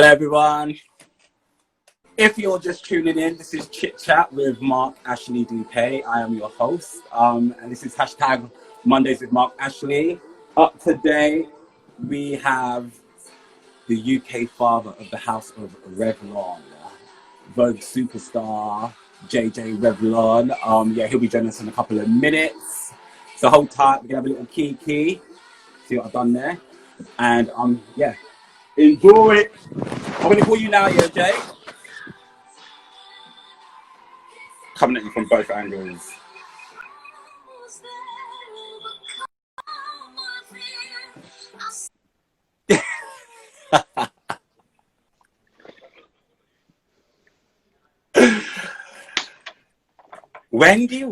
Hello everyone. If you're just tuning in, this is Chit Chat with Mark-Ashley Dupé. I am your host, and this is hashtag Mondays with Mark-Ashley. Up today, we have the UK father of the House of Revlon, Vogue superstar, Jay Jay Revlon. He'll be joining us in a couple of minutes. So hold tight, we're gonna have a little key. See what I've done there. And enjoy it. I'm gonna call you now, Jay. Coming at you from both angles. Wendy.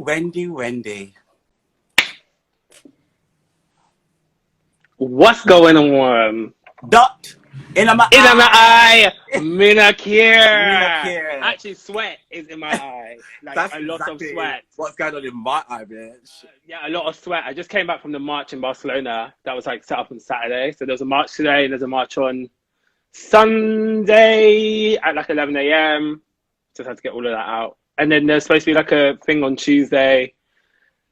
What's going on? Dot in my eye. Mina care. Actually, sweat is in my eye. Like That's a lot exactly of sweat. What's going on in my eye, bitch? A lot of sweat. I just came back from the march in Barcelona. That was like set up on Saturday. So there's a march today and there's a march on Sunday at like 11 a.m. Just had to get all of that out. And then there's supposed to be like a thing on Tuesday.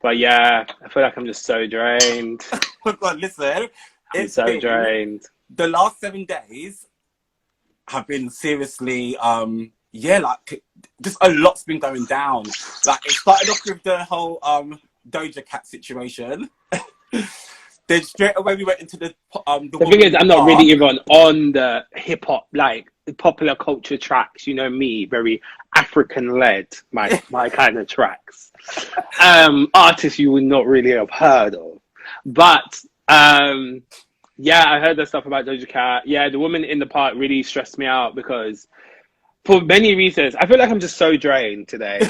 But yeah, I feel like I'm just so drained. Oh God, listen. I'm so drained. The last 7 days have been seriously, just a lot's been going down. Like it started off with the whole Doja Cat situation. Then straight away we went into the thing is, I'm not really even on the hip hop, like popular culture tracks. You know me, very African led, my kind of tracks. Artists you would not really have heard of, but I heard that stuff about Doja Cat. Yeah, the woman in the park really stressed me out because for many reasons. I feel like I'm just so drained today.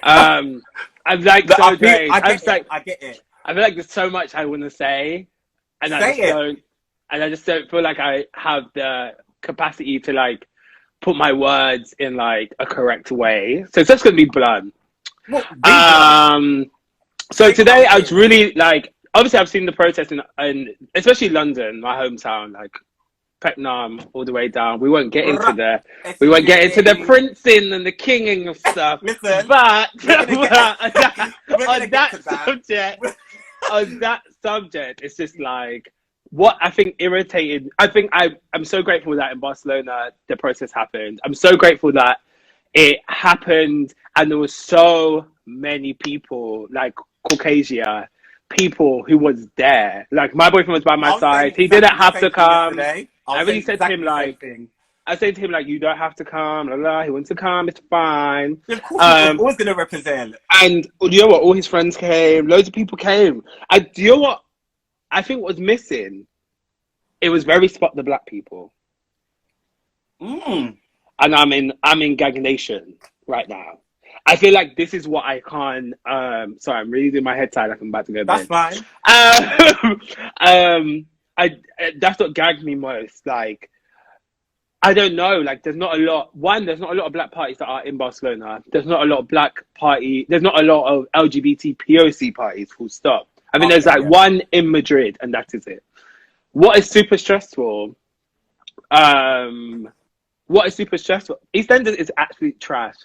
I'm like so drained. I get it. I feel like there's so much I want to say, and I just don't feel like I have the capacity to like put my words in like a correct way. So it's just gonna be blunt. So today I was really like, obviously I've seen the protest in especially London, my hometown, like Peckham all the way down. We won't get into the princing and the kinging of stuff. Listen, but on that subject, it's just like what I think irritated. I think I'm so grateful that in Barcelona the protest happened. I'm so grateful that it happened and there was so many people, like Caucasia people who was there. Like my boyfriend was by my side. He didn't have to come. I really said to him like, you don't have to come. Blah, blah. He wants to come. It's fine. Of course, he's always gonna represent. And you know what? All his friends came. Loads of people came. Do you know what? I think what was missing. It was very spot the black people. And I'm in Gang Nation right now. I feel like this is what I can't. Sorry, I'm really doing my head tied like I'm about to go. That's fine. That's what gagged me most. Like, I don't know. Like, there's not a lot of black parties that are in Barcelona. There's not a lot of there's not a lot of LGBT POC parties. Full stop. I mean, there's one in Madrid, and that is it. What is super stressful? EastEnders is actually trash.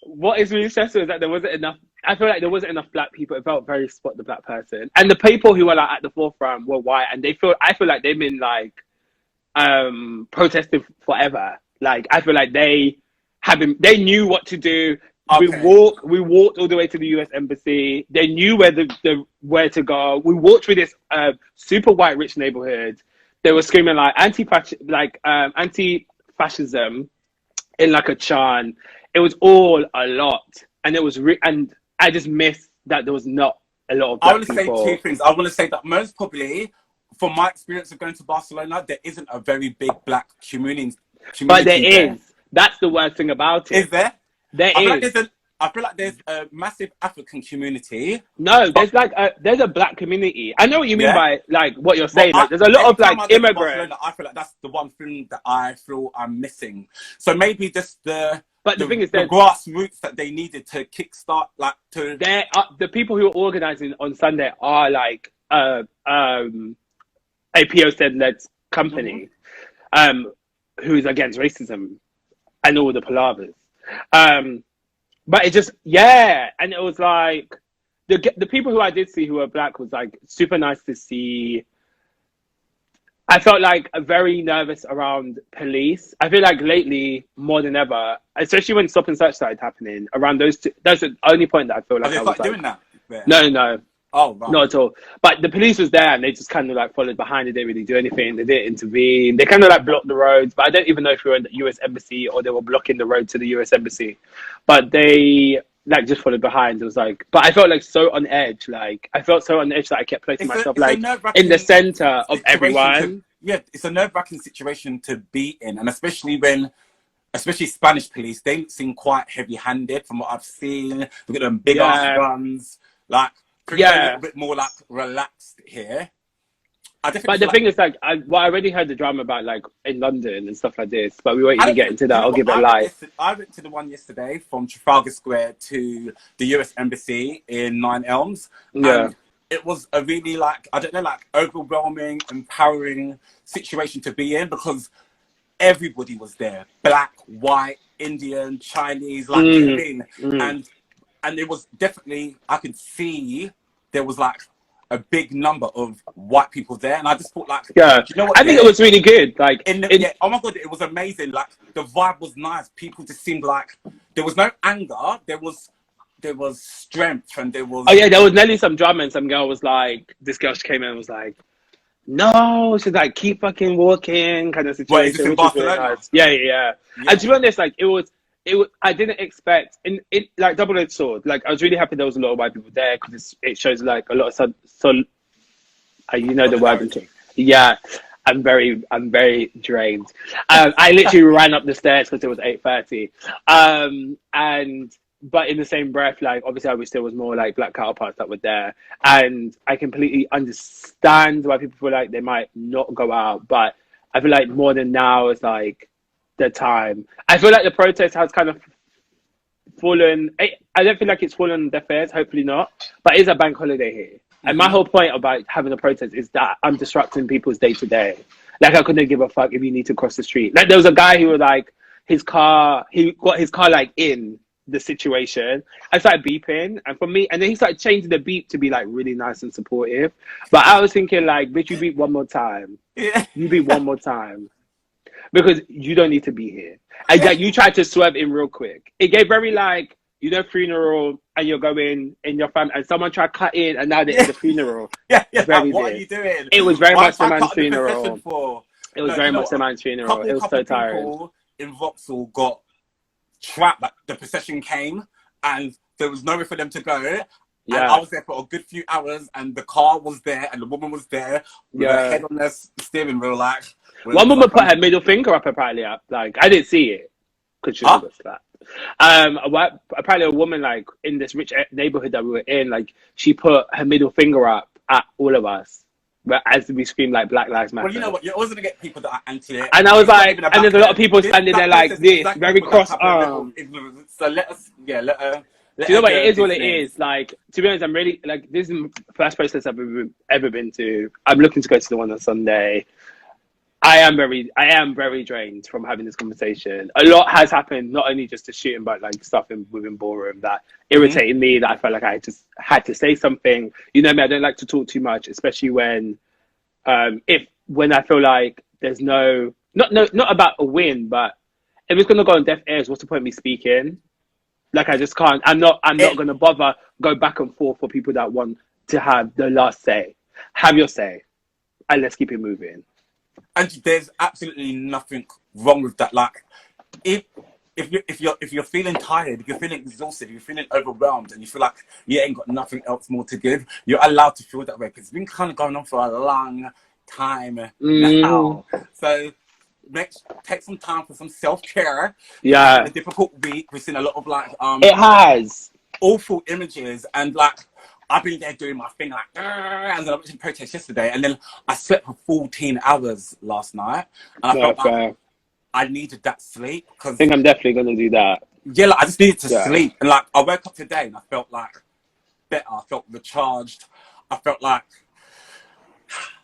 What is really stressful is that there wasn't enough. I feel like there wasn't enough black people. It felt very spot the black person, and the people who were like at the forefront were white, and I feel like they've been like protesting forever. Like I feel like they knew what to do. Okay. We walked all the way to the US embassy. They knew where to go. We walked through this super white rich neighborhood. They were screaming like anti-fascism in like a chant. It was all a lot, and it was and I just missed that there was not a lot of black people. I want to say two things. I want to say that most probably, from my experience of going to Barcelona, there isn't a very big black community. But there is. That's the worst thing about it. Is there? There is. I feel like there's a massive African community. No, there's a black community. I know what you mean by like what you're saying. Like, there's a lot of like immigrants. I feel like that's the one thing that I feel I'm missing. So maybe just the thing is, the grassroots that they needed to kickstart, like to. The people who are organizing on Sunday are like a POC led company. who's against racism and all the palavers. But it just, yeah, and it was like the people who I did see who were black was like super nice to see. I felt like very nervous around police. I feel like lately more than ever, especially when stop and search started happening around those two. That's the only point that I feel like they I was started doing that. Yeah. No. Oh, right. Not at all. But the police was there and they just kind of like followed behind. They didn't really do anything. They didn't intervene. They kind of like blocked the roads. But I don't even know if we were in the US Embassy or they were blocking the road to the US Embassy. But they like just followed behind. It was like, but I felt like so on edge. Like I felt so on edge that I kept placing myself like in the center of everyone. It's a nerve-wracking situation to be in. And especially Spanish police, they seem quite heavy-handed from what I've seen. Look at them big ass guns. Like, a little bit more like relaxed here. But the thing is, like, I already heard the drama about like in London and stuff like this, but we won't even get into that. I'll give it a light. I went to the one yesterday from Trafalgar Square to the US Embassy in Nine Elms. Yeah. And it was a really like, I don't know, like overwhelming, empowering situation to be in because everybody was there. Black, white, Indian, Chinese, like and it was definitely, I could see there was like a big number of white people there, and I just thought like, you know what, I think it was really good. Like, oh my god, it was amazing. Like the vibe was nice. People just seemed like there was no anger. There was strength, and there was. Oh yeah, there was nearly some drama, and some girl was like, this girl she came in and was like, no, she's like, keep fucking walking, kind of situation. What, is this in Barcelona? Really nice. Yeah. And to be honest, like it was. I didn't expect it like double-edged sword. Like I was really happy there was a lot of white people there because it shows like a lot of you know the word. Yeah, I'm very drained. I literally ran up the stairs because it was 8:30. But in the same breath, like obviously I wish there was more like black counterparts that were there, and I completely understand why people feel like they might not go out. But I feel like more than now is like the time. I feel like the protest has kind of fallen. I don't feel like it's fallen on deaf ears. Hopefully not. But it's a bank holiday here, and my whole point about having a protest is that I'm disrupting people's day to day. Like I couldn't give a fuck if you need to cross the street. Like there was a guy who was like he got his car like in the situation. I started beeping, and for me, and then he started changing the beep to be like really nice and supportive. But I was thinking like, bitch, you beep one more time. Yeah. You beep one more time. Because you don't need to be here. And like you tried to swerve in real quick. It gave very like, you know, funeral and you're going in your family and someone tried to cut in and now they're in the funeral. Like, what are you doing? It was very much the man's funeral. It was very much the man's funeral. It was so tiring. People in Vauxhall got trapped. Like the procession came and there was nowhere for them to go. Yeah. And I was there for a good few hours and the car was there and the woman was there with her head on their steering wheel like. One woman put her middle finger up apparently. Like I didn't see it because she was that. Apparently a woman like in this rich neighborhood that we were in, like she put her middle finger up at all of us, but as we scream like Black Lives Matter. Well, you know what? You're always gonna get people that are anti it. And I was like, and there's a lot of people standing there like this, very cross-armed. So let her. Do you know what it is? What it is like. To be honest, I'm really like this is the first protest I've ever been to. I'm looking to go to the one on Sunday. I am very drained from having this conversation. A lot has happened, not only just the shooting, but like stuff within ballroom that irritated me. That I felt like I just had to say something. You know me, I don't like to talk too much, especially when I feel like there's not about a win, but if it's gonna go on deaf ears, what's the point of me speaking? Like I just can't. I'm not gonna bother go back and forth for people that want to have the last say. Have your say, and let's keep it moving. And there's absolutely nothing wrong with that. Like, if you're feeling tired, if you're feeling exhausted, if you're feeling overwhelmed, and you feel like you ain't got nothing else more to give, you're allowed to feel that way because it's been kind of going on for a long time now. So take some time for some self-care. Yeah, it's a difficult week. We've seen a lot of like it has awful images and like. I've been there doing my thing like, and then I went to the protest yesterday, and then I slept for 14 hours last night, and I felt like I needed that sleep. Cause I think I'm definitely gonna do that. Yeah, like I just needed to sleep, and like I woke up today and I felt like better. I felt recharged. I felt like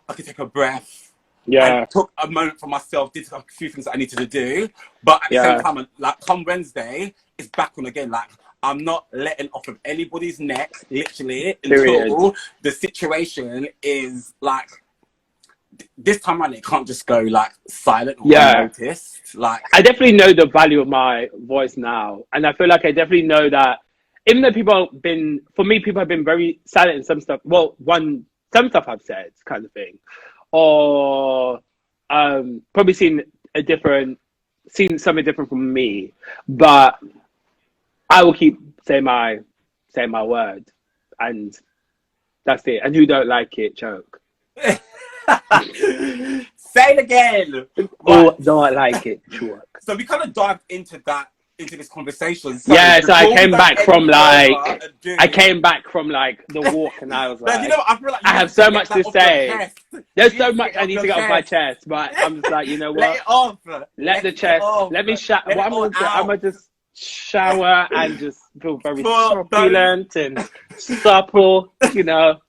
I could take a breath. Yeah. took a moment for myself, did a few things that I needed to do. But at the same time, like come Wednesday, it's back on again. Like I'm not letting off of anybody's neck, literally, until the situation is like, this time around, it can't just go like silent or unnoticed. Like I definitely know the value of my voice now, and I feel like I definitely know that even though people have been very silent in some stuff. Well, some stuff I've said, kind of thing, or probably seen something different from me, but I will keep saying my word, and that's it. And who don't like it, choke. Say it again. Oh, no, I like it. Sure. So we kind of dived into this conversation. So I came back from the walk, and I was like, I feel like I have so much to say. There's so much I need to get off my chest, but I'm just like, you know what? Let it off. Let the chest. Let me shower. What I'm gonna just shower and just feel very succulent and supple. You know,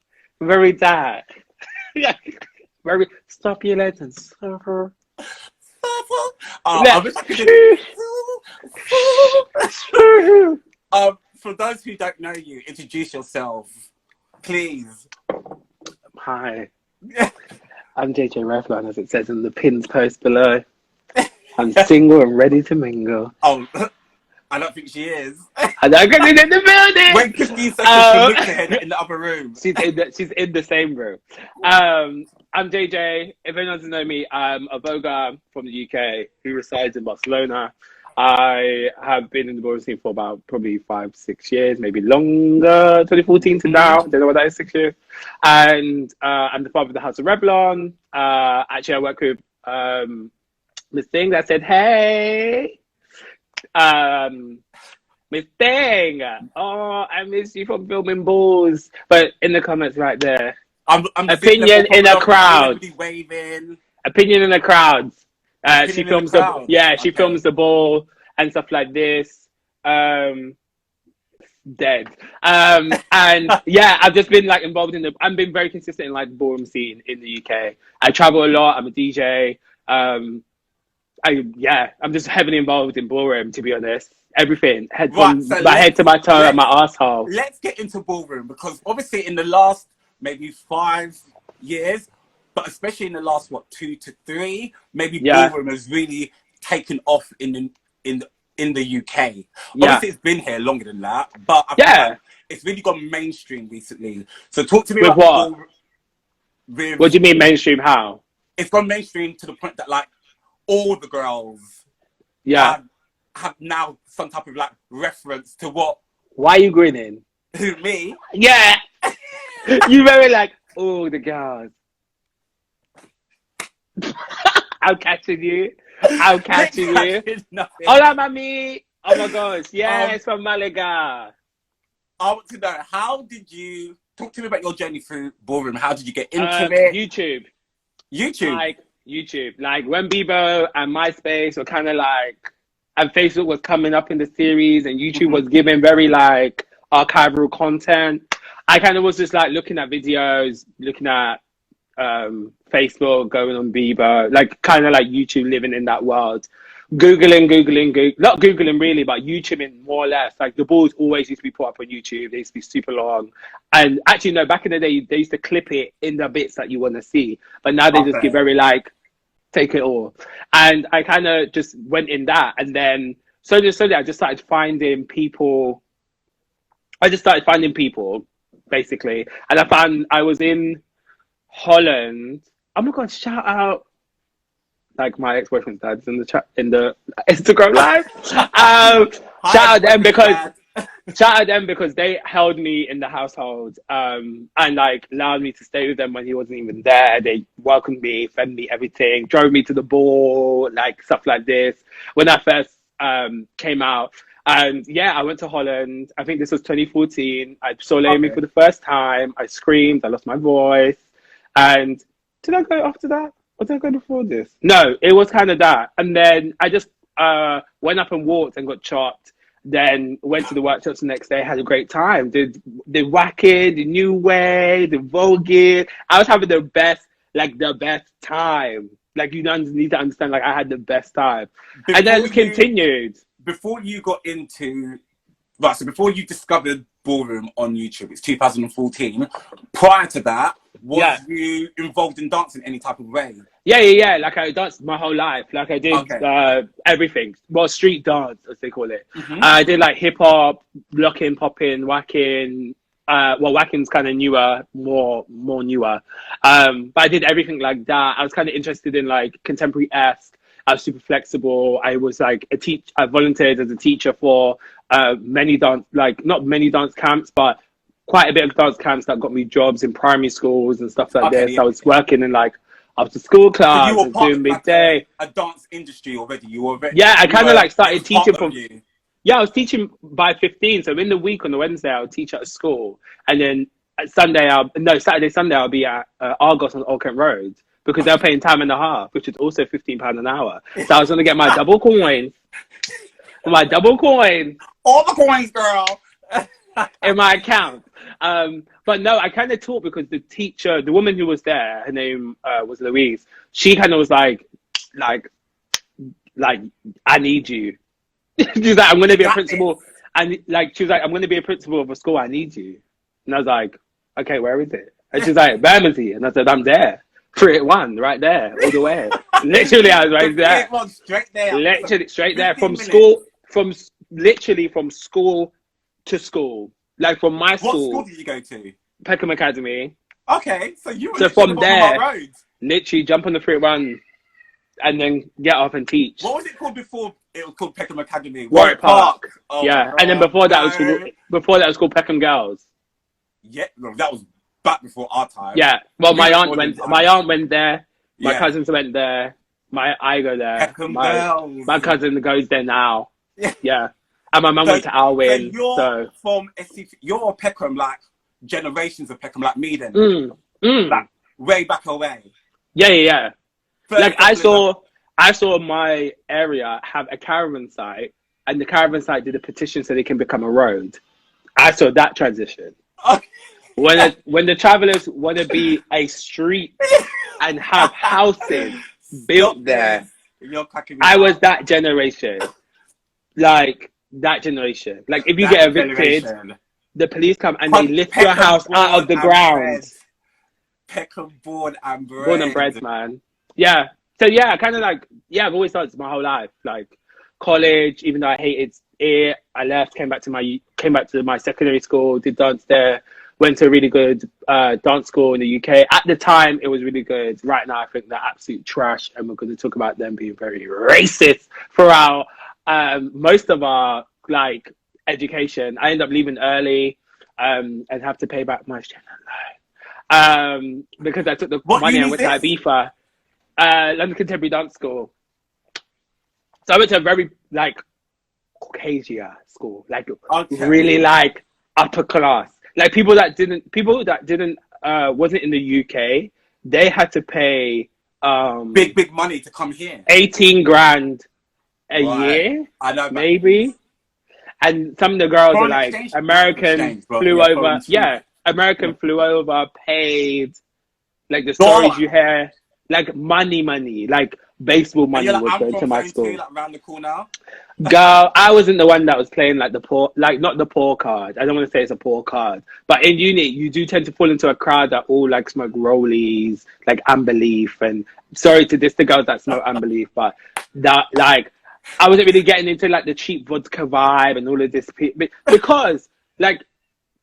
very that. Very succulent and supple. I wish I could for those who don't know you, introduce yourself, please. Hi, I'm Jay Jay Revlon, as it says in the pins post below. I'm single and ready to mingle. Oh, I don't think she is. I don't get in the building. Wait 15 seconds to look at her in the other room. She's in the same room. I'm Jay Jay. If anyone doesn't know me, I'm a vlogger from the UK who resides in Barcelona. I have been in the ballroom scene for about probably 5-6 years, maybe longer, 2014 to now. Don't know what that is, 6 years. And I'm the father of the House of Revlon. Actually, I work with Miss Thing that said, hey. Miss Thing. Oh, I miss you from filming balls. But in the comments right there. I'm opinion in a crowd. Waving. Opinion in the crowd. She films she films the ball and stuff like this. Dead. And yeah, I've just been like involved I've been very consistent in like the ballroom scene in the UK. I travel a lot. I'm a DJ. I'm just heavily involved in ballroom, to be honest. Everything. Head to my toe and my asshole. Let's get into ballroom, because obviously in the last maybe 5 years, but especially in the last 2 to 3, maybe ballroom has really taken off in the UK. Obviously, it's been here longer than that, but I feel like it's really gone mainstream recently. So talk to me about what? What do you mean mainstream? How? It's gone mainstream to the point that like all the girls, have now some type of like reference to what. Why are you grinning? Who, me? Yeah. You very like, oh, the girls. I'm catching you. Hola, mami. Oh my gosh. Yes, from Malaga. I want to know, how did you talk to me about your journey through ballroom? How did you get into it? YouTube. Like YouTube. Like when Bebo and MySpace were kind of like, and Facebook was coming up in the series, and YouTube was giving very like archival content. I kind of was just like looking at videos, looking at Facebook, going on Bebo, like kind of like YouTube, living in that world. Googling, not Googling really, but YouTubing more or less. Like the balls always used to be put up on YouTube. They used to be super long. And actually, no, back in the day, they used to clip it in the bits that you want to see. But now they just give very like, take it all. And I kind of just went in that. And then slowly, I just started finding people. Basically. And I was in Holland. Oh my God, shout out. Like my ex-boyfriend's dad's in the chat, in the Instagram live. Shout out them because they held me in the household and like allowed me to stay with them when he wasn't even there. They welcomed me, fed me everything, drove me to the ball, like stuff like this. When I first came out, and I went to Holland. I think this was 2014. I saw Amy for the first time. I screamed. I lost my voice. And did I go after that? Or did I go before this? No, it was kind of that. And then I just went up and walked and got chopped. Then went to the workshops the next day, had a great time. Did the whacking, the new way, the voguing. I was having the best like the best time. Like you need to understand, like I had the best time, Before and then you, continued. Before you got into right, so before you discovered ballroom on YouTube, it's 2014. Prior to that, was you involved in dancing any type of way? Yeah. Like I danced my whole life. Like I did Okay. everything. Well, street dance, as they call it. Mm-hmm. I did like hip hop, locking, popping, whacking. Well, whacking's kind of newer, more newer. But I did everything like that. I was kind of interested in like contemporary-esque. I was super flexible. I was like I volunteered as a teacher for many dance, like not many dance camps, but quite a bit of dance camps that got me jobs in primary schools and stuff like this. Okay, I was working in like after school so you clubs were and part doing of like midday. a dance industry already. You were already, Yeah, I kind of like it was started teaching part of from. you. Yeah, I was teaching by 15. So in the week on the Wednesday, I would teach at a school, and then Saturday, Sunday, I'll be at Argos on Old Kent Road because they're paying time and a half, which is also £15 an hour. So I was going to get my double coin, All the coins, girl. in my account. But no, I kind of taught because the teacher, the woman who was there, her name was Louise. She kind of was like, I need you. She's like, I'm going to be a principal. And like, she was like, I'm going to be a principal of a school. I need you. And I was like, okay, where is it? And she's like, Bermondsey. And I said, I'm there. 381, right there, all the way. Literally, I was right there. Straight there. Literally, straight there. From minutes. school, literally from school to school. Like from my school. What school did you go to? Peckham Academy. Okay, so you were So from there, road. literally jump on the 381 and then get off and teach. What was it called before? It was called Peckham Academy. Warwick Park. Oh, Yeah, and then before that was called Peckham Girls. Yeah, no, that was back before our time. Yeah, well, my aunt went there. My cousins went there. I go there. Peckham Girls. My cousin goes there now. Yeah. And my mum went to Alwyn. So you're Peckham, like generations of Peckham, like me then. Like way back away. Yeah. Like I saw my area have a caravan site, and the caravan site did a petition so they can become a road. I saw that transition. Okay. When the travelers want to be a street and have houses built there, I was that generation. Like that generation. Like if you get evicted, the police come and they lift your house out of the ground. Peckham born and bred. Born and bred, man. Yeah. So yeah, kind of like I've always danced my whole life. Like college, even though I hated it, I left, came back to my secondary school, did dance there, went to a really good dance school in the UK. At the time, it was really good. Right now, I think they're absolute trash, and we're going to talk about them being very racist for most of our like education. I ended up leaving early and have to pay back my student loan because I took the money and went to Ibiza. London Contemporary Dance School. So I went to a very like Caucasian school, like really like upper class. Like people that didn't wasn't in the UK, they had to pay big money to come here. 18 grand a year, I know, maybe. And some of the girls are like American flew over. Yeah, American flew over, paid. Like the stories you hear. Like money, like baseball money was going to my school. Like around the corner. Girl, I wasn't the one that was playing like the poor, like not the poor card. I don't want to say it's a poor card, but in uni, you do tend to fall into a crowd that all like smoke rollies, like Amber Leaf, and sorry to diss the girls that smoke Amber Leaf, but that like I wasn't really getting into like the cheap vodka vibe and all of this because like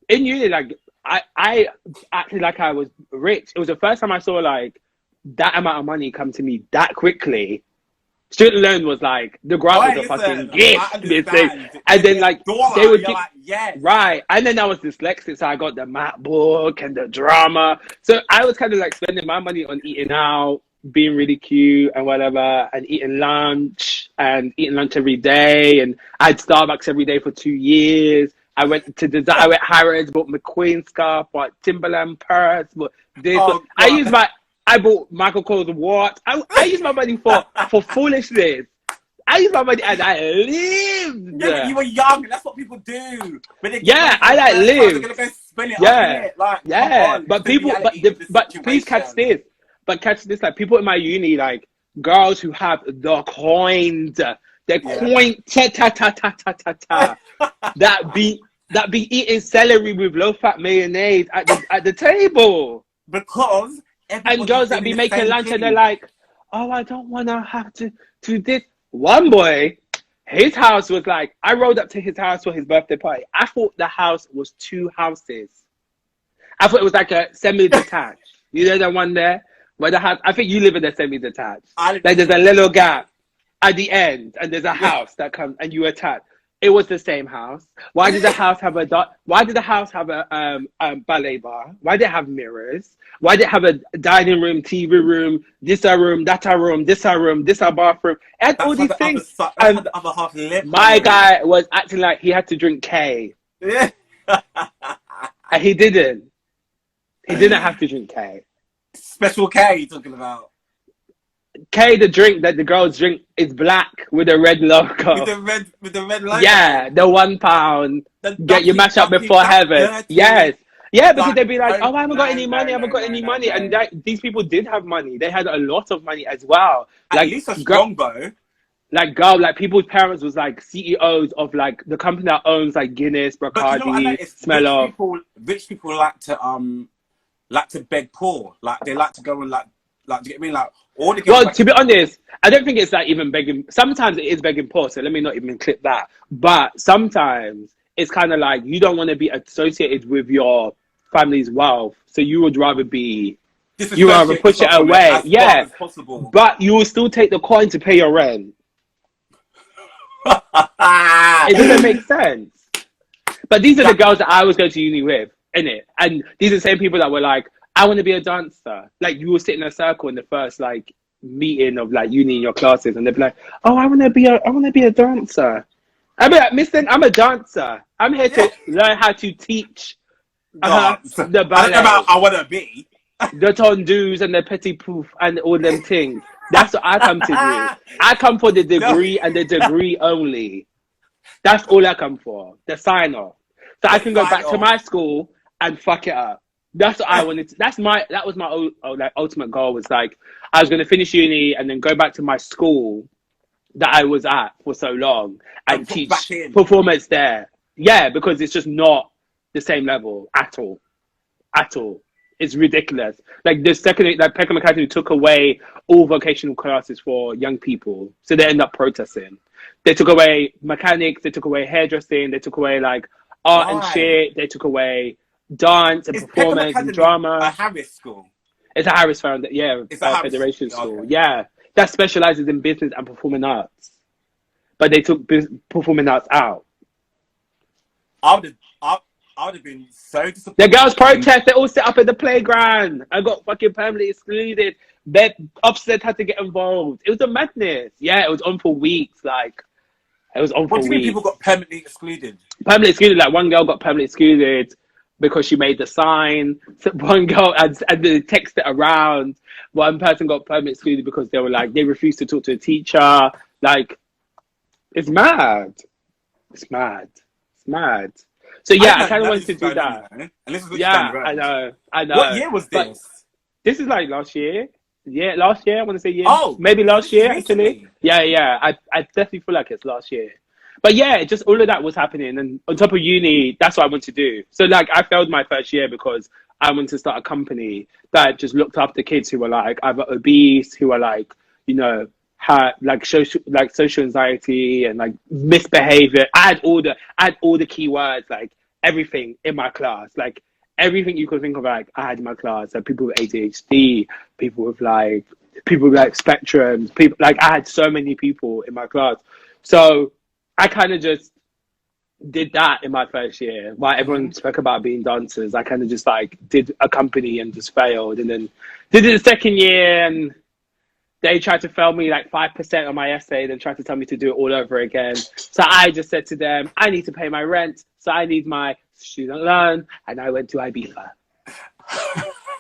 in uni, like I acted like I was rich. It was the first time I saw like that amount of money come to me that quickly. Student loan was like the grant was a fucking gift. And then like they would give, right. And then I was dyslexic, so I got the math book and the drama. So I was kind of like spending my money on eating out, being really cute and whatever, and eating lunch every day. And I had Starbucks every day for 2 years. I went to I went Harrods, bought McQueen scarf, bought Timberland purse, but this. I bought Michael Kors watch. I used my money for foolishness. I used my money and I lived. Yeah, but you were young. That's what people do. I like live. They're gonna go spend it. But people, but please catch this. But catch this, like people in my uni, like girls who have the coins, the coin, ta ta ta ta ta ta ta, that be eating celery with low fat mayonnaise at the table. Because And girls that be making lunch and they're like, oh, I don't want to have to do this. One boy, his house was like, I rolled up to his house for his birthday party. I thought the house was 2 houses. I thought it was like a semi-detached. You know the one there? Where the house, I think you live in a semi-detached. Like there's a little gap at the end and there's a house that comes and you attach. It was the same house. Why did the house have a ballet bar? Why did it have mirrors? Why did it have a dining room, TV room, this a room, that a room, this a room, this a bathroom? It had all these things. And the other half lived. My guy was acting like he had to drink K. Yeah. And he didn't. He didn't have to drink K. Special K you're talking about. K, the drink that the girls drink, is black with a red logo. With the red logo. Yeah, the £1. Get your mash up before heaven. Yes. Yeah, because they'd be like, oh, I haven't got any money, I haven't got any money. And these people did have money. They had a lot of money as well. At least a Strongbow. Like people's parents was like CEOs of like the company that owns like Guinness, Bacardi, Smelloff. Rich people like to beg poor. Like they like to go and like do you get me? Like all the well, to be honest, I don't think it's like even begging. Sometimes it is begging poor, so let me not even clip that. But sometimes it's kind of like you don't want to be associated with your family's wealth, so you would rather be you rather push it away. Yeah, but you will still take the coin to pay your rent. It doesn't make sense. But these are the girls that I was going to uni with, innit? And these are the same people that were like, I want to be a dancer. Like you will sit in a circle in the first like meeting of like uni in your classes, and they'd be like, "Oh, I want to be a dancer." I'd be like, "Listen, I'm a dancer. I'm here to learn how to teach the ballet. I want to be the tondus and the petit pouf and all them things. That's what I come to do. I come for the degree and the degree only. That's all I come for. The sign off, so I can go back to my school and fuck it up." That's what I wanted to, that was my like ultimate goal, was like I was going to finish uni and then go back to my school that I was at for so long and teach performance there. Yeah, because it's just not the same level at all. It's ridiculous. Like the second, like Peckham Academy took away all vocational classes for young people, so they end up protesting. They took away mechanics, they took away hairdressing, they took away like art and shit, they took away dance and performance and drama. A Harris school. It's a Harris Foundation, yeah. It's a Federation school, okay. Yeah. That specializes in business and performing arts, but they took performing arts out. I would have been so disappointed. The girls protest. They all sit up at the playground. I got fucking permanently excluded. Officers had to get involved. It was a madness. Yeah, it was on for weeks. Like it was on for weeks. What do you mean people got permanently excluded? Permanently excluded. Like one girl got permanently excluded because she made the sign. So one girl and they texted it around. One person got permanently excluded because they were like, they refused to talk to a teacher. Like, it's mad. It's mad. So yeah, I kind of wanted to do that. Yeah, I know. What year was this? But this is like last year. Yeah, last year. I want to say yeah. Oh, maybe last year actually. Yeah. I definitely feel like it's last year. But yeah, just all of that was happening, and on top of uni, that's what I want to do. So like, I failed my first year because I wanted to start a company that just looked after kids who were like either obese, who were like, you know, had like social anxiety and like misbehavior. I had all the keywords, like everything in my class, like everything you could think of, like I had in my class. So people with ADHD, people with spectrums, people like I had so many people in my class. So I kind of just did that in my first year. While everyone spoke about being dancers, I kind of just like did a company and just failed, and then did it the second year, and they tried to fail me like 5% on my essay, then tried to tell me to do it all over again. So I just said to them, I need to pay my rent, so I need my student loan, and I went to Ibiza.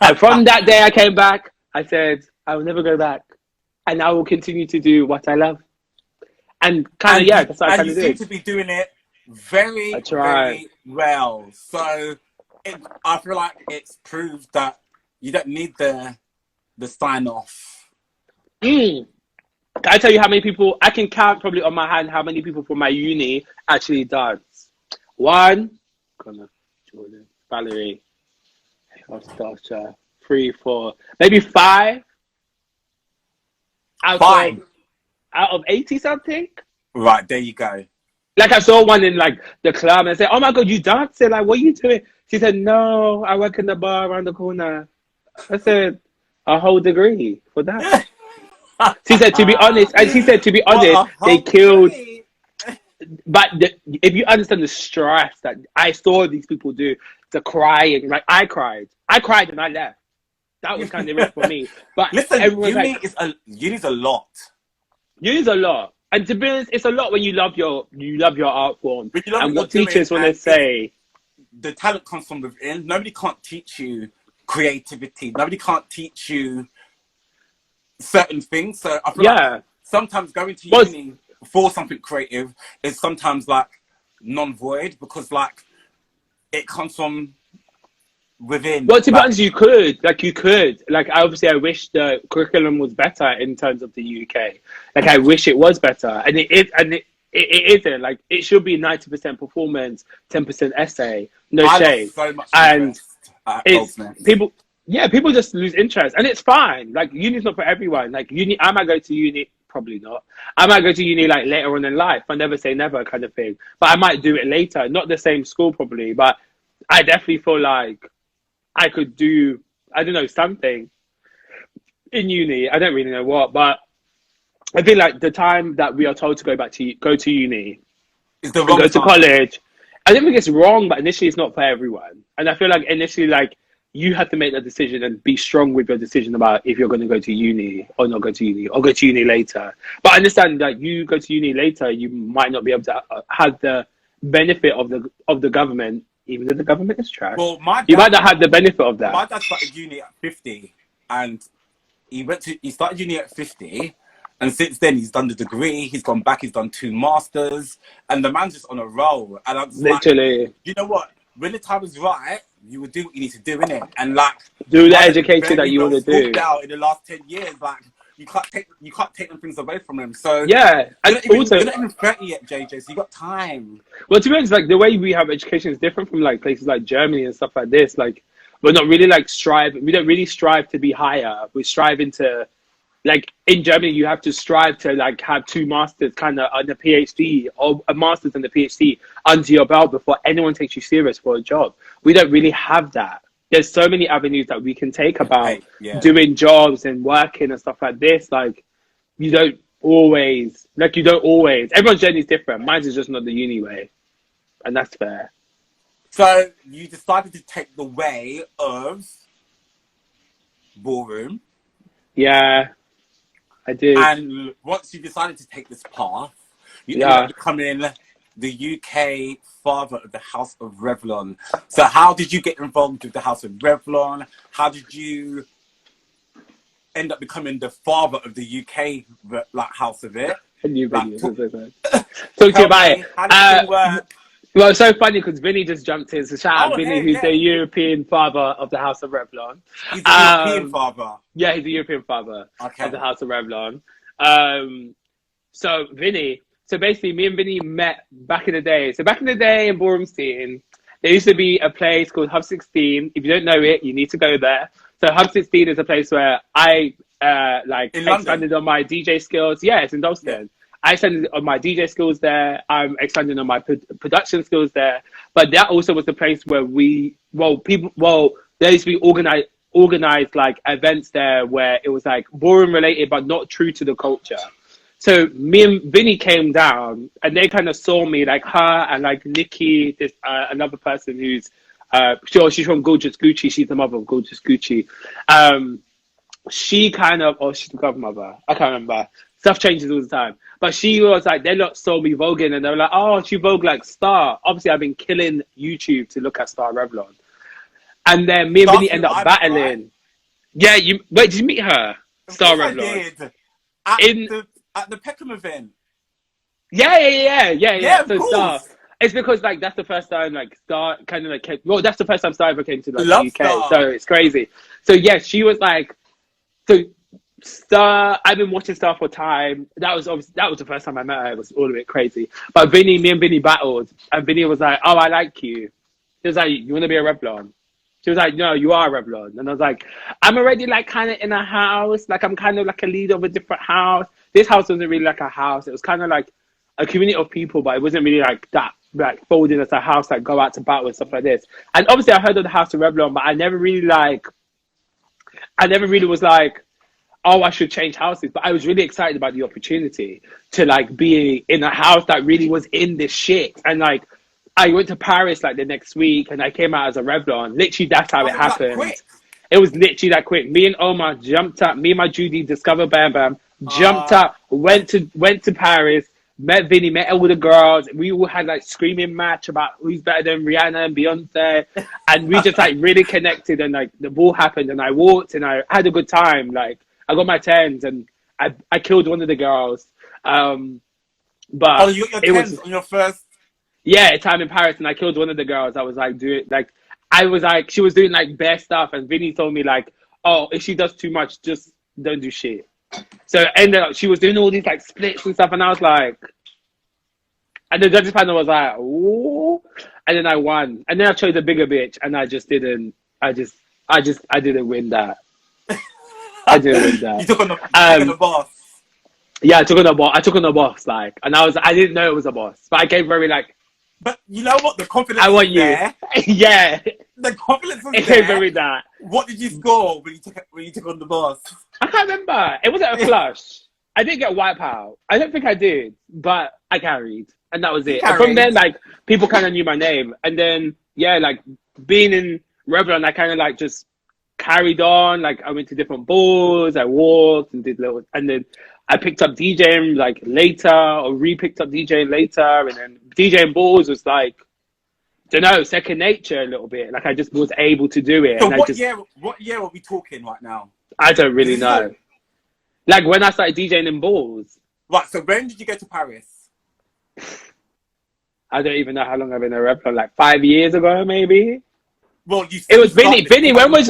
And from that day I came back, I said, I will never go back, and I will continue to do what I love. And kind of, yeah, that's what I kind of did. And you seem to be doing it very well. So I feel like it's proved that you don't need the the sign off? Can I tell you how many people? I can count probably on my hand how many people from my uni actually dance. One, Connor, Jordan, Valerie, Stasha, 3, 4, maybe 5 Fine. out of 80 something. Right, there you go. Like I saw one in like the club and I said, "Oh my God, you dancing? Like, what are you doing?" She said, "No, I work in the bar around the corner." I said, "A whole degree for that." She said, "To be honest," and she said, "To be honest, What a they whole killed." degree. But if you understand the stress that I saw these people do, the crying, like I cried and I left. That was kind of it for me. But Listen, everyone's like, uni's a lot. "Use a lot." And to be honest, it's a lot when you love your art form But you love what and you're what teachers doing, want to and say. the talent comes from within. Nobody can't teach you creativity. Nobody can't teach you certain things. So I feel like sometimes going to uni for something creative is sometimes like non-void, because like it comes from within. Well, to be honest, you could. Like, obviously, I wish the curriculum was better in terms of the UK. Like, I wish it was better. And it isn't. Like, it should be 90% performance, 10% essay. No shade. So much And it's Goldsmith. people just lose interest. And it's fine. Like, uni's not for everyone. Like, uni, I might go to uni, probably not. I might go to uni, like, later on in life. I never say never kind of thing. But I might do it later. Not the same school, probably. But I definitely feel like I could do, I don't know, something in uni. I don't really know what, but I feel like the time that we are told to go to uni is the and wrong go to time. college. I don't think it's wrong, but initially it's not for everyone. And I feel like initially, like, you have to make that decision and be strong with your decision about if you're going to go to uni or not go to uni, or go to uni later. But I understand that you go to uni later, you might not be able to have the benefit of the government. Even though the government is trash, Well, you might not have the benefit of that. My dad started uni at 50, and he started uni at 50, and since then he's done the degree, he's gone back, he's done 2 masters, and the man's just on a roll. And I'm just Literally, like, you know what? When the time is right, you will do what you need to do, innit? And like, do the education that you want to do. Now in the last 10 years, like, you can't take them things away from them. So yeah, and you're also not even 30 yet, JJ. So you got time. Well, to be honest, like the way we have education is different from like places like Germany and stuff like this. Like, we're not really like we don't really strive to be higher. We're striving to, like, in Germany, you have to strive to like have 2 masters kind of and a PhD, or a master's and a PhD under your belt before anyone takes you serious for a job. We don't really have that. There's so many avenues that we can take about doing jobs and working and stuff like this. Like, you don't always, everyone's journey is different. Mine is just not the uni way. And that's fair. So you decided to take the way of ballroom. Yeah, I did. And once you decided to take this path, you ended up becoming the UK father of the House of Revlon. So how did you get involved with the House of Revlon? How did you end up becoming the father of the UK house of it? I knew Vinny. Talk to you about it. How did it work? Well, it's so funny because Vinny just jumped in. So shout out Vinny, who's the European father of the House of Revlon. He's the European father. Yeah, he's the European father of the House of Revlon. So Vinny, so basically me and Vinny met back in the day. So back in the day in ballroom scene, there used to be a place called Hub 16. If you don't know it, you need to go there. So Hub 16 is a place where I expanded on my DJ skills. Yeah, it's in Dalston. Yeah. I expanded on my DJ skills there. I'm expanding on my production skills there. But that also was the place where there used to be organized like events there where it was like ballroom related, but not true to the culture. So me and Vinny came down and they kind of saw me, like her and like Nikki, this another person who's, she's from Gorgeous Gucci. She's the mother of Gorgeous Gucci. She's the godmother. I can't remember. Stuff changes all the time. But she was like, they lot saw me voguing and they were like, oh, she vogue like Star. Obviously, I've been killing YouTube to look at Star Revlon. And then me and Vinny end up battling. Right? Yeah, did you meet her? Star Revlon. I did. At the Peckham event. Yeah. So Star. It's because like that's the first time like Star kind of like that's the first time Star ever came to like the UK. Star. So it's crazy. So yes, she was like, So Star, I've been watching Star for time. That was the first time I met her. It was all a bit crazy. But me and Vinny battled, and Vinny was like, "Oh, I like you." He was like, "You want to be a Revlon?" She was like, "No, you are a Revlon." And I was like, "I'm already like kind of in a house. Like I'm kind of like a leader of a different house. This house wasn't really like a house. It was kind of like a community of people, but it wasn't really like that, like folding as a house, like go out to battle and stuff like this." And obviously, I heard of the House of Revlon, but I never really was like, oh, I should change houses. But I was really excited about the opportunity to like be in a house that really was in this shit. And like, I went to Paris like the next week and I came out as a Revlon. Literally, that's how it happened. It was literally that quick. Me and Omar jumped up. Me and my Judy discovered Bam Bam. Jumped up. Went to Paris. Met Vinny. Met all the girls. We all had like screaming match about who's better than Rihanna and Beyonce. And we just like really connected. And like the ball happened. And I walked and I had a good time. Like I got my tens and I killed one of the girls. But you got your tens on your first. Yeah, time in Paris, and I killed one of the girls. I was like, she was doing like bare stuff, and Vinny told me like, oh, if she does too much, just don't do shit. So it ended up, she was doing all these like splits and stuff, and I was like, and the judges panel was like, ooh, and then I won, and then I chose a bigger bitch, and I just didn't, I didn't win that. I didn't win that. You took on the boss. Yeah, I took on the boss, like, and I didn't know it was a boss, but I gave very like. But you know what? The confidence I want is you. there. Yeah. The confidence is it there. It very that. What did you score when you took on the boss? I can't remember. It wasn't a flush. I didn't get wipeout. I don't think I did, but I carried. And that was it. And from then, like, people kind of knew my name. And then, yeah, like, being in Revlon, I kind of, like, just carried on. Like, I went to different balls. I walked and did little... And then I picked up DJing, like, later, or re-picked up DJing later. And then DJing balls was, like, I don't know, second nature a little bit. Like, I just was able to do it. So and what year are we talking right now? I don't really know. Like, when I started DJing in balls. Right, so when did you go to Paris? I don't even know how long I've been a Revlon. Like 5 years ago, maybe. Well, it was Vinny. Vinny, when was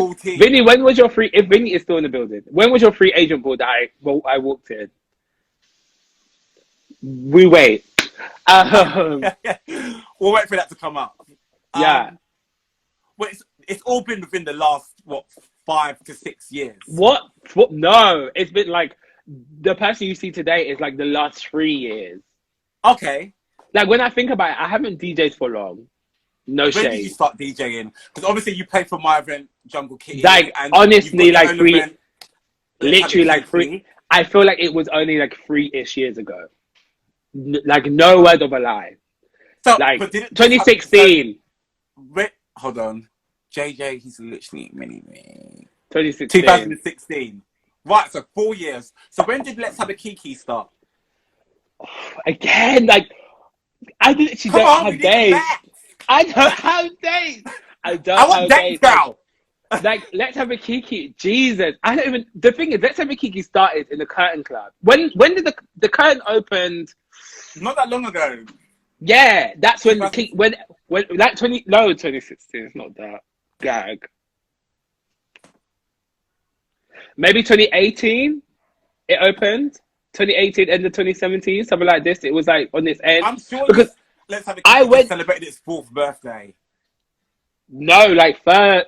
your free? If Vinny is still in the building, when was your free agent ball that I walked in? We wait. We'll wait for that to come up. Yeah. Well, it's all been within the last 5 to 6 years. What? No, it's been like the person you see today is like the last 3 years. Okay. Like when I think about it, I haven't DJed for long. No shade. When did you start DJing? Because obviously you played for my event, Jungle Kitty. Like and honestly, like literally like 3. Kitty. I feel like it was only like 3-ish years ago. Like no word of a lie. So like 2016. Hold on, Jay Jay, he's literally mini me. 2016. Right, so 4 years. So when did Let's Have a Kiki start? Again, like I literally don't have days. I don't have days. I want dates now. Like Let's Have a Kiki. Jesus, I don't even. The thing is, Let's Have a Kiki started in the Curtain Club. When did the curtain opened? Not that long ago. Yeah, that's when when like 2016. It's not that gag. Maybe 2018. It opened. 2018, end of 2017, something like this. It was like on its end. I'm sure because Let's Have a Kiki celebrated its 4th birthday. No, like third.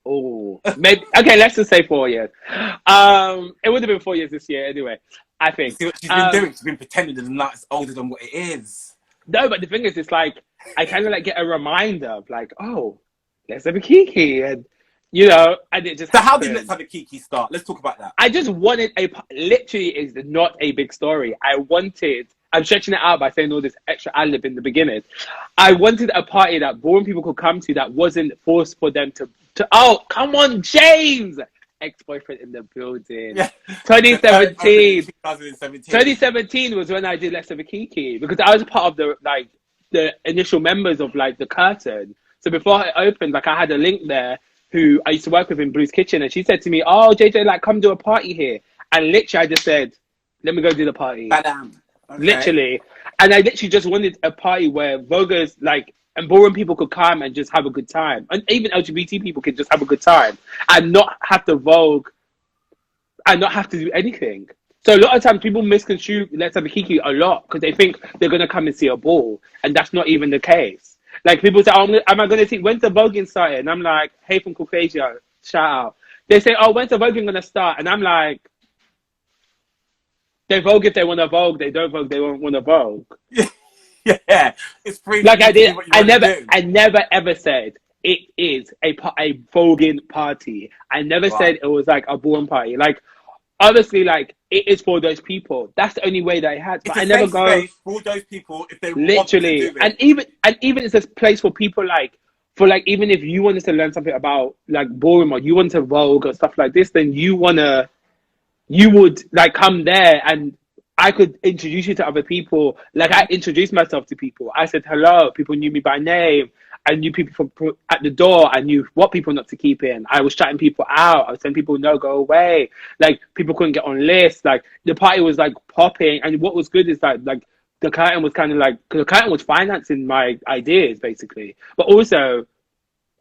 Oh, maybe. Okay, let's just say 4 years. It would have been 4 years this year anyway. I think. See what she's been doing? She's been pretending that it's older than what it is. No, but the thing is, it's like I kind of like get a reminder of like, oh, Let's Have a Kiki, and you know, and it just. So how did Let's Have a Kiki start? Let's talk about that. I just wanted literally is not a big story. I'm stretching it out by saying all this extra ad-lib in the beginning. I wanted a party that boring people could come to that wasn't forced for them to oh, come on, James! Ex-boyfriend in the building. Yeah. 2017. 2017 was when I did Let's Have a Kiki because I was part of the initial members of like the curtain. So before it opened, like I had a link there who I used to work with in Blue's Kitchen, and she said to me, "Oh, JJ, like come do a party here." And literally, I just said, "Let me go do the party." Okay. Literally, and I literally just wanted a party where voguers like and boring people could come and just have a good time, and even LGBT people could just have a good time and not have to vogue and not have to do anything. So a lot of times people misconstrue Let's Have a Kiki a lot because they think they're gonna come and see a ball, and that's not even the case. Like people say, "Oh, am I gonna see when's the voguing started?" And I'm like, "Hey, from Caucasia, shout out." They say, "Oh, when's the voguing gonna start?" And I'm like, "They vogue if they want to vogue. They don't vogue. They won't want to vogue." Yeah, it's free for Like you to do what you want to do. I never ever said it is a voguing party. I never said it was like a born party. Like obviously, like it is for those people. That's the only way that I had. But It's a I never safe go space for those people if they want to literally, do it. and even it's a place for people like for like even if you wanted to learn something about like ballroom or you want to vogue or stuff like this, then you would like come there and I could introduce you to other people. Like I introduced myself to people. I said hello. People knew me by name. I knew people from at the door. I knew what people not to keep in. I was shutting people out. I was telling people no, go away. Like people couldn't get on lists. Like the party was like popping. And what was good is that like the curtain was kind of like the curtain was financing my ideas basically, but also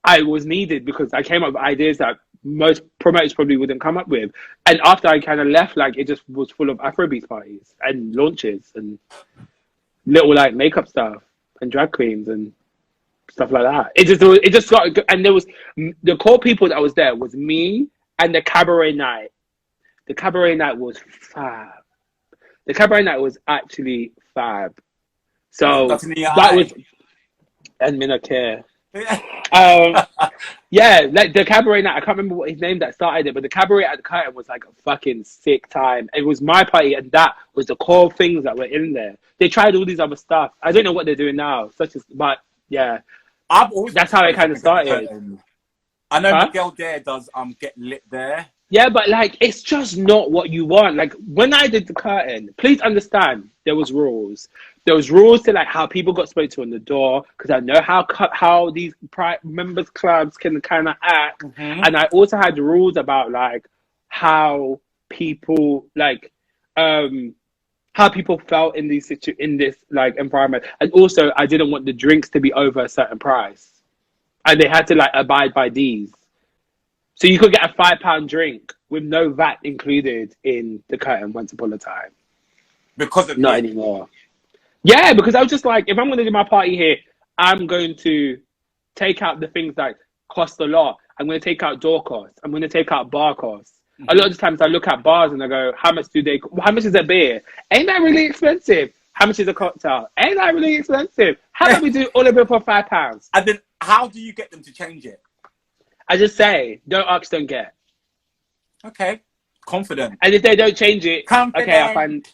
I was needed because I came up with ideas that most promoters probably wouldn't come up with. And after I kind of left, like it just was full of Afrobeats parties and launches and little like makeup stuff and drag queens and stuff like that. It just got good. And there was the core people that was there was me and the cabaret night. The cabaret night was fab. The cabaret night was actually fab. So that was and me not care. Yeah, like the cabaret night, I can't remember what his name that started it, but the cabaret at the curtain was like a fucking sick time. It was my party, and that was the core things that were in there. They tried all these other stuff. I don't know what they're doing now, but yeah, that's how it kind of started. I know Miguel there does Get Lit there. Yeah, but like it's just not what you want. Like when I did the curtain, please understand there was rules. There was rules to like how people got spoke to on the door because I know how these members clubs can kind of act, and I also had rules about like how people like how people felt in these in this like environment, and also I didn't want the drinks to be over a certain price, and they had to like abide by these. So you could get a £5 drink with no VAT included in the curtain once upon a time. Because of not anymore. Yeah, because I was just like, if I'm going to do my party here, I'm going to take out the things that cost a lot. I'm going to take out door costs. I'm going to take out bar costs. A lot of the times I look at bars and I go, how much is a beer? Ain't that really expensive? How much is a cocktail? Ain't that really expensive? How about we do all of it for £5? And then how do you get them to change it? I just say, don't ask, don't get. Okay. Confident. And if they don't change it, Confident. Okay, I find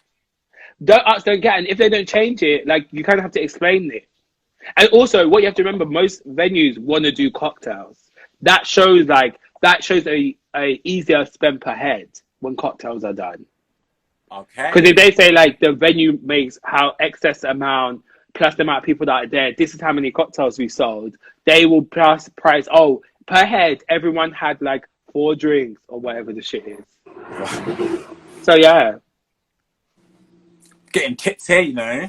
don't ask, don't get. And if they don't change it, like you kind of have to explain it. And also, what you have to remember, most venues want to do cocktails. That shows a easier spend per head when cocktails are done. Okay. Because if they say like the venue makes how excess amount plus the amount of people that are there, this is how many cocktails we sold. They will plus price. Oh, per head, everyone had like 4 drinks or whatever the shit is. So yeah, getting tips here, you know.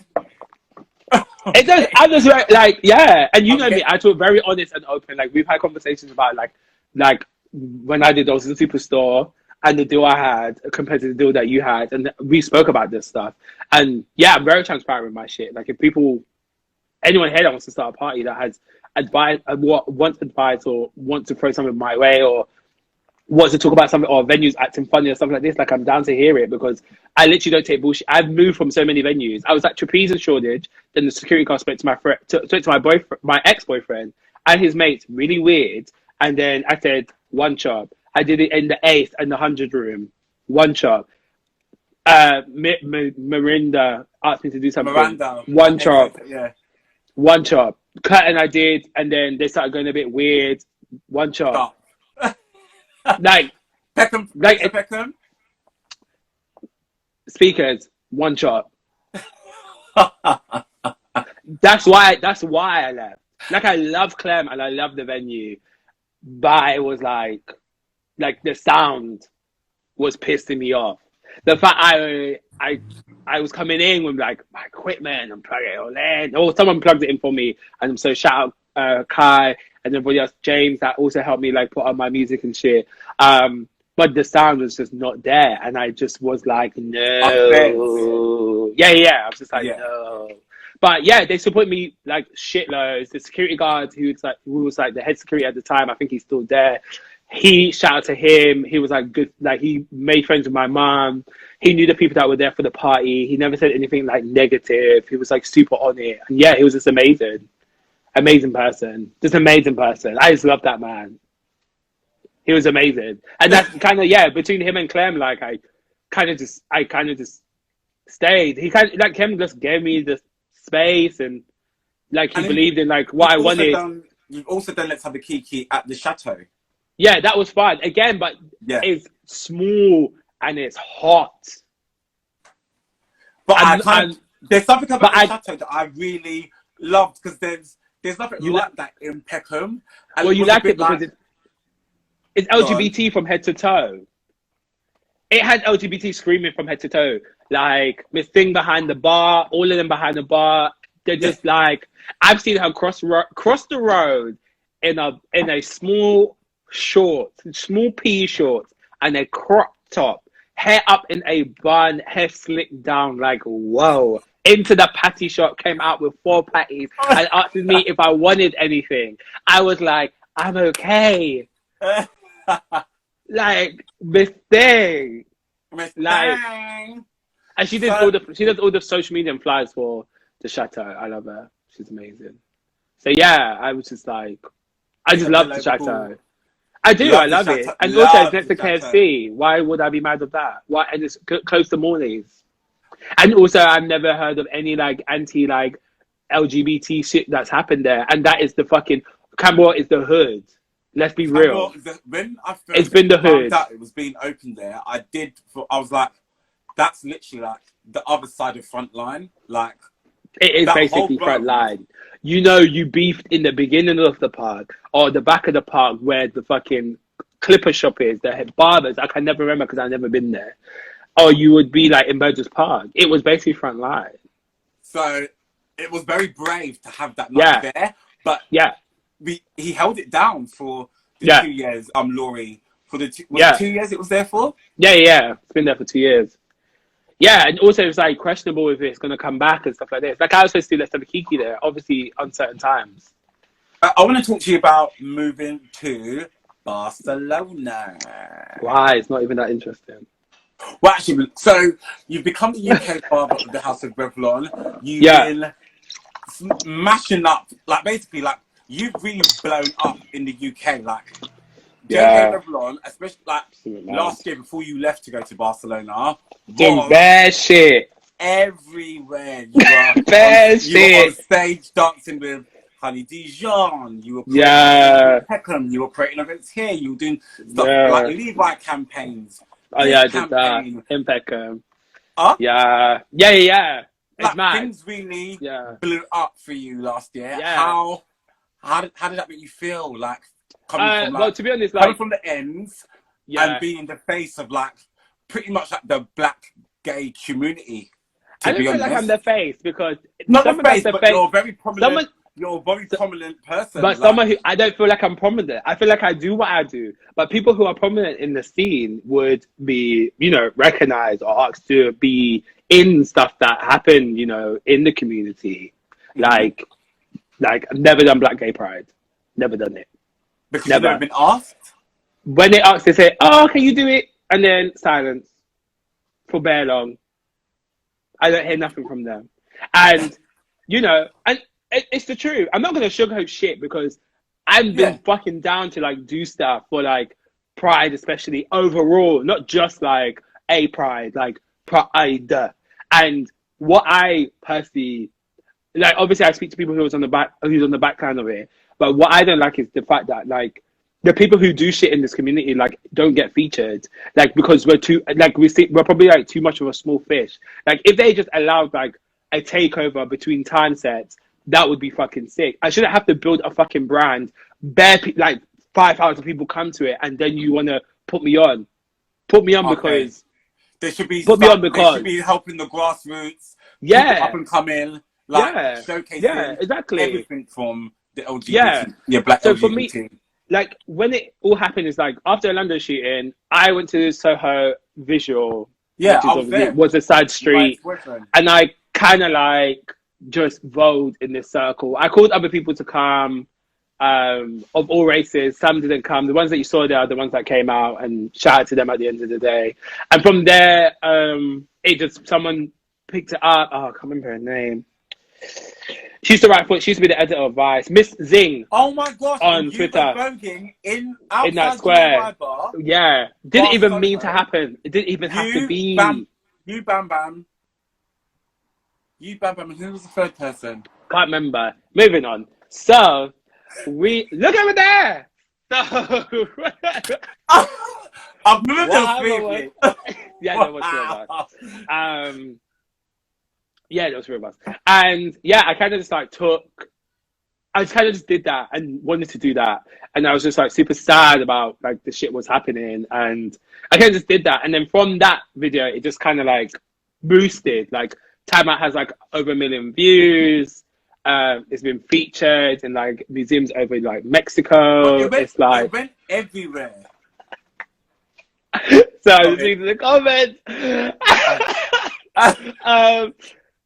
It does. I just like yeah, and you know me. I talk very honest and open. Like we've had conversations about like when I did those in the Superstore and the deal I had compared to the deal that you had, and we spoke about this stuff. And yeah, I'm very transparent with my shit. Like if anyone here that wants to start a party that has advice, wants advice or wants to throw something my way or wants to talk about something or venues acting funny or something like this, like I'm down to hear it because I literally don't take bullshit. I've moved from so many venues. I was at Trapeze and Shoreditch, then the security guard spoke to my friend, spoke to my boyfriend, my ex-boyfriend and his mates, really weird. And then I said, one chop. I did it in the 8th and the 100 room, one chop. Miranda asked me to do something. One chop. Yeah. One chop. Curtain I did, and then they started going a bit weird. One chop. Like Peckham, like Peckham. Speakers, one chop. That's why I left. Like I love Clem and I love the venue, but it was like the sound was pissing me off. The fact I was coming in with like my equipment and plugging it all in. Or someone plugged it in for me, and so shout out Kai and everybody else, James, that also helped me like put on my music and shit. but the sound was just not there, and I just was like, Offense. no. Yeah. I was just like, Yeah. no. But yeah, they support me like shitloads. The security guard who was like the head security at the time, I think he's still there. He shouted to him. He was like good. Like he made friends with my mom. He knew the people that were there for the party. He never said anything like negative. He was like super on it. And yeah, he was just amazing. Amazing person. Just amazing person. I just love that man. He was amazing. And that's kind of, yeah, between him and Clem, like I kind of just stayed. He kind of, like Clem just gave me the space, and like he believed in like what I wanted. You've also done Let's Have a Kiki at the Chateau. Yeah, that was fun. Again, but it's small and it's hot. But there's something about the Chateau that I really loved, because there's nothing like that in Peckham. And well, you like it because it's LGBT from head to toe. It had LGBT screaming from head to toe. Like Miss Thing behind the bar, all of them behind the bar. They're just like, I've seen her cross the road in a small pea shorts and a crop top, hair up in a bun, hair slicked down, like whoa. Into the patty shop, came out with 4 patties and asked me if I wanted anything. I was like, I'm okay. Like Miss Thing. Like, and she does all the social media and flyers for the Chateau. I love her. She's amazing. So yeah, I was just like, I just love the Chateau. I do. I love it. And also, it's next to KFC. Why would I be mad at that? Why? And it's close to Mornings. And also, I've never heard of any like anti like LGBT shit that's happened there. And that is the fucking Camberwell is the hood. Let's be real. When I first it's been the hood. That it was being opened there, I was like, that's literally like the other side of Frontline. Like, it is basically Frontline. You know, you beefed in the beginning of the park or the back of the park where the fucking clipper shop is, the barbers. I can never remember because I've never been there. Or you would be like in Burgess Park. It was basically Frontline. So it was very brave to have that night there. But he held it down for the 2 years. Laurie, for the 2 years it was there for. Yeah. It's been there for 2 years. Yeah, and also it's like questionable if it's gonna come back and stuff like this. Like I was supposed to do Let's Have a Kiki there, obviously uncertain times. I want to talk to you about moving to Barcelona. Why? It's not even that interesting. Well, actually, so you've become the UK father of the House of Revlon. You've been smashing up, like basically, like you've really blown up in the UK, like. Jay Jay Revlon, especially like last year before you left to go to Barcelona, doing bad shit everywhere. You were on stage dancing with Honey Dijon. You were Peckham. You were creating events here. You were doing stuff like Levi campaigns. Oh yeah, I did that in Peckham. Yeah. It's like, things really blew up for you last year. Yeah. How did that make you feel? Like. Coming from, to be honest, like coming from the ends and being the face of like pretty much like the black gay community. I don't feel like I'm the face because not the face, but you're very prominent. You're a very prominent person. But someone who I don't feel like I'm prominent. I feel like I do what I do. But people who are prominent in the scene would be, you know, recognized or asked to be in stuff that happen, you know, in the community. Like I've never done Black Gay Pride. Never done it. Because you've never been asked? When they ask, they say, oh, can you do it? And then silence for bare long. I don't hear nothing from them. And, you know, and it's the truth. I'm not going to sugarcoat shit because I've been fucking down to, like, do stuff for, like, Pride, especially overall, not just, like, a Pride, like, Pride. And what I personally, like, obviously I speak to people who's on the background of it. But what I don't like is the fact that, like, the people who do shit in this community, like, don't get featured. Like, because we're probably, like, too much of a small fish. Like, if they just allowed, like, a takeover between time sets, that would be fucking sick. I shouldn't have to build a fucking brand, like, 5,000 people come to it, and then you want to put me on. Put me on because... There should be... Put me on because... They should be helping the grassroots. Yeah. Up and come in. Like, showcasing exactly. everything from... the LGBT, black so LGBT. For me, like when it all happened is like after a London shooting, I went to Soho Visual, Yeah, which is I was obviously there. was a side My street, ex-boyfriend. and I kind of like just rolled in this circle. I called other people to come, of all races. Some didn't come. The ones that you saw there are the ones that came out, and shout out to them at the end of the day. And from there, it just someone picked it up. Oh, I can't remember her name. She used to write for. She used to be the editor of Vice. Miss Zing Oh my gosh! And on you were Twitter voguing in in that outside square. the bar, Yeah, didn't bar even mean to Soho. happen. It didn't even have to You be. bam, you bam bam, you bam bam. And who was the third person? Can't remember. Moving on. So we look over there. So I've never what been happened was, sleeping. yeah, there was three of us. Yeah, there was three of us, and yeah, I kind of just like I kind of just did that and wanted to do that, and I was just like super sad about like the shit was happening, and I kind of just did that, and then from that video, it just kind of like boosted. Like Time Out has like over 1 million views. It's been featured in like museums over like Mexico. It's like it went everywhere. so I was reading the comments.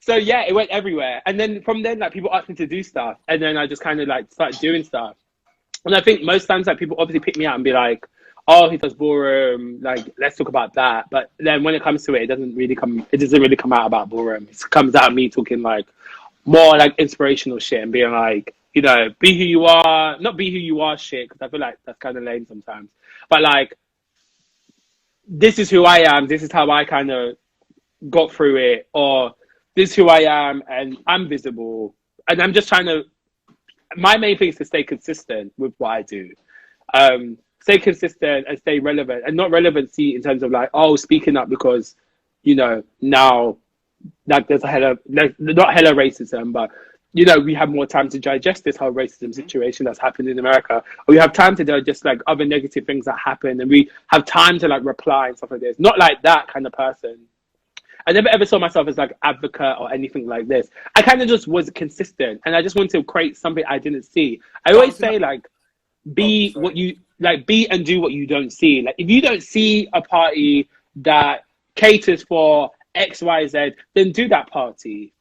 So yeah, it went everywhere, and then from then, like people asked me to do stuff, and then I just kind of like started doing stuff. And I think most times, like people obviously pick me out and be like, "Oh, he does ballroom. Like, let's talk about that." But then when it comes to it, it doesn't really come. It doesn't really come out about ballroom. It comes out of me talking like more like inspirational shit and being like, you know, be who you are, not be who you are shit, because I feel like that's kind of lame sometimes. But like, this is who I am. This is how I kind of got through it, or this is who I am, and I'm visible. And I'm just trying to. My main thing is to stay consistent with what I do. Stay consistent and stay relevant, and not relevancy in terms of like, oh, speaking up because, you know, now like there's not hella racism, but you know, we have more time to digest this whole racism situation that's happened in America, or we have time to digest like other negative things that happen, and we have time to like reply and stuff like this. Not like that kind of person. I never ever saw myself as like advocate or anything like this. I kind of just was consistent, and I just wanted to create something I didn't see. I always say like, be what you like, be and do what you don't see. Like if you don't see a party that caters for XYZ, then do that party.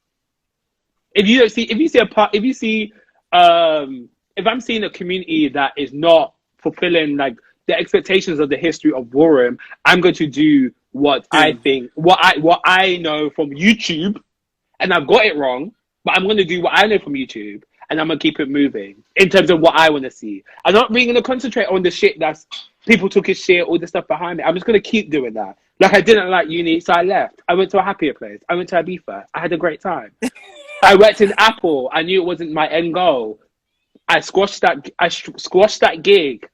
If you don't see, if you see a part, if you see, if I'm seeing a community that is not fulfilling like the expectations of the history of ballroom, I'm going to do what I think, what I know from YouTube, and I've got it wrong, but I'm going to do what I know from YouTube, and I'm going to keep it moving in terms of what I want to see. I'm not really going to concentrate on the shit that's people talking shit, all the stuff behind it. I'm just going to keep doing that. Like I didn't like uni, so I left. I went to a happier place. I went to Ibiza. I had a great time. I worked in Apple. I knew it wasn't my end goal. I squashed that. I squashed that gig.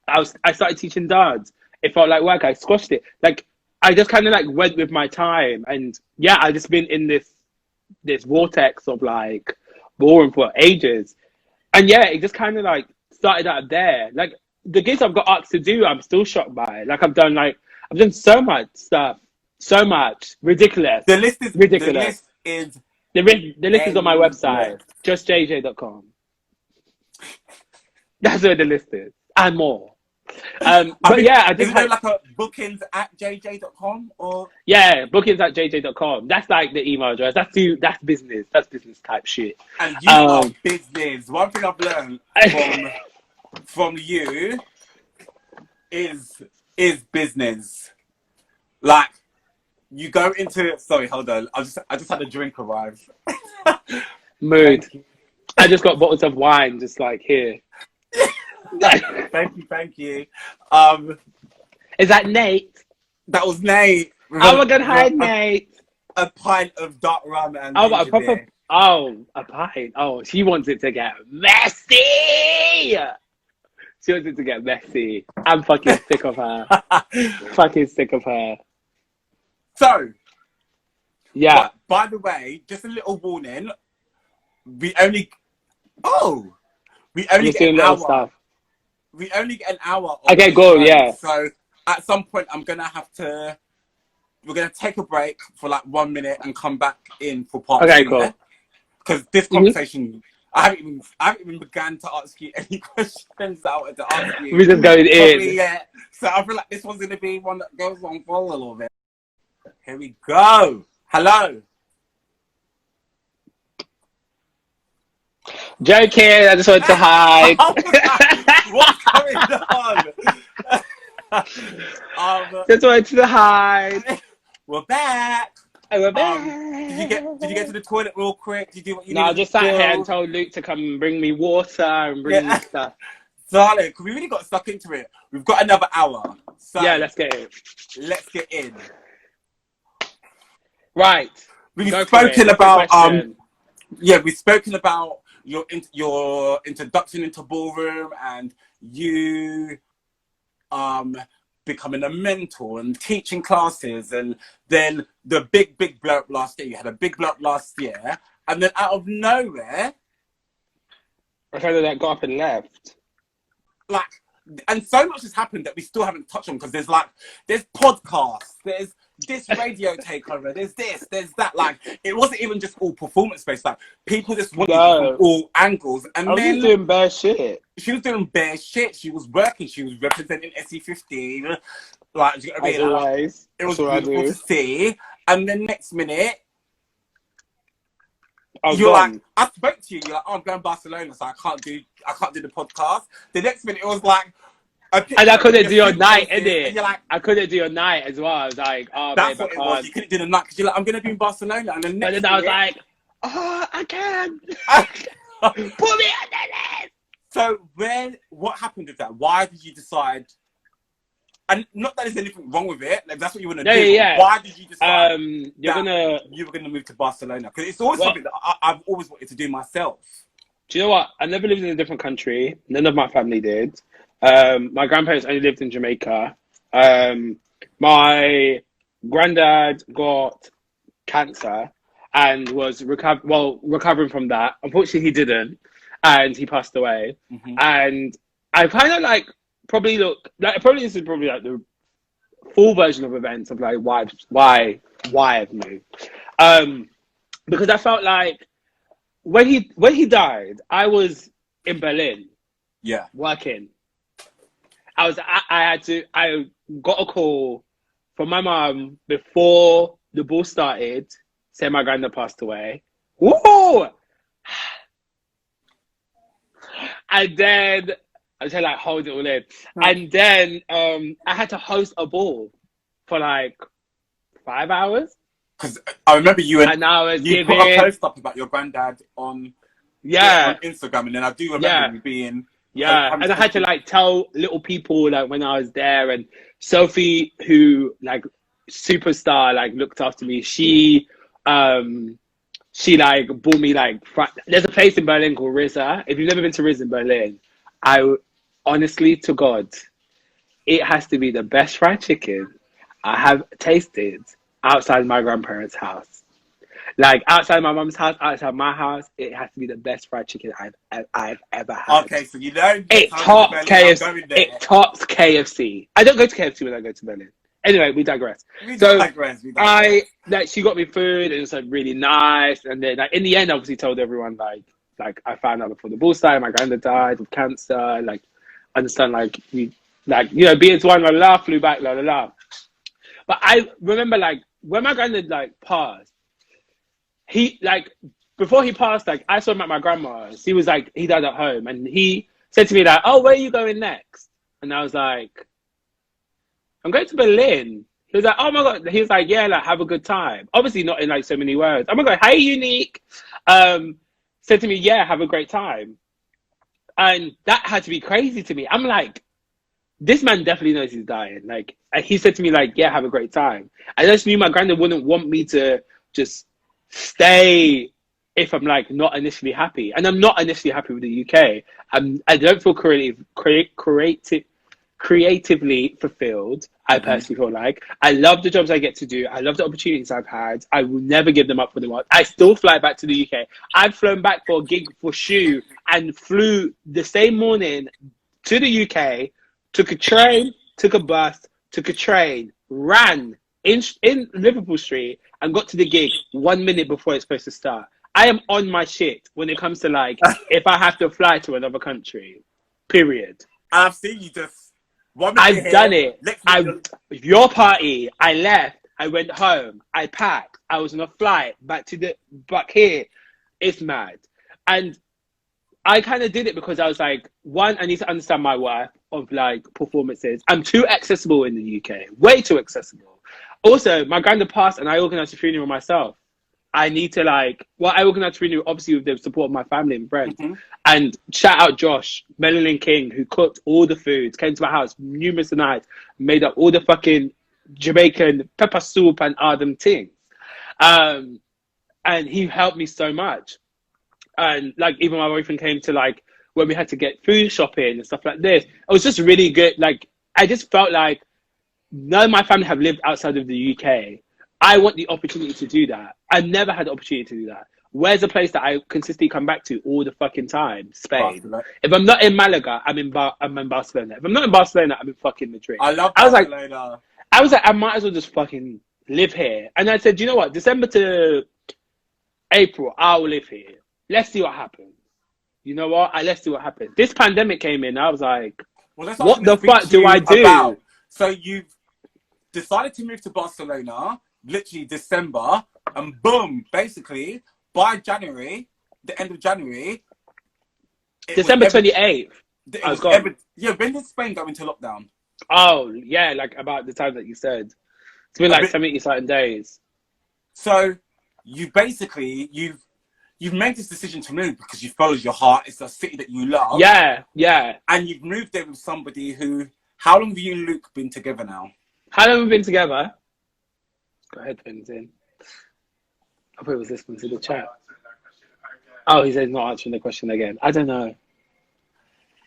I started teaching dance. It felt like work. I squashed it. Like I just kind of like went with my time, and yeah, I just been in this vortex of like boring for ages, and yeah, it just kind of like started out there. Like the gigs I've got asked to do, I'm still shocked by. Like I've done so much stuff, so much ridiculous. The list is ridiculous. The list is on my website, justjj.com. That's where the list is, and more. But yeah, I just had like a bookings at jj.com or bookings at jj.com. That's like the email address. That's business. That's business type shit. And you are business. One thing I've learned from you is business. Like you go into hold on. I just had a drink arrive. Mood. I just got bottles of wine just like here. Thank you. Is that Nate? That was Nate. Oh my god, hi Nate. A pint of dark rum and a pint. Oh, she wants it to get messy. She wants it to get messy. I'm fucking sick of her. Fucking sick of her. So, yeah. By the way, just a little warning. We only get an hour. Stuff. We only get an hour. Okay, go. Yeah. So at some point, we're gonna take a break for like 1 minute and come back in for part 2. Okay, cool. Because this conversation, I haven't even begun to ask you any questions that I wanted to ask you. We're just going Probably in. yet. So I feel like this one's gonna be one that goes on for a little bit. Here we go. Hello. Joking, I just wanted to hide. What's going on? Just wanted to hide. We're back. And we're back. Did you get to the toilet real quick? Did you do what you No, I needed just to sat do? here and told Luke to come and bring me water and bring me stuff. Darling, because we really got stuck into it. We've got another hour. So yeah, let's get in. Let's get in. Right. We've spoken about we've spoken about your introduction into ballroom and you becoming a mentor and teaching classes, and then the big blow up last year. You had a big blow up last year, and then out of nowhere, I kind of like got up and left. Like, and so much has happened that we still haven't touched on, because there's podcasts, there's this radio takeover, there's this, there's that. Like, it wasn't even just all performance based. Like, people just wanted from all angles. And then just doing bare shit. She was doing bare shit. She was working. She was representing SE15. Like, you know what I mean? Otherwise, it was beautiful to see. And then next minute, you're like, I spoke to you. You're like, oh, I'm going to Barcelona, so I can't do the podcast. The next minute, it was like, and I couldn't do your night, innit? You're like, I couldn't do your night as well. I was like, oh, that's babe, what it was. You couldn't do the night because you're like, I'm going to be in Barcelona. And then next minute, I was like, oh, I can. Put me on the list. So what happened with that? Why did you decide? And not that there's anything wrong with it. Like, that's what you want to do. Yeah. Why did you decide you were gonna move to Barcelona? Because it's always something that I've always wanted to do myself. Do you know what? I never lived in a different country. None of my family did. My grandparents only lived in Jamaica. My granddad got cancer and was recovering from that. Unfortunately, he didn't, and he passed away. Mm-hmm. And I kind of like this is probably like the full version of events of like why I've moved. Because I felt like when he died, I was in Berlin. Yeah. Working. I got a call from my mum before the ball started, saying my granddad passed away. Whoa! And then I was like, hold it all in. Right. And then I had to host a ball for like 5 hours. Because I remember you put a post up about your granddad on Instagram, and then I do remember you being and I had to like tell little people like when I was there, and Sophie, who like superstar, like looked after me. She like bought me like there's a place in Berlin called Rizza. If you've never been to Rizza in Berlin, honestly to God, it has to be the best fried chicken I have tasted outside my grandparents' house. Like outside my mum's house, outside my house, it has to be the best fried chicken I've ever had. Okay, so you know it tops KFC. It tops KFC. I don't go to KFC when I go to Berlin. Anyway, we digress. We digress. She got me food, and it was like really nice. And then like, in the end, obviously told everyone like I found out before the ball started, my granddad died of cancer. Like, understand, like being to one, la la, flew back, la la la. But I remember like when my granddad like passed, he like before he passed, like I saw him at my grandma's. He was like he died at home, and he said to me like, "Oh, where are you going next?" And I was like, "I'm going to Berlin." He was like, "Oh my God." He was like, "Yeah, like have a good time." Obviously not in like so many words. Oh my God, hey, Unique. Said to me, "Yeah, have a great time." And that had to be crazy to me. I'm like, this man definitely knows he's dying. Like, he said to me, like, "Yeah, have a great time." I just knew my granddad wouldn't want me to just stay if I'm like not initially happy. And I'm not initially happy with the UK. I don't feel creatively fulfilled. I personally feel like I love the jobs I get to do. I love the opportunities I've had. I will never give them up for the world. I still fly back to the UK. I've flown back for a gig for Shoe and flew the same morning to the UK, took a train, took a bus, took a train, ran in Liverpool Street and got to the gig 1 minute before it's supposed to start. I am on my shit when it comes to like if I have to fly to another country. Period. I've seen you just. I've done it. Your party. I left. I went home. I packed. I was on a flight back here. It's mad. And I kind of did it because I was like, one, I need to understand my worth of like performances. I'm too accessible in the UK, way too accessible. Also, my granddad passed and I organised a funeral myself. I need to I organised a funeral obviously with the support of my family and friends. Mm-hmm. And shout out Josh, Melanie King, who cooked all the foods, came to my house numerous nights, made up all the fucking Jamaican pepper soup and all them things. And he helped me so much. And like even my boyfriend came to like when we had to get food shopping and stuff like this. It was just really good. Like I just felt like none of my family have lived outside of the UK. I want the opportunity to do that. I never had the opportunity to do that. Where's a place that I consistently come back to all the fucking time? Spain. Barcelona. If I'm not in Malaga, I'm in Barcelona. If I'm not in Barcelona, I'm in fucking Madrid. I love Barcelona. I was like, I might as well just fucking live here. And I said, you know what? December to April, I'll live here. Let's see what happens. You know what? Let's see what happens. This pandemic came in. I was like, what the fuck do I do? About. So you've decided to move to Barcelona, literally December, and boom, basically, by January, the end of January. December 28th. I was gone. When did Spain go into lockdown? Oh, yeah, like about the time that you said. It's been like 70-something days. So you basically, you've made this decision to move because you followed your heart. It's a city that you love. Yeah, yeah. And you've moved there with somebody who... How long have you and Luke been together now? How long have we been together? Got headphones in. I thought he was listening to the chat. Oh, he said not answering the question again. I don't know.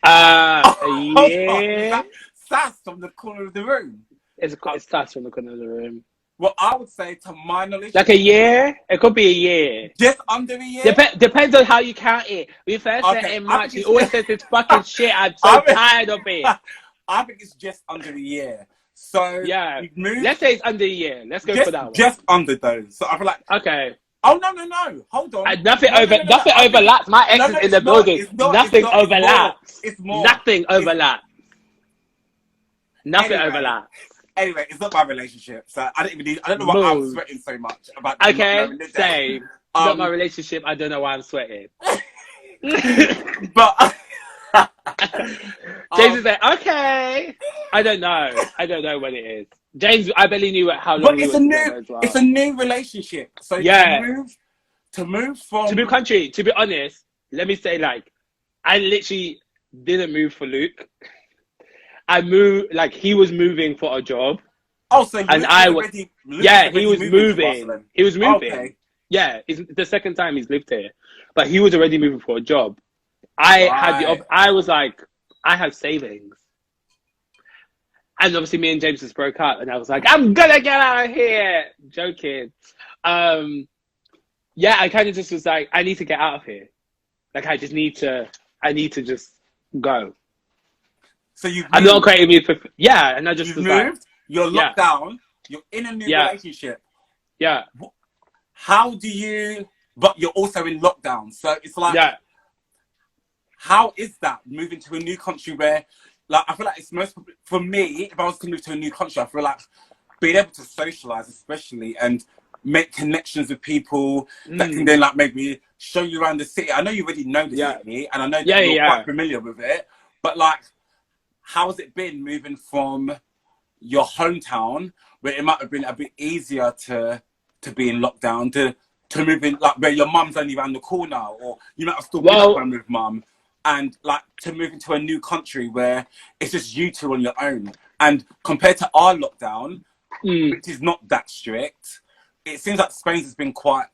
Yeah. Sass from the corner of the room. It's Sass from the corner of the room. Well, I would say, to my knowledge... Like a year? It could be a year. Just under a year? Depends on how you count it. We first met in March. He always says this fucking shit. I'm so tired of it. I think it's just under a year. So, yeah. you've moved... Let's say it's under a year. Let's go for that one. Just under those. So I feel like... Okay. Oh, no. Hold on. Nothing overlaps. My ex is in the building. Nothing overlaps. It's more. Nothing overlaps. Nothing overlaps. Anyway, it's not my relationship, so I don't know why I'm sweating so much about. Okay, same. It's not my relationship. I don't know why I'm sweating. But James is like, okay. I don't know what it is. James, I barely knew how long. But it's a new relationship. So yeah, to move country. To be honest, let me say, like, I literally didn't move for Luke. I moved, like, he was moving for a job. Oh, so and I was, he was moving. He was moving. Okay. Yeah, it's the second time he's lived here, but he was already moving for a job. I was like, I have savings, and obviously me and James just broke up, and I was like, I'm gonna get out of here. Joking. Yeah, I kind of just was like, I need to get out of here. Like, I need to just go. So I'm not creating me for and I just was moved. Like, you're locked down. You're in a new relationship. Yeah. How do you? But you're also in lockdown, so it's like, how is that moving to a new country where, like, I feel like it's most for me. If I was to move to a new country, I feel like being able to socialize, especially, and make connections with people that can then like maybe show you around the city. I know you already know the city, and I know that you're quite familiar with it, but like, how has it been moving from your hometown, where it might have been a bit easier to be in lockdown, to move in, like, where your mum's only around the corner, or you might have still been at home with mum, and like to move into a new country where it's just you two on your own. And compared to our lockdown, which is not that strict, it seems like Spain's has been quite...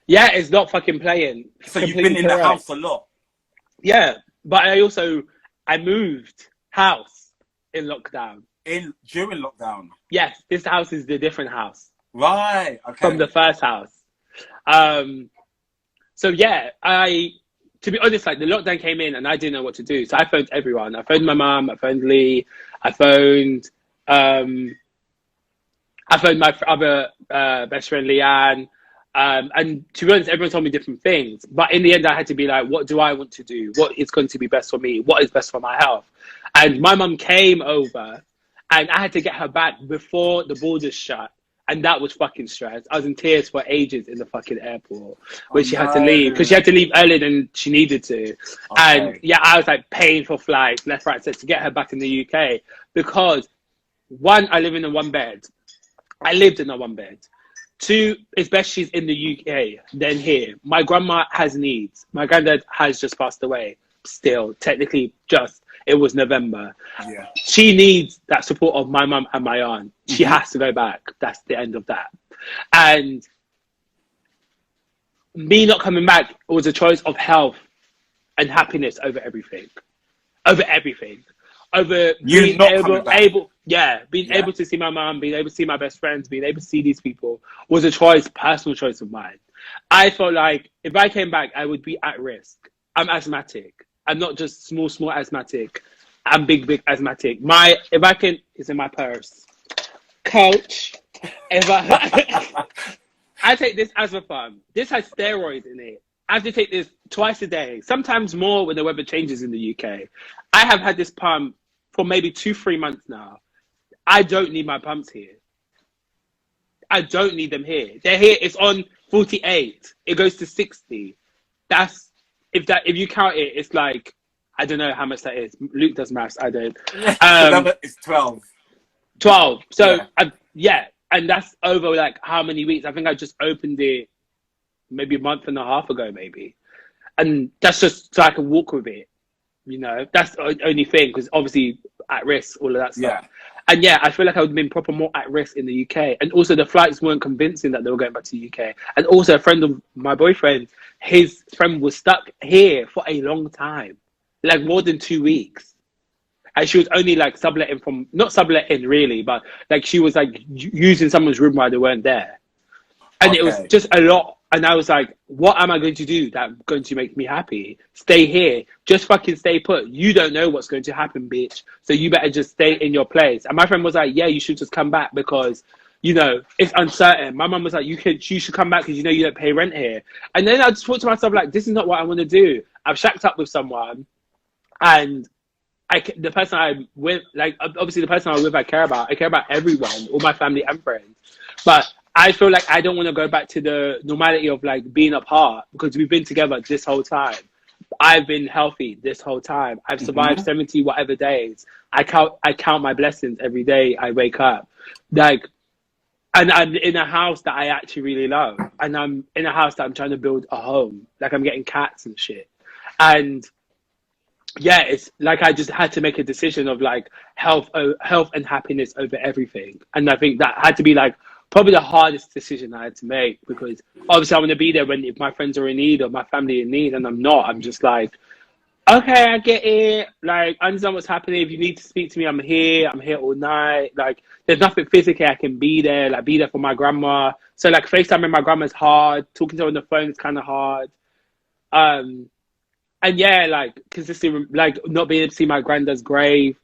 Yeah, it's not fucking playing. So you've been in the house a lot. Yeah, but I moved house in lockdown. During lockdown? Yes, this house is the different house. Right, okay. From the first house. So yeah, to be honest, like, the lockdown came in and I didn't know what to do. So I phoned everyone. I phoned my mum, I phoned Lee, I phoned my other best friend Leanne, And to be honest, everyone told me different things. But in the end, I had to be like, what do I want to do? What is going to be best for me? What is best for my health? And my mum came over and I had to get her back before the borders shut. And that was fucking stress. I was in tears for ages in the fucking airport when she had to leave. Because she had to leave earlier than she needed to. Okay. And yeah, I was like paying for flights, left, right, center to get her back in the UK. Because one, I live in a one bed. I lived in a one bed. Two, it's best she's in the UK than here. My grandma has needs. My granddad has just passed away. Still, technically, it was November. Yeah. She needs that support of my mum and my aunt. She has to go back. That's the end of that. And me not coming back was a choice of health and happiness over everything. Over everything. Over being able to see my mum, being able to see my best friends, being able to see these people was a personal choice of mine. I felt like if I came back, I would be at risk. I'm asthmatic. I'm not just small asthmatic. I'm big asthmatic. It's in my purse. Coach, I take this asthma pump. This has steroids in it. I have to take this twice a day, sometimes more when the weather changes in the UK. I have had this pump for maybe 2-3 months now. I don't need my pumps here. I don't need them here. They're here. It's on 48. It goes to 60. If you count it, it's like, I don't know how much that is. Luke does maths. I don't. It's 12. 12. So and that's over like how many weeks? I think I just opened it maybe a month and a half ago, maybe. And that's just so I can walk with it. You know, that's the only thing, because obviously at risk, all of that stuff. Yeah. And yeah, I feel like I would have been proper more at risk in the UK. And also the flights weren't convincing that they were going back to the UK. And also a friend of my boyfriend, his friend was stuck here for a long time, like more than 2 weeks. And she was only like not subletting really, but like she was like using someone's room while they weren't there. And it was just a lot. And I was like, what am I going to do that's going to make me happy? Stay here. Just fucking stay put. You don't know what's going to happen, bitch. So you better just stay in your place. And my friend was like, yeah, you should just come back because, you know, it's uncertain. My mum was like, you should come back because you know you don't pay rent here. And then I just thought to myself, like, this is not what I want to do. I've shacked up with someone and the person I'm with, like, obviously the person I'm with, I care about everyone, all my family and friends. But I feel like I don't want to go back to the normality of like being apart because we've been together this whole time. I've been healthy this whole time. I've survived 70 whatever days. I count my blessings every day I wake up. Like, and I'm in a house that I actually really love. And I'm in a house that I'm trying to build a home. Like I'm getting cats and shit. And yeah, it's like I just had to make a decision of like health and happiness over everything. And I think that had to be like probably the hardest decision I had to make because obviously I want to be there if my friends are in need or my family in need, and I'm not. I'm just like, okay, I get it. Like, I understand what's happening. If you need to speak to me, I'm here. I'm here all night. Like, there's nothing physically I can be there. Like, be there for my grandma. So, like, FaceTiming my grandma's hard. Talking to her on the phone is kind of hard. And yeah, like, consistently, like, not being able to see my granddad's grave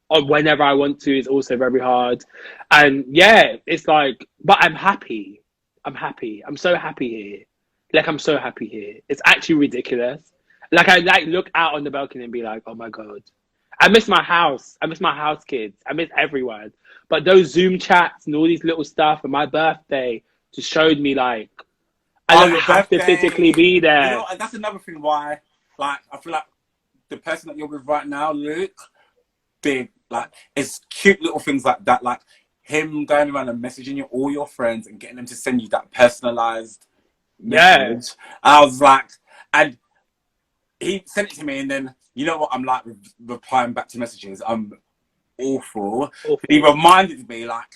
or whenever I want to is also very hard. And yeah, it's like, but I'm happy. I'm so happy here. Like, I'm so happy here. It's actually ridiculous. Like, I like look out on the balcony and be like, oh my God. I miss my house. I miss my house kids. I miss everyone. But those Zoom chats and all these little stuff and my birthday just showed me like, I don't have to physically be there. You know, and that's another thing why, like, I feel like the person that you're with right now, Luke, big, like, it's cute little things like that, like him going around and messaging you all your friends and getting them to send you that personalized message. I was like, and he sent it to me, and then you know what I'm like with replying back to messages. I'm awful. He reminded me, like,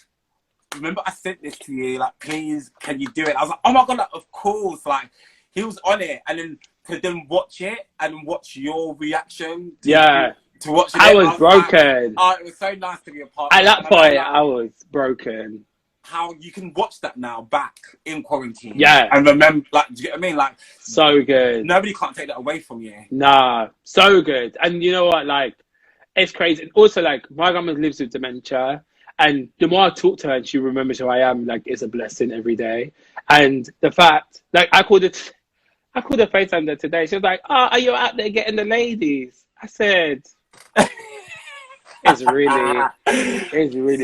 remember I sent this to you, like, please can you do it? I was like, oh my God, like, of course. Like, he was on it, and then to then watch it and watch your reaction to watch it. I was broken. Like, it was so nice to be a part of. At that point, I was broken. How you can watch that now back in quarantine. Yeah. And remember, like, do you get what I mean? Like, so good. Nobody can't take that away from you. Nah, so good. And you know what? Like, it's crazy. And also, like, my grandma lives with dementia. And the more I talk to her and she remembers who I am, like, it's a blessing every day. And the fact, like, I called her FaceTime there today. She was like, "Oh, are you out there getting the ladies?" I said, it's really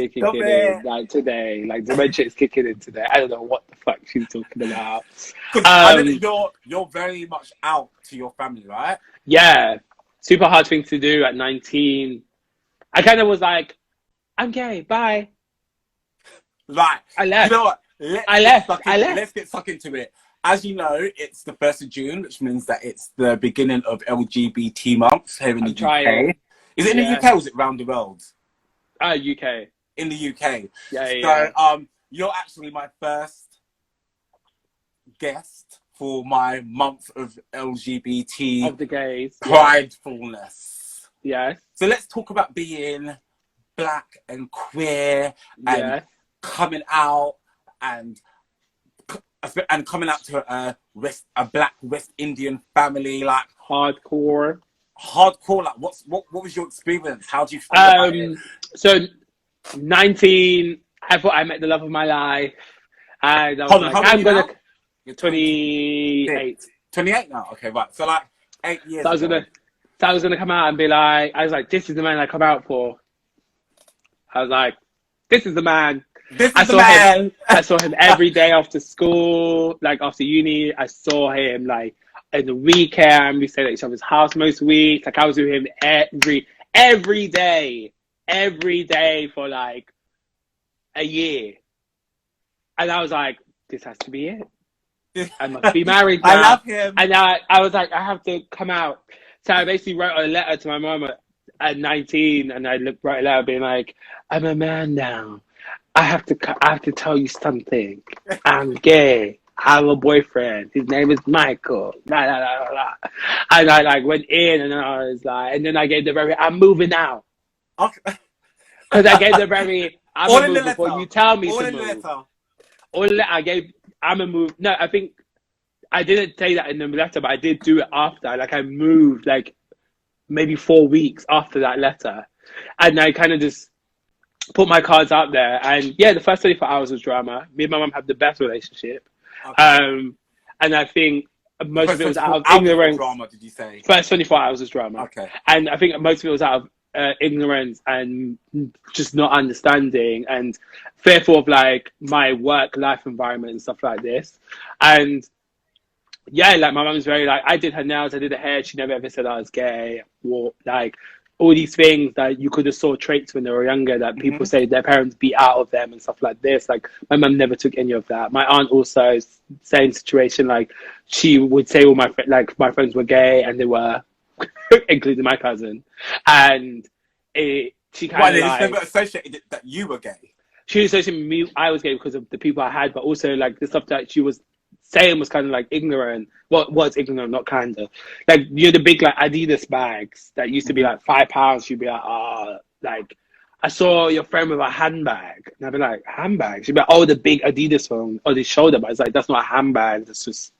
Stop kicking in, it. like, today. Like, dementia is kicking in today. I don't know what the fuck she's talking about. Because I know that you're very much out to your family, right? Yeah, super hard thing to do at 19. I kind of was like, I'm gay, bye. Like, I left. you know what? I left. Let's get stuck into it. As you know, it's the 1st of June, which means that it's the beginning of LGBT month here in the UK. Is it in the UK or is it around the world? UK. In the UK. Yeah. So, you're actually my first guest for my month of LGBT Of the gays. pridefulness. Yes. So let's talk about being black and queer and coming out and coming out to a black West Indian family, like hardcore. Like what was your experience? How do you feel about it? So 19, I thought I met the love of my life, and I was I'm gonna. You're 28. 28 now. Okay, right. So like 8 years. So I was gonna come out and be like, this is the man I come out for. I was like, this is the man. I saw him every day after school, like after uni. I saw him like in the weekend. We stayed at each other's house most weeks. Like I was with him every day for like a year. And I was like, this has to be it. I must be married now. I love him. And I was like, I have to come out. So I basically wrote a letter to my mum at 19, and I wrote a letter being like, I'm a man now. I have to tell you something. I'm gay. I have a boyfriend. His name is Michael. Blah, blah, blah, blah. And I like went in, and I was like, and then I gave the I'm moving out. Okay. Because I gave the I'm all a move before you tell me to move. I'm a move. No, I think I didn't say that in the letter, but I did do it after. Like I moved like maybe 4 weeks after that letter, and I kind of just put my cards out there. And yeah, the first 24 hours was drama. Me and my mum had the best relationship. Okay. And I think most of it was out of ignorance. Drama, did you say? First 24 hours was drama. Okay. And I think most of it was out of ignorance and just not understanding and fearful of like my work life environment and stuff like this. And yeah, like my mum was very like, I did her nails, I did her hair. She never ever said I was gay or like all these things that you could have saw traits when they were younger that people say their parents beat out of them and stuff like this. Like my mum never took any of that. My aunt also, same situation. Like she would say all my friends were gay, and they were, including my cousin. And she kind of like... Why, they associated that you were gay? She associated me, I was gay because of the people I had, but also like the stuff that she was saying was kind of like ignorant. Well, was ignorant, not kind of. Like, you know, the big like Adidas bags that used to be like £5. She'd be like, like, I saw your friend with a handbag. And I'd be like, handbag? She'd be like, oh, the big Adidas one on his shoulder. But it's like, that's not a handbag. That's just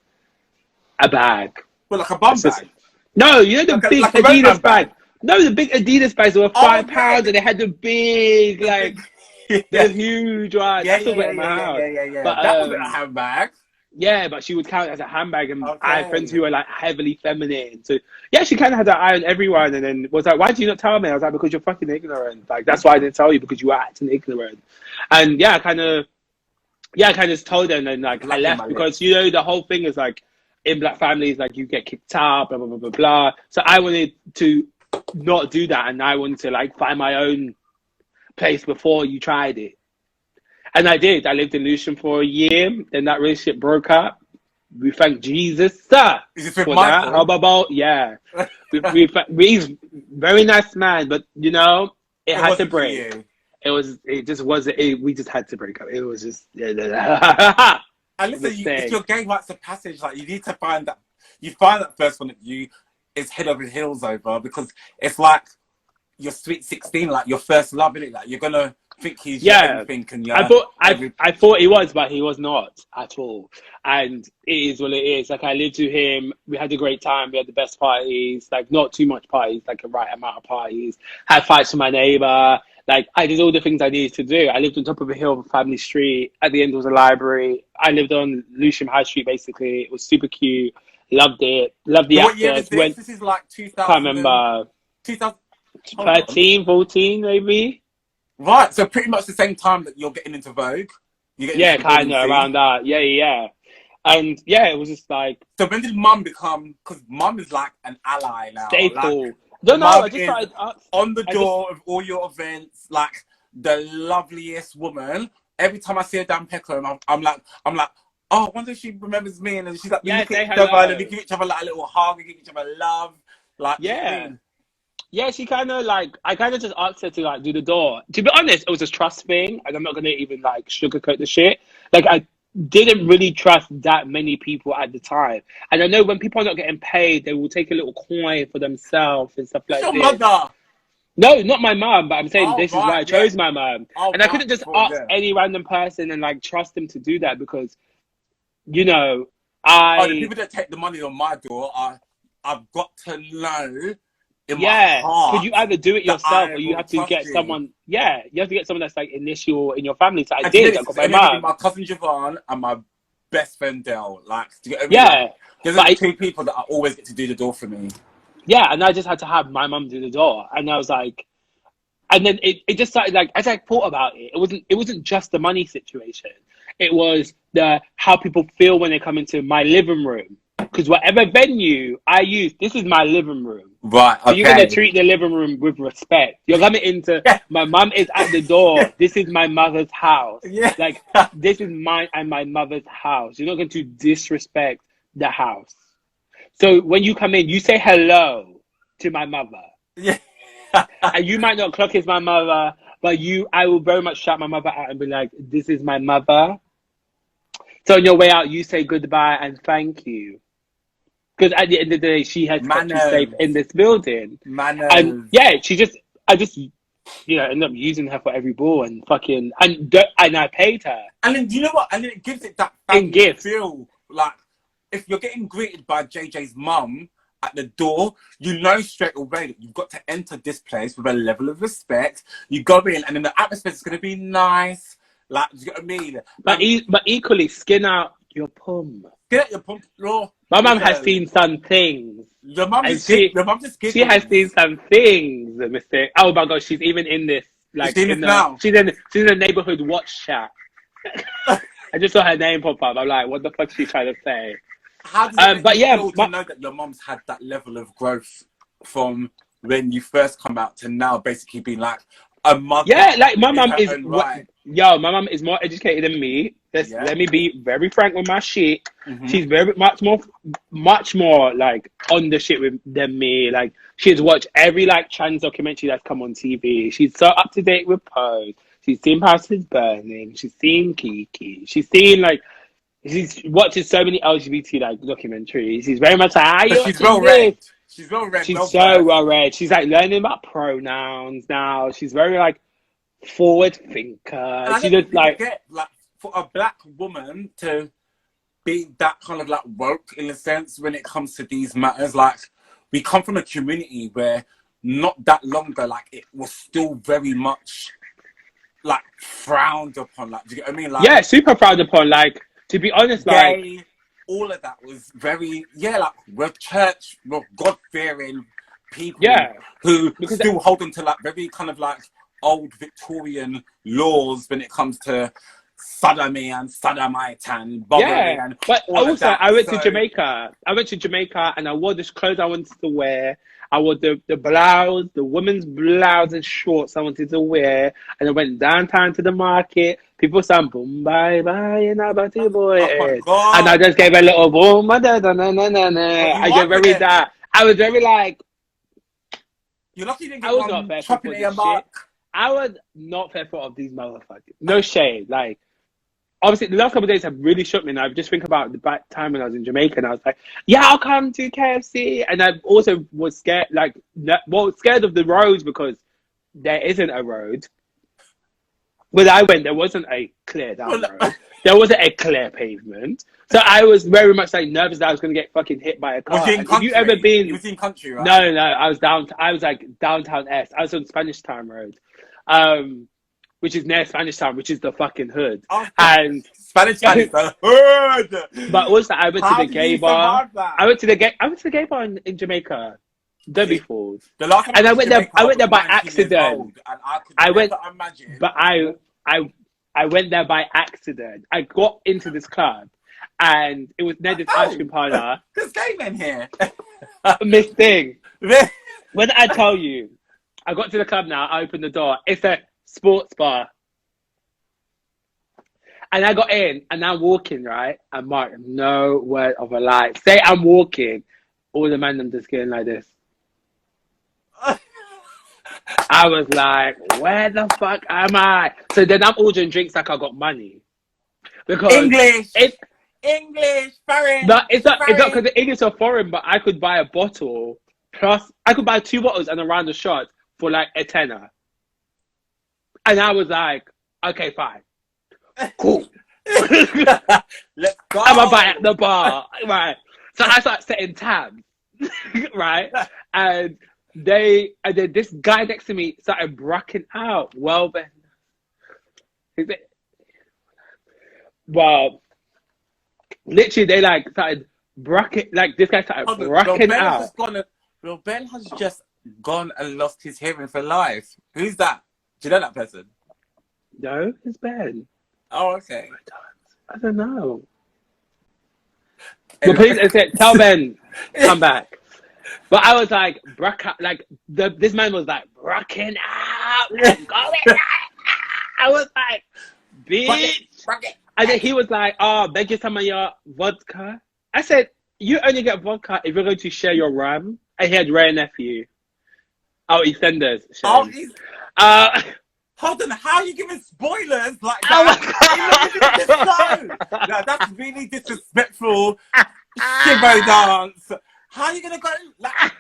a bag. Well, like a bum bag? No, you know the big Adidas bag. No, the big Adidas bags were £5 and they had the big, like, the huge one. Yeah, That's in my house. Yeah. But that wasn't a handbag. Yeah, but she would count it as a handbag, and I had friends who were like heavily feminine. So yeah, she kind of had that eye on everyone, and then was like, "Why did you not tell me?" I was like, "Because you're fucking ignorant. Like that's why I didn't tell you, because you were acting ignorant." And yeah, I kind of told her, and then like I left because you know the whole thing is like in black families, like you get kicked out, blah blah blah blah blah. So I wanted to not do that, and I wanted to like find my own place before you tried it. And I did. I lived in Lucian for a year. Then that relationship broke up. We thank Jesus, sir. Is it with Michael? How about, yeah. He's very nice man, but you know, it had to break. We just had to break up. It was just. And listen, if you're gay rights of passage, like you need to find that. You find that first one that you is head over heels over, because it's like your sweet 16, like your first love, innit? Like you're gonna think he's your Yeah, everything and I your thought every. I thought he was, but he was not at all. And it is what it is. Like I lived with him. We had a great time. We had the best parties. Like not too much parties, like a right amount of parties. Had fights with my neighbor. Like I did all the things I needed to do. I lived on top of a hill of a family street. At the end was a library. I lived on Lewisham High Street. Basically, it was super cute. Loved it. Loved the So what year is access. this? Went. This is like Can't 2000 and remember. 2000. Hold on. 13, 14, maybe. Right, so pretty much the same time that you're getting into Vogue, you're getting Yeah, into the kind of brilliancy. around that. Yeah, yeah, yeah. And yeah, it was just like So when did Mum become? Because Mum is like an ally now. Like staple. Don't know. Mum I just is started. on the I just door of all your events, like the loveliest woman. Every time I see her down Peckham, I'm like, oh, I wonder if she remembers me. And then she's like, we yeah, look at say each other and we hello. give each other like a little hug, we give each other love. Like, you know what I Yeah, mean? yeah. She kind of like I kind of just asked her to like do the door. To be honest, it was a trust thing, and I'm not gonna even like sugarcoat the shit. Like I didn't really trust that many people at the time, and I know when people are not getting paid, they will take a little coin for themselves and stuff It's like your this. mother. No, not my mum, but I'm saying Oh, this is why right, I yeah. chose my mum. Oh, And I right, couldn't just before, ask yeah. any random person and like trust them to do that because, you know, Oh, the I, people that take the money on my door I've got to know in my yeah, because heart you either do it that yourself I or you will have to trust get you. someone, yeah, you have to get someone that's like initial in your family. So I And to be did, I honest, got it's my only going to be mum. my cousin Javon and my best friend Dell. Like, do you get what I mean? Like, Yeah, those are but the two people that I always get to do the door for me. yeah, and I just had to have my mum do the door. And I was like, and then it just started like as I thought about it, it wasn't just the money situation. It was the how people feel when they come into my living room. Because whatever venue I use, this is my living room. Right, So you're gonna okay. treat the living room with respect. You're coming into Yeah, my mum is at the door. This is my mother's house. yeah. Like this is mine and my mother's house. You're not going to disrespect the house. So when you come in, you say hello to my mother. Yeah. And you might not clock as my mother, but I will very much shout my mother out and be like, this is my mother. So on your way out, you say goodbye and thank you. Because at the end of the day, she has kept you safe Manners. in this building. And Manners. yeah, I just, ended up using her for every ball and fucking, and I paid her And then, you know what? And then it gives it that in family gifts. feel. Like, if you're getting greeted by JJ's mum at the door, you know straight away that you've got to enter this place with a level of respect. You go in, and then the atmosphere is going to be nice. Like, do you know what I mean? But equally, skin out your pum. Get your pump floor. My mum has Listen, seen some things. your mum And just she has giggles. seen some things, Mister. Oh my God, she's even in this. Is Like she in this now? she's in the neighborhood watch chat. I just saw her name pop up. I'm like, what the fuck is she trying to say? How does it make But you yeah, feel to know that your mum's had that level of growth from when you first come out to now, basically being like a mother yeah, like my in mum her is own right? my mum is more educated than me. Yeah. Let me be very frank with my shit. Mm-hmm. She's very much more like on the shit than me. Like she's watched every like trans documentary that's come on TV. She's so up to date with Pose. She's seen House is Burning. She's seen Kiki. She's seen like she's watches so many LGBT like documentaries. She's very much like, ah, So you she's watching well this? read. She's well read, She's well so versed. well read. She's like learning about pronouns now. She's very like forward thinker. And I She don't just think people like get like for a black woman to be that kind of like woke in a sense when it comes to these matters. Like we come from a community where not that long ago, like it was still very much like frowned upon. Like, do you get what I mean? Like yeah, super proud upon. Like to be honest, like gay, all of that was very like we're church, we're God fearing people yeah, who because still hold on to like very kind of like old Victorian laws when it comes to sodomy and sodomite and buggery yeah. and But all of also, that. I went to So Jamaica. I went to Jamaica and I wore this clothes I wanted to wear. I wore the blouse, the women's blouse and shorts I wanted to wear. And I went downtown to the market. People sang boom bye bye and about the boy. oh my And I God, just gave a little boom. Da, da, da, da, da, but da. you I get marked very them. that. I was very like, You're lucky you didn't I get was not one fearful chopping for at your this shit. mark. I was not fearful of these motherfuckers. No shade. Like, obviously, the last couple of days have really shook me. And I just think about the back time when I was in Jamaica and I was like, yeah, I'll come to KFC. And I also was scared, like, scared of the roads because there isn't a road. when I went, there wasn't a clear down Well, road. There wasn't a clear pavement. So I was very much like nervous that I was going to get fucking hit by a car. was you in And if country? you ever been, You was in country, right? no, I was down. I was like downtown S. I was on Spanish Town Road, which is near Spanish Town, which is the fucking hood. Oh, And Spanish Town is the hood. but also I went to the gay bar. That? I went to the gay bar in Jamaica. Don't be fooled. The last time And I went there. Jamaica, I went there by 19 years accident. old, and I could I went, never imagine. but I went there by accident. I got into this club, and it was near this ice cream parlor. There's gay men here. Miss Thing. When I tell you, I got to the club now. I opened the door. It's a sports bar. And I got in, and I'm walking, right? And Mark, no word of a lie. Say I'm walking, all the men I'm just getting like this. I was like, where the fuck am I? So then I'm ordering drinks like I got money. Because English, foreign. No, it's not because the English are foreign, but I could buy a bottle, plus I could buy 2 bottles and a round of shots for like a tenner. And I was like, okay, fine. Cool. Let's go. I'm a buy at the bar. Right. So I started setting tabs. Right. And then this guy next to me started bracking out. Well, literally they like started bracking, like this guy started bracking out. Well, Ben has just gone and lost his hearing for life. Who's that? Do you know that person? No, it's Ben. Oh, okay. I don't know. But please, I said, tell Ben, come back. But I was like, this man was like, bracking out, going out. I was like, bitch. And then he was like, oh, beg you some of your vodka. I said, you only get vodka if you're going to share your rum. And he had Ray nephew. Oh, EastEnders. Oh, hold on, how are you giving spoilers like that? No, that's really disrespectful. Shibbo dance. How are you gonna go? Like,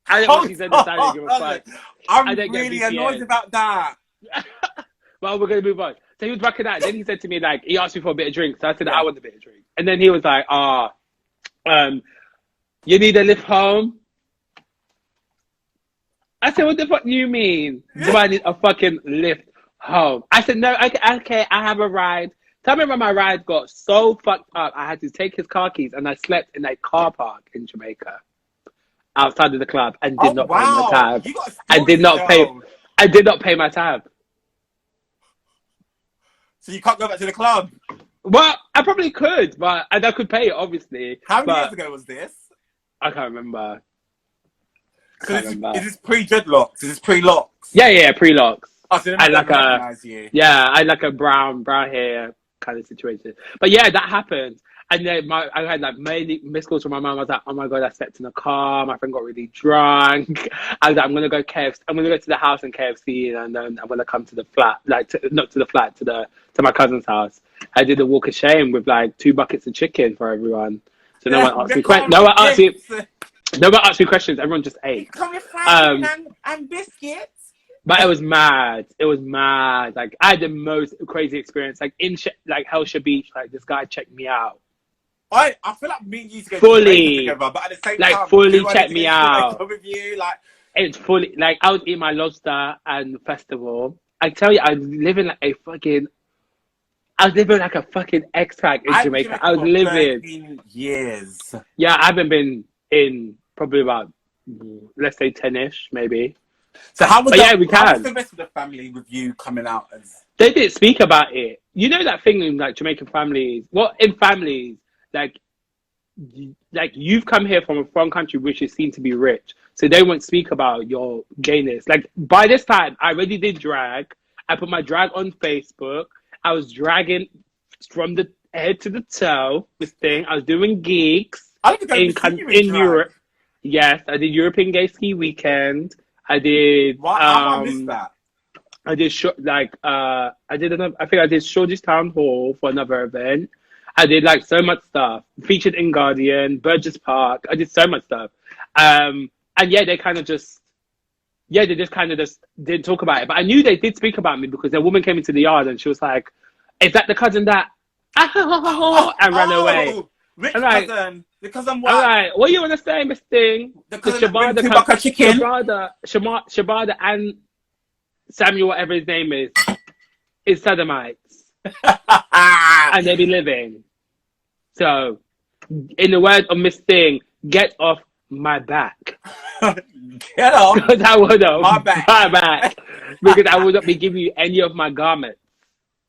I don't know what EastEnders. I don't give a fuck. I'm really annoyed about that. Well, we're gonna move on. So he was rocking out. Then he said to me, like, he asked me for a bit of drink. So I said, I want a bit of drink. And then he was like, you need a lift home? I said, what the fuck do you mean? Do I need a fucking lift home? I said, no, okay, I have a ride. Tell me when my ride got so fucked up, I had to take his car keys and I slept in a car park in Jamaica outside of the club and did not pay my tab. I did not pay my tab. So you can't go back to the club? Well, I probably could, but I could pay it, obviously. How many years ago was this? I can't remember. So is this pre-dreadlocks? Is this pre-locks? Yeah, pre-locks. Oh, so I had like a brown hair kind of situation. But yeah, that happened. And then I had like many missed calls from my mum. I was like, oh my God, I slept in a car. My friend got really drunk. I was like, I'm going to go KFC. I'm going to go to the house in KFC and then I'm going to come to the flat, not to the flat, to my cousin's house. I did a walk of shame with like 2 buckets of chicken for everyone. So no one asked me questions. No one asked me questions. Everyone just ate. Come with fries and biscuits. But it was mad. It was mad. Like I had the most crazy experience. Like in Hellshire Beach, like this guy checked me out. I feel like me and you to go fully together, but at the same like time, fully checked me out. With you, like it's fully like I was eating my lobster and festival. I tell you, I was living like a fucking expat in Jamaica. I was living 13 years. Yeah, I haven't been in probably about let's say 10-ish, maybe. So how was yeah, we can. How was the rest of the family with you coming out as? They didn't speak about it. You know that thing in like Jamaican families. Well, in families, like you've come here from a foreign country which is seen to be rich, so they won't speak about your gayness. Like by this time, I already did drag. I put my drag on Facebook. I was dragging from the head to the toe. This thing. I was doing gigs in Europe. Yes, I did European Gay Ski Weekend. I did. I missed that. I did I did another. I think I did Shoreditch Town Hall for another event. I did like so much stuff. Featured in Guardian, Burgess Park. I did so much stuff. And yeah, they kind of just yeah, they just kind of just didn't talk about it. But I knew they did speak about me because a woman came into the yard and she was like, "Is that the cousin that?" and ran away. Which I'm like, cousin? The cousin I'm what? like, what you want to say, Miss Thing? The Because cousin that brings two bucket chicken? Shabada and Samuel, whatever his name is sodomites. And they be living. So, in the words of Miss Thing, get off my back. Get off Because I would have my back. Because I would not be giving you any of my garments.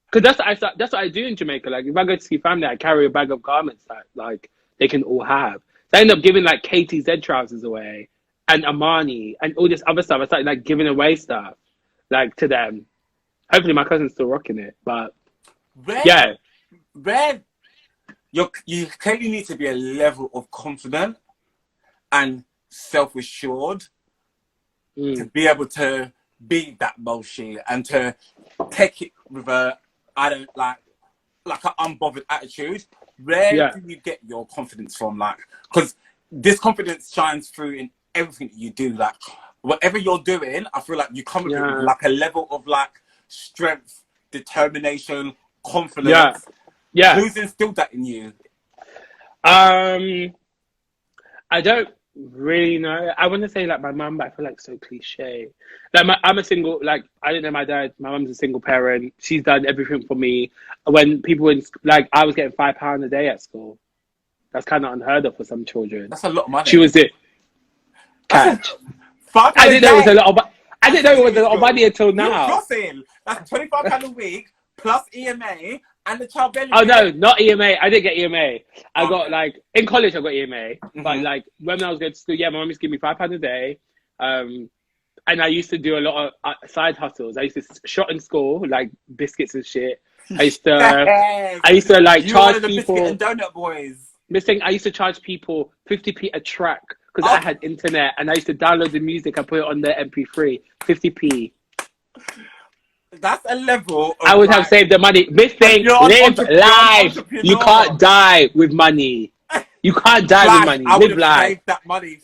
Because that's what I do in Jamaica. Like, if I go to see family, I carry a bag of garments that, like, they can all have. So I end up giving, like, KTZ trousers away and Armani and all this other stuff. I started, like, giving away stuff, like, to them. Hopefully my cousin's still rocking it, but yeah. You clearly need to be a level of confident and self-assured to be able to be that bullshit and to take it with a an unbothered attitude. Where do you get your confidence from? Like, because this confidence shines through in everything that you do. Like, whatever you're doing, I feel like you come with it with like a level of like strength, determination, confidence. Yeah. Who's instilled that in you? I don't really know. I want to say like my mum, but I feel like so cliche. Like I'm a single. Like I didn't know my dad. My mum's a single parent. She's done everything for me. When people in like I was getting £5 a day at school. That's kind of unheard of for some children. That's a lot of money. She was it. Catch. I didn't know it was a lot of. I didn't know it was a lot of money until now. You're crossing. That's £25 a week plus EMA. And the child benefit. Oh no, not EMA. I didn't get EMA. I got like in college. I got EMA, but like when I was going to school, my mum used to give me £5 a day, and I used to do a lot of side hustles. I used to shop in school, like biscuits and shit. I used to, like charge people. Biscuit and donut boys. I used to charge people 50p a track because I had internet, and I used to download the music and put it on the MP3. 50p. That's a level. I would have saved the money. Miss Thing, live life. You can't die with money. You can't die with money. Live life. Saved that money.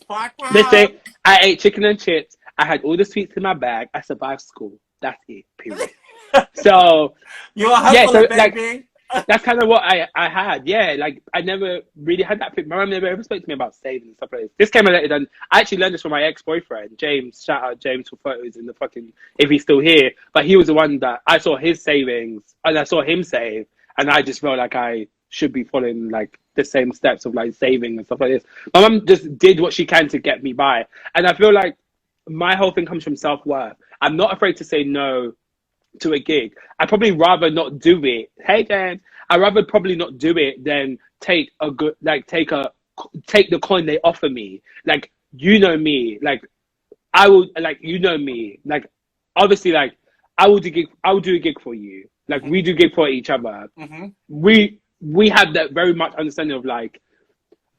Miss Thing, I ate chicken and chips. I had all the sweets in my bag. I survived school. That's it. Period. So you're a hustler, baby. Like, that's kind of what I had. Yeah, like I never really had that. My mum never ever spoke to me about saving and stuff like this. This came later than I actually learned this from my ex-boyfriend, James. Shout out James for photos in the fucking if he's still here. But he was the one that I saw his savings and I saw him save, and I just felt like I should be following like the same steps of like saving and stuff like this. My mum just did what she can to get me by, and I feel like my whole thing comes from self-worth. I'm not afraid to say no to a gig. I'd probably rather not do it. Hey Dan, I'd rather probably not do it than take the coin they offer me. Like, you know me. Like, I will, like, you know me. Like, obviously, like, I will do a gig for you. Like, we do gig for each other. We have that very much understanding of like,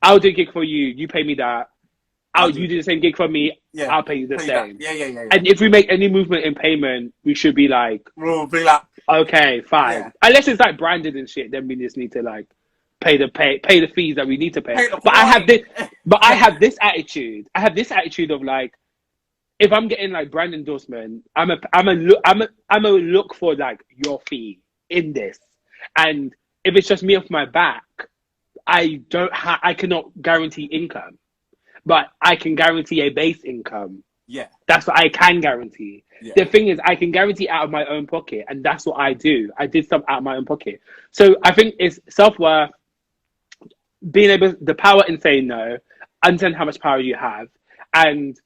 I'll do a gig for you, you pay me that. You do the same gig for me, I'll pay you the same. Yeah. And if we make any movement in payment, we should be like, we'll be like, okay, fine. Yeah. Unless it's like branded and shit, then we just need to like pay the fees that we need to pay. But I have this attitude. I have this attitude of like, if I'm getting like brand endorsement, I'm a look for like your fee in this. And if it's just me off my back, I cannot guarantee income. But I can guarantee a base income. Yeah. That's what I can guarantee. Yeah. The thing is, I can guarantee out of my own pocket. And that's what I do. I did stuff out of my own pocket. So I think it's self-worth, being able, the power in saying no, understand how much power you have. And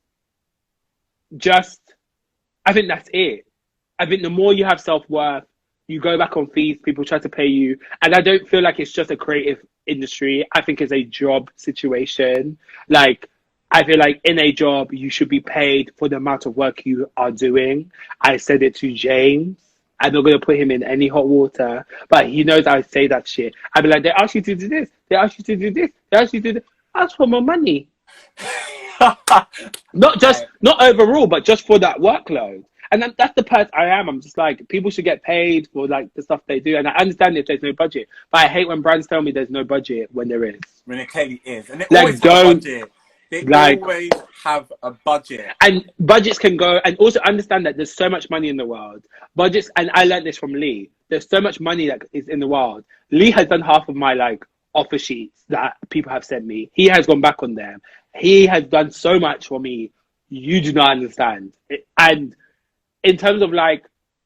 just, I think that's it. I think the more you have self-worth, you go back on fees, people try to pay you. And I don't feel like it's just a creative industry. I think it's a job situation. Like, I feel like in a job, you should be paid for the amount of work you are doing. I said it to James. I'm not going to put him in any hot water, but he knows I say that shit. I'd be like, they ask you to do this. They ask you to do this. They ask you to do this. Ask for more money. Not overall, but just for that workload. And that's the person I am. I'm just like, people should get paid for like the stuff they do. And I understand if there's no budget, but I hate when brands tell me there's no budget when there is. When it clearly is. And it like, always has a budget. They Like, always have a budget. and budgets can go, and also understand that there's so much money in the world. Budgets, and I learned this from Lee. There's so much money that is in the world. Lee has done half of my like offer sheets that people have sent me. He has gone back on them. He has done so much for me. You do not understand. And in terms of like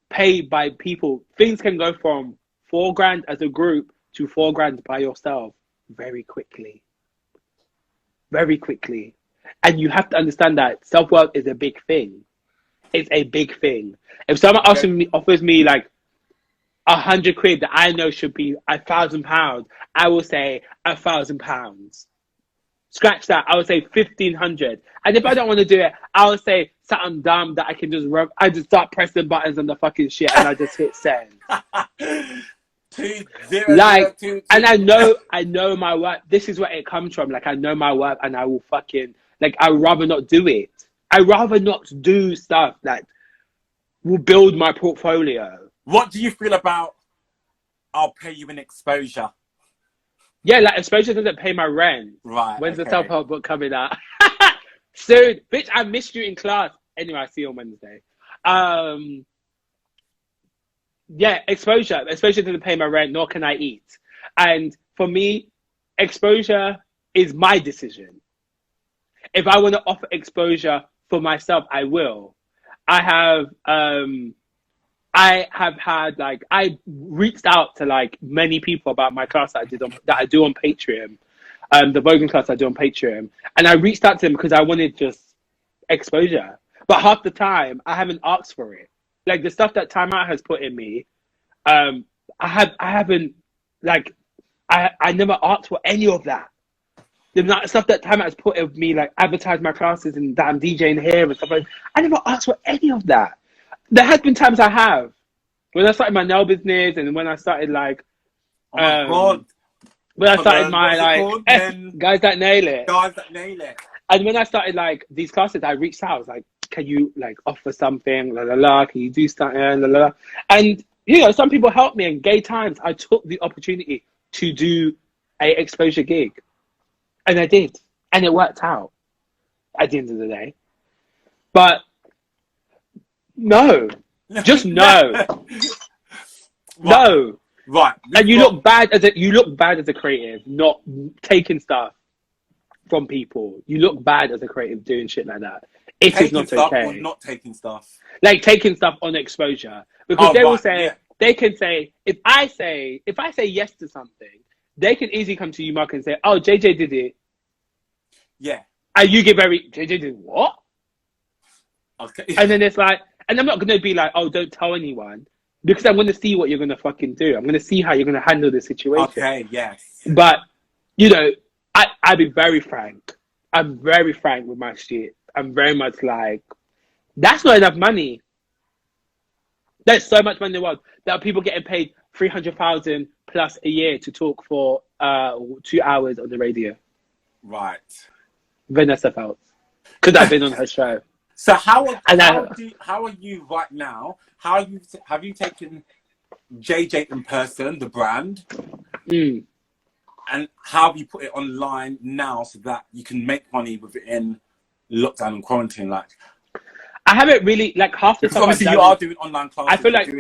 paid by people, things can go from 4 grand as a group to 4 grand by yourself very quickly. Very quickly. And you have to understand that self-worth is a big thing. It's a big thing. If someone offers me like 100 quid that I know should be £1,000, I will say £1,000. Scratch that. I would say 1,500. And if I don't want to do it, I would say something dumb that I can just rub. I just start pressing buttons on the fucking shit and I just hit send. 2 0 Like, 2 2. and I know my work. This is where it comes from. Like, I know my work, and I will fucking like. I'd rather not do it. I'd rather not do stuff that will build my portfolio. What do you feel about I'll pay you in exposure? Yeah, like exposure doesn't pay my rent. Right. When's the okay. self-help book coming out? Soon. Bitch, I missed you in class. Anyway, I'll see you on Wednesday. Yeah, exposure. Exposure doesn't pay my rent, nor can I eat. And for me, exposure is my decision. If I want to offer exposure for myself, I will. I have had like, I reached out to like many people about my class that I do on Patreon, the Vogan class I do on Patreon, and I reached out to them because I wanted just exposure. But half the time, I haven't asked for it. Like the stuff that Time Out has put in me, I haven't like, I never asked for any of that. The stuff that Time Out has put in me, like advertise my classes and that I'm DJing here and stuff like that, I never asked for any of that. There has been times I have. When I started my nail business and when I started like, oh my God. When I started my like, guys that nail it. Guys that nail it. And when I started like these classes, I reached out. I was like, can you like offer something? La la la. Can you do something? La la la. And you know, some people helped me. And gay times, I took the opportunity to do a exposure gig, and I did, and it worked out at the end of the day. But no, just no, no. Right. And you look bad as a creative, not taking stuff from people. You look bad as a creative doing shit like that. It is not okay. Or not taking stuff. Like taking stuff on exposure, because they will say, they can say, if I say yes to something, they can easily come to you, Mark, and say, oh, JJ did it. Yeah. And you get JJ did what? Okay. And then it's like, and I'm not going to be like, oh, don't tell anyone, because I'm going to see what you're going to fucking do. I'm going to see how you're going to handle the situation. Okay, yes. But, you know, I'll be very frank. I'm very frank with my shit. I'm very much like, that's not enough money. There's so much money in the world. There are people getting paid 300,000 plus a year to talk for 2 hours on the radio. Right. Vanessa Feltz. Because I've been on her show. So how are you right now? Have you taken JJ in person, the brand? Mm. And how have you put it online now so that you can make money within lockdown and quarantine? Like, I haven't really, like, half the time. Obviously, you are doing online classes. I feel like,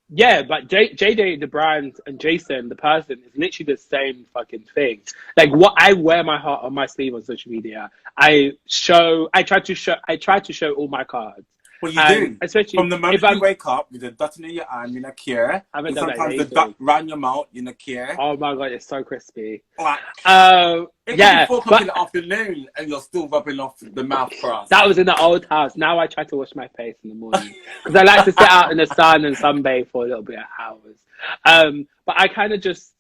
yeah, but JJ, the brand, and Jason, the person, is literally the same fucking thing. Like, what I wear my heart on my sleeve on social media. I try to show all my cards. Well, you do. Especially from the moment you wake up with a dotting in your eye, you're not care. Sometimes the dot round your mouth, you're not care. Oh my God, it's so crispy. Like, yeah, 4 o'clock in the afternoon, and you're still rubbing off the mouth crust. That was in the old house. Now I try to wash my face in the morning because I like to sit out in the sun and sunbathe for a little bit of hours. But I kind of just,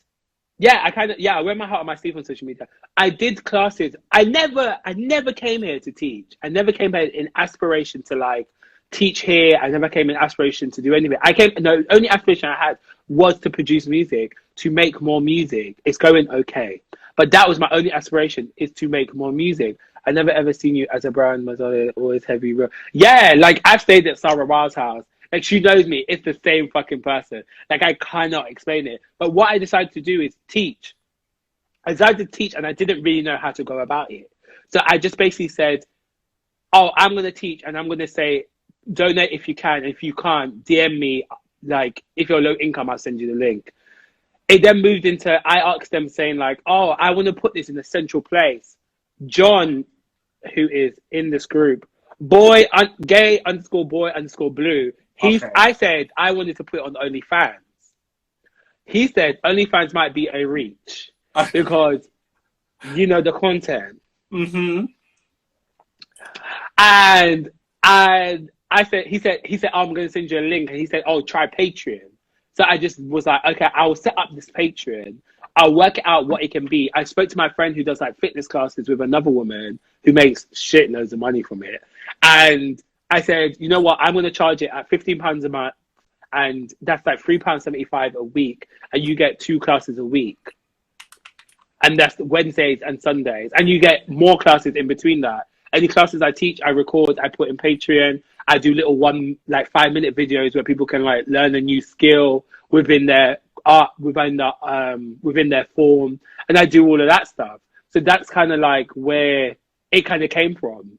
I wear my heart on my sleeve on social media. I did classes. I never came here to teach. I never came here in aspiration to like teach here. I never came in aspiration to do anything. The only aspiration I had was to produce music, to make more music. It's going okay. But that was my only aspiration, is to make more music. I never ever seen you as a brand, Mazola, always heavy. Yeah, like I've stayed at Sarah Wild's house. Like she knows me. It's the same fucking person. Like I cannot explain it. But what I decided to do is teach. I decided to teach and I didn't really know how to go about it. So I just basically said, oh, I'm going to teach and I'm going to say, donate if you can. If you can't, DM me. Like, if you're low income, I'll send you the link. It then moved into, I asked them saying like, oh, I want to put this in a central place. John, who is in this group, gay_boy_blue. I said I wanted to put it on OnlyFans. He said OnlyFans might be a reach because you know the content. Mm-hmm. And I said, he said, oh, I'm going to send you a link, and he said, oh, try Patreon. So I just was like, okay, I will set up this Patreon. I'll work it out what it can be. I spoke to my friend who does like fitness classes with another woman who makes shit loads of money from it. And I said, you know what? I'm going to charge it at £15 a month. And that's like £3.75 a week. And you get 2 classes a week. And that's Wednesdays and Sundays. And you get more classes in between that. Any classes I teach, I record, I put in Patreon. I do little 5-minute videos where people can like learn a new skill within their art, within their form, and I do all of that stuff. So that's kind of like where it kind of came from.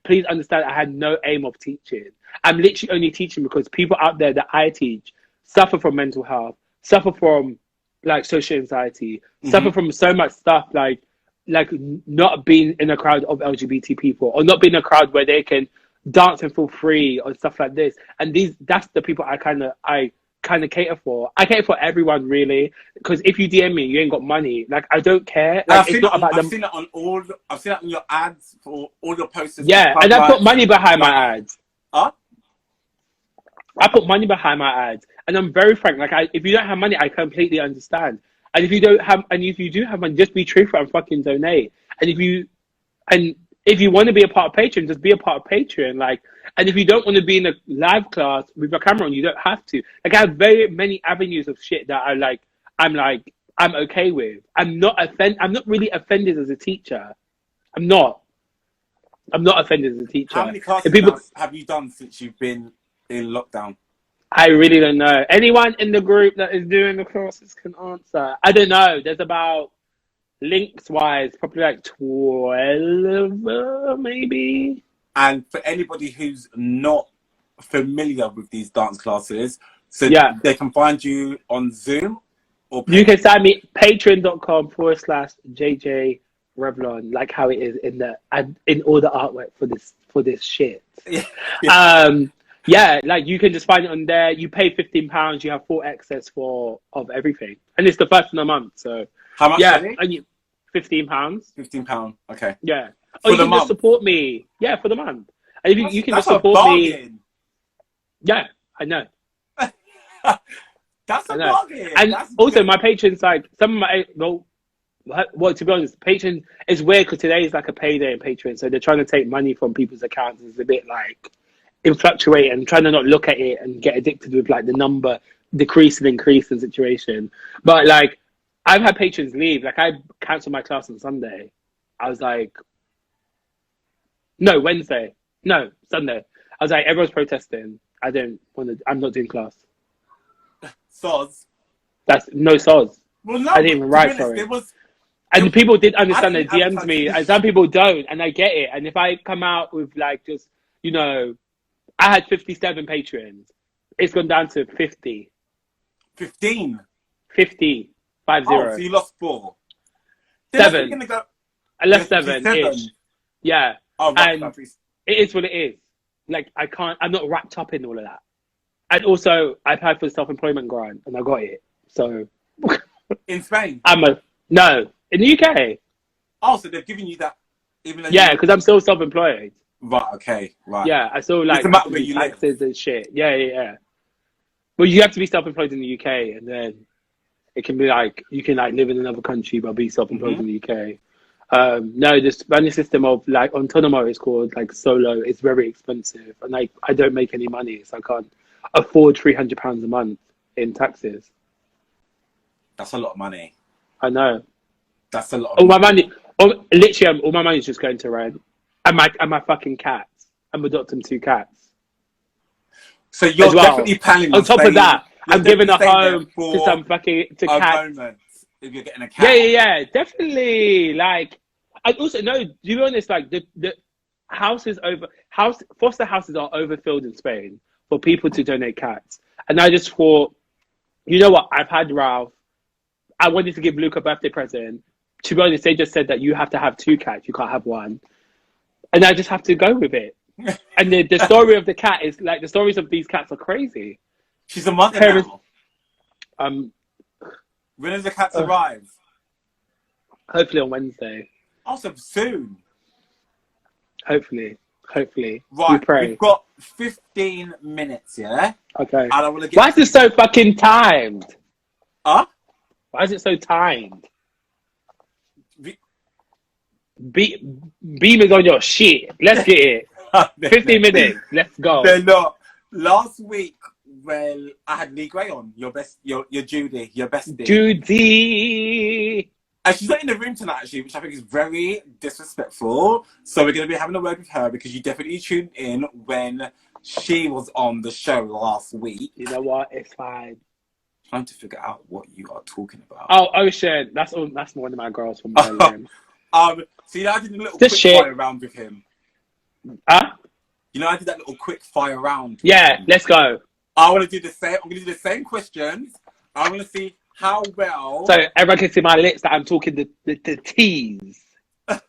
Please understand, I had no aim of teaching. I'm literally only teaching because people out there that I teach suffer from mental health, suffer from like social anxiety, suffer from so much stuff like not being in a crowd of LGBT people, or not being in a crowd where they can dance and feel free or stuff like this. And that's the people I kind of cater for. I cater for everyone really, because if you DM me, you ain't got money. Like, I don't care. Like, I've seen it on your ads for all your posters. Yeah, and I put money behind my ads. Huh? I put money behind my ads, and I'm very frank. Like, if you don't have money, I completely understand. And if you do have money, just be truthful and fucking donate. And if you want to be a part of Patreon, just be a part of Patreon. Like, and if you don't want to be in a live class with a camera on, you don't have to. Like, I have very many avenues of shit that I'm okay with. I'm not really offended as a teacher. I'm not offended as a teacher. How many classes have you done since you've been in lockdown? I really don't know. Anyone in the group that is doing the classes can answer. I don't know. There's about, links wise, probably like 12 maybe. And for anybody who's not familiar with these dance classes, so they can find you on Zoom, or you can find me patreon.com/Jay Jay Revlon, like how it is in all the artwork for this shit. Yeah, like you can just find it on there. You pay £15, you have full access of everything, and it's the first of the month. So how much? Yeah, and £15. £15. Okay. Yeah. Or you can just support me. Yeah, for the month. And if you can just support me. Yeah, I know. That's a bargain. And also, my patrons, like some of my to be honest, Patreon is weird because today is like a payday in Patreon, so they're trying to take money from people's accounts. It's a bit like it fluctuates, and trying to not look at it and get addicted with like the number increase and situation. But like, I've had patrons leave. Like, I cancelled my class on Sunday. I was like, no, Wednesday. No, Sunday. I was like, everyone's protesting. I'm not doing class. Soz. That's no soz. Well, no, I didn't even write for it. And people did understand, they DM'd me, and some people don't, and I get it. And if I come out with like just, I had 57 patrons. It's gone down to 50. 15? 50. 50. Oh, so you lost 4. 7. I left 7-ish. Yeah. Oh, right, and it is what it is. Like, I'm not wrapped up in all of that. And also, I applied for the self-employment grant, and I got it. So. In Spain? No, in the UK. Oh, so they've given you that? Even though because I'm still self-employed. Right, okay, right. Yeah, I still like taxes and shit. Yeah. Well, you have to be self-employed in the UK, and then it can be like, you can like live in another country but be self-employed in the UK. No, the Spanish system of like autonomo is called, like solo, is very expensive, and like I don't make any money, so I can't afford £300 a month in taxes. That's a lot of money. I know. That's a lot of money. Literally, all my money is just going to rent, and my fucking cats. I'm adopting 2 cats. So you're definitely planning on top of that. I'm giving a home to some fucking cats. If you're getting a cat. Yeah, definitely. Like, I also know, to be honest, like the foster houses are overfilled in Spain for people to donate cats. And I just thought, you know what? I've had Ralph. I wanted to give Luke a birthday present. To be honest, they just said that you have to have 2 cats. You can't have 1. And I just have to go with it. And the story of the cat is like, the stories of these cats are crazy. She's a mother now. When does the cats arrive? Hopefully on Wednesday. Also soon. Hopefully. Right, we've got 15 minutes, yeah? Okay. And I want to get... Why is it so fucking timed? Huh? Why is it so timed? Beam is on your shit. Let's get it. 15 minutes. Let's go. They're not. Last week, when I had Lee Gray on, your Judy, your bestie. Judy! And she's not in the room tonight, actually, which I think is very disrespectful. So we're going to be having a word with her because you definitely tuned in when she was on the show last week. You know what? It's fine. Trying to figure out what you are talking about. Oh, Ocean. That's one of my girls from Berlin. So I did a little quick fire round with him. Huh? I did that little quick fire round. Yeah, let's go. I want to do the same. I'm going to do the same questions. I want to see how well. So everyone can see my lips that I'm talking the T's. I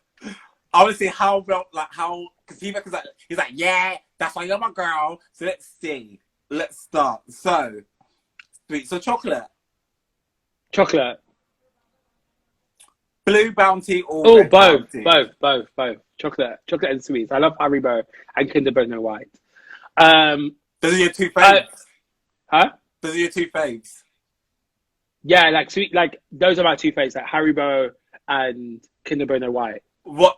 want to see how well, because he reckons he's like, yeah, that's why you're my girl. So let's see. Let's start. So, sweets or chocolate? Chocolate. Blue Bounty or Red Bounty? Both. Chocolate and sweets. I love Haribo and Kinder Bueno White. Those are your 2 faves? Huh? Those are your 2 faves? Yeah, like sweet, like those are my 2 faves, like Haribo and Kinder Bueno White. What?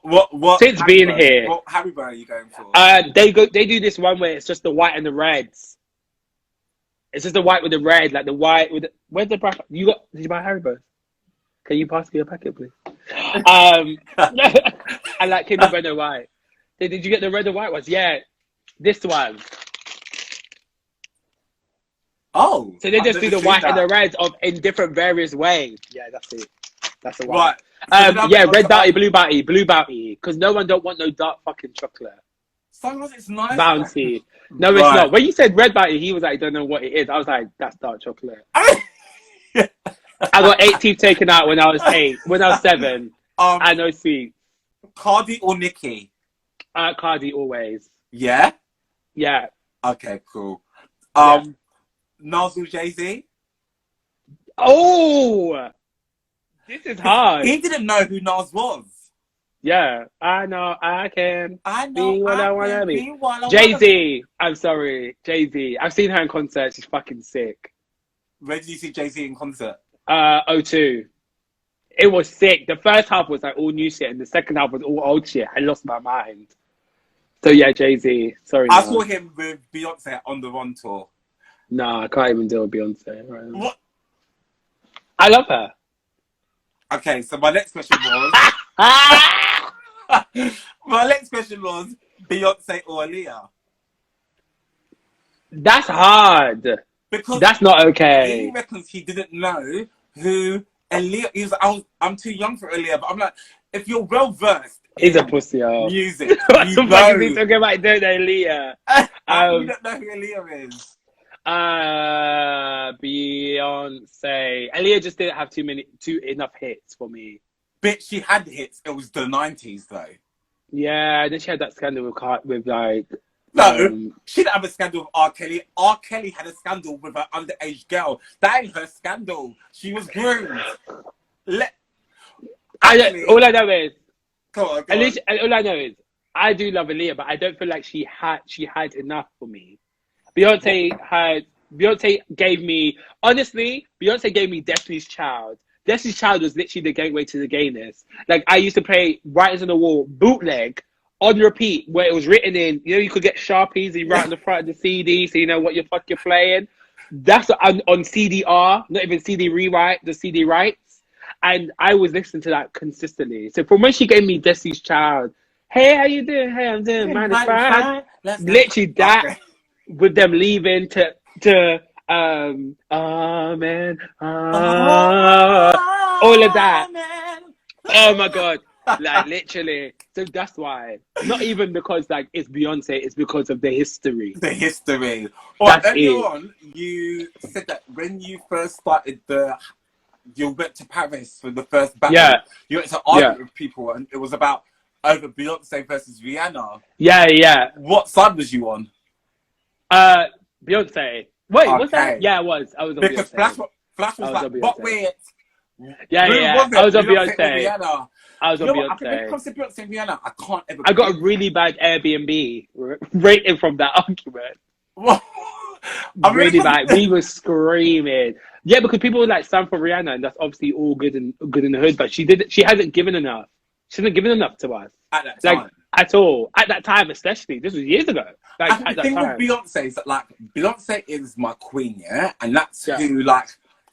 Since Haribo, being here, what Haribo are you going for? They do this one where it's just the white and the reds. It's just the white with the red, like the white with. Where's the bracket? Did you buy Haribo? Can you pass me a packet, please? I like Kinder Bueno White. Did you get the red and white ones? Yeah, this one. Oh, so they just do the white and the reds in different various ways. Yeah, that's it. That's the one. Right. So yeah, red bounty, blue bounty, because no one don't want no dark fucking chocolate. Sometimes it's nice. Bounty. No, it's not. When you said red bounty, he was like, don't know what it is. I was like, that's dark chocolate. I got 8 teeth taken out when I was 8. When I was 7. I know sweet. Cardi or Nicki? Cardi always. Yeah? Yeah. Okay, cool. Nas or Jay-Z? Oh! This is hard. He didn't know who Nas was. Yeah. I know I can be what I want to be. Jay-Z. I'm sorry. Jay-Z. I've seen her in concert. She's fucking sick. Where did you see Jay-Z in concert? O2. It was sick. The first half was like all new shit, and the second half was all old shit. I lost my mind. So yeah, Jay-Z. Sorry. I saw him with Beyonce on the Run tour. Nah, I can't even deal with Beyonce. Right now. What? I love her. Okay, so my next question was. My next question was Beyonce or Aaliyah. That's hard. Because that's not okay. He reckons he didn't know who Aaliyah is. I'm too young for Aaliyah, but I'm like, if you're well versed, he's a pussy. Music. What the fuck is he talking about? Don't know Aaliyah. You don't know who Aaliyah is. Beyonce. Aaliyah just didn't have enough hits for me. Bitch, she had hits. It was the 90s though. Yeah, then she had that scandal with like. No, she didn't have a scandal with R. Kelly. R. Kelly had a scandal with an underage girl. That ain't her scandal. She was groomed. All I know is. Go on. All I know is I do love Aaliyah, but I don't feel like she had enough for me. Beyonce gave me Destiny's Child. Destiny's Child was literally the gateway to the gayness. Like I used to play Writers on the Wall bootleg on repeat, where it was written in, you could get Sharpies and write on the front of the CD so you know what you're playing. That's on CDR, not even CD rewrite, the CD rights. And I was listening to that consistently. So from when she gave me Destiny's Child, hey, how you doing? Hey, I'm doing fine. Literally that, with them leaving to all of that. Oh my God. Like literally. So that's why. Not even because like it's Beyonce, it's because of the history. The history. All right, That's earlier it. on, you said that when you first started you went to Paris for the first battle. Yeah. You went to Yeah. argue with people, and it was about over Beyonce versus Rihanna. Yeah, yeah. What side was you on? Beyonce. Wait, was that? Okay. Yeah, I was. I was on Because Beyonce. Flash I was was like, on but Beyonce. wait, Yeah, who yeah. was I it? was on Beyonce or Beyonce. Rihanna? I was You on know what? I think when it Beyonce. comes to Beyonce and Rihanna, I can't ever. I got a really bad Airbnb rating from that argument. I mean, Really bad. We were screaming. Yeah, because people were like stand for Rihanna, and that's obviously all good and good in the hood. But she hasn't given enough. She hasn't given enough to us, at that like time. at all. At that time, especially. This was years ago. Like I think at the that thing with time. Beyonce is that like Beyonce is my queen, yeah, and that's Yeah.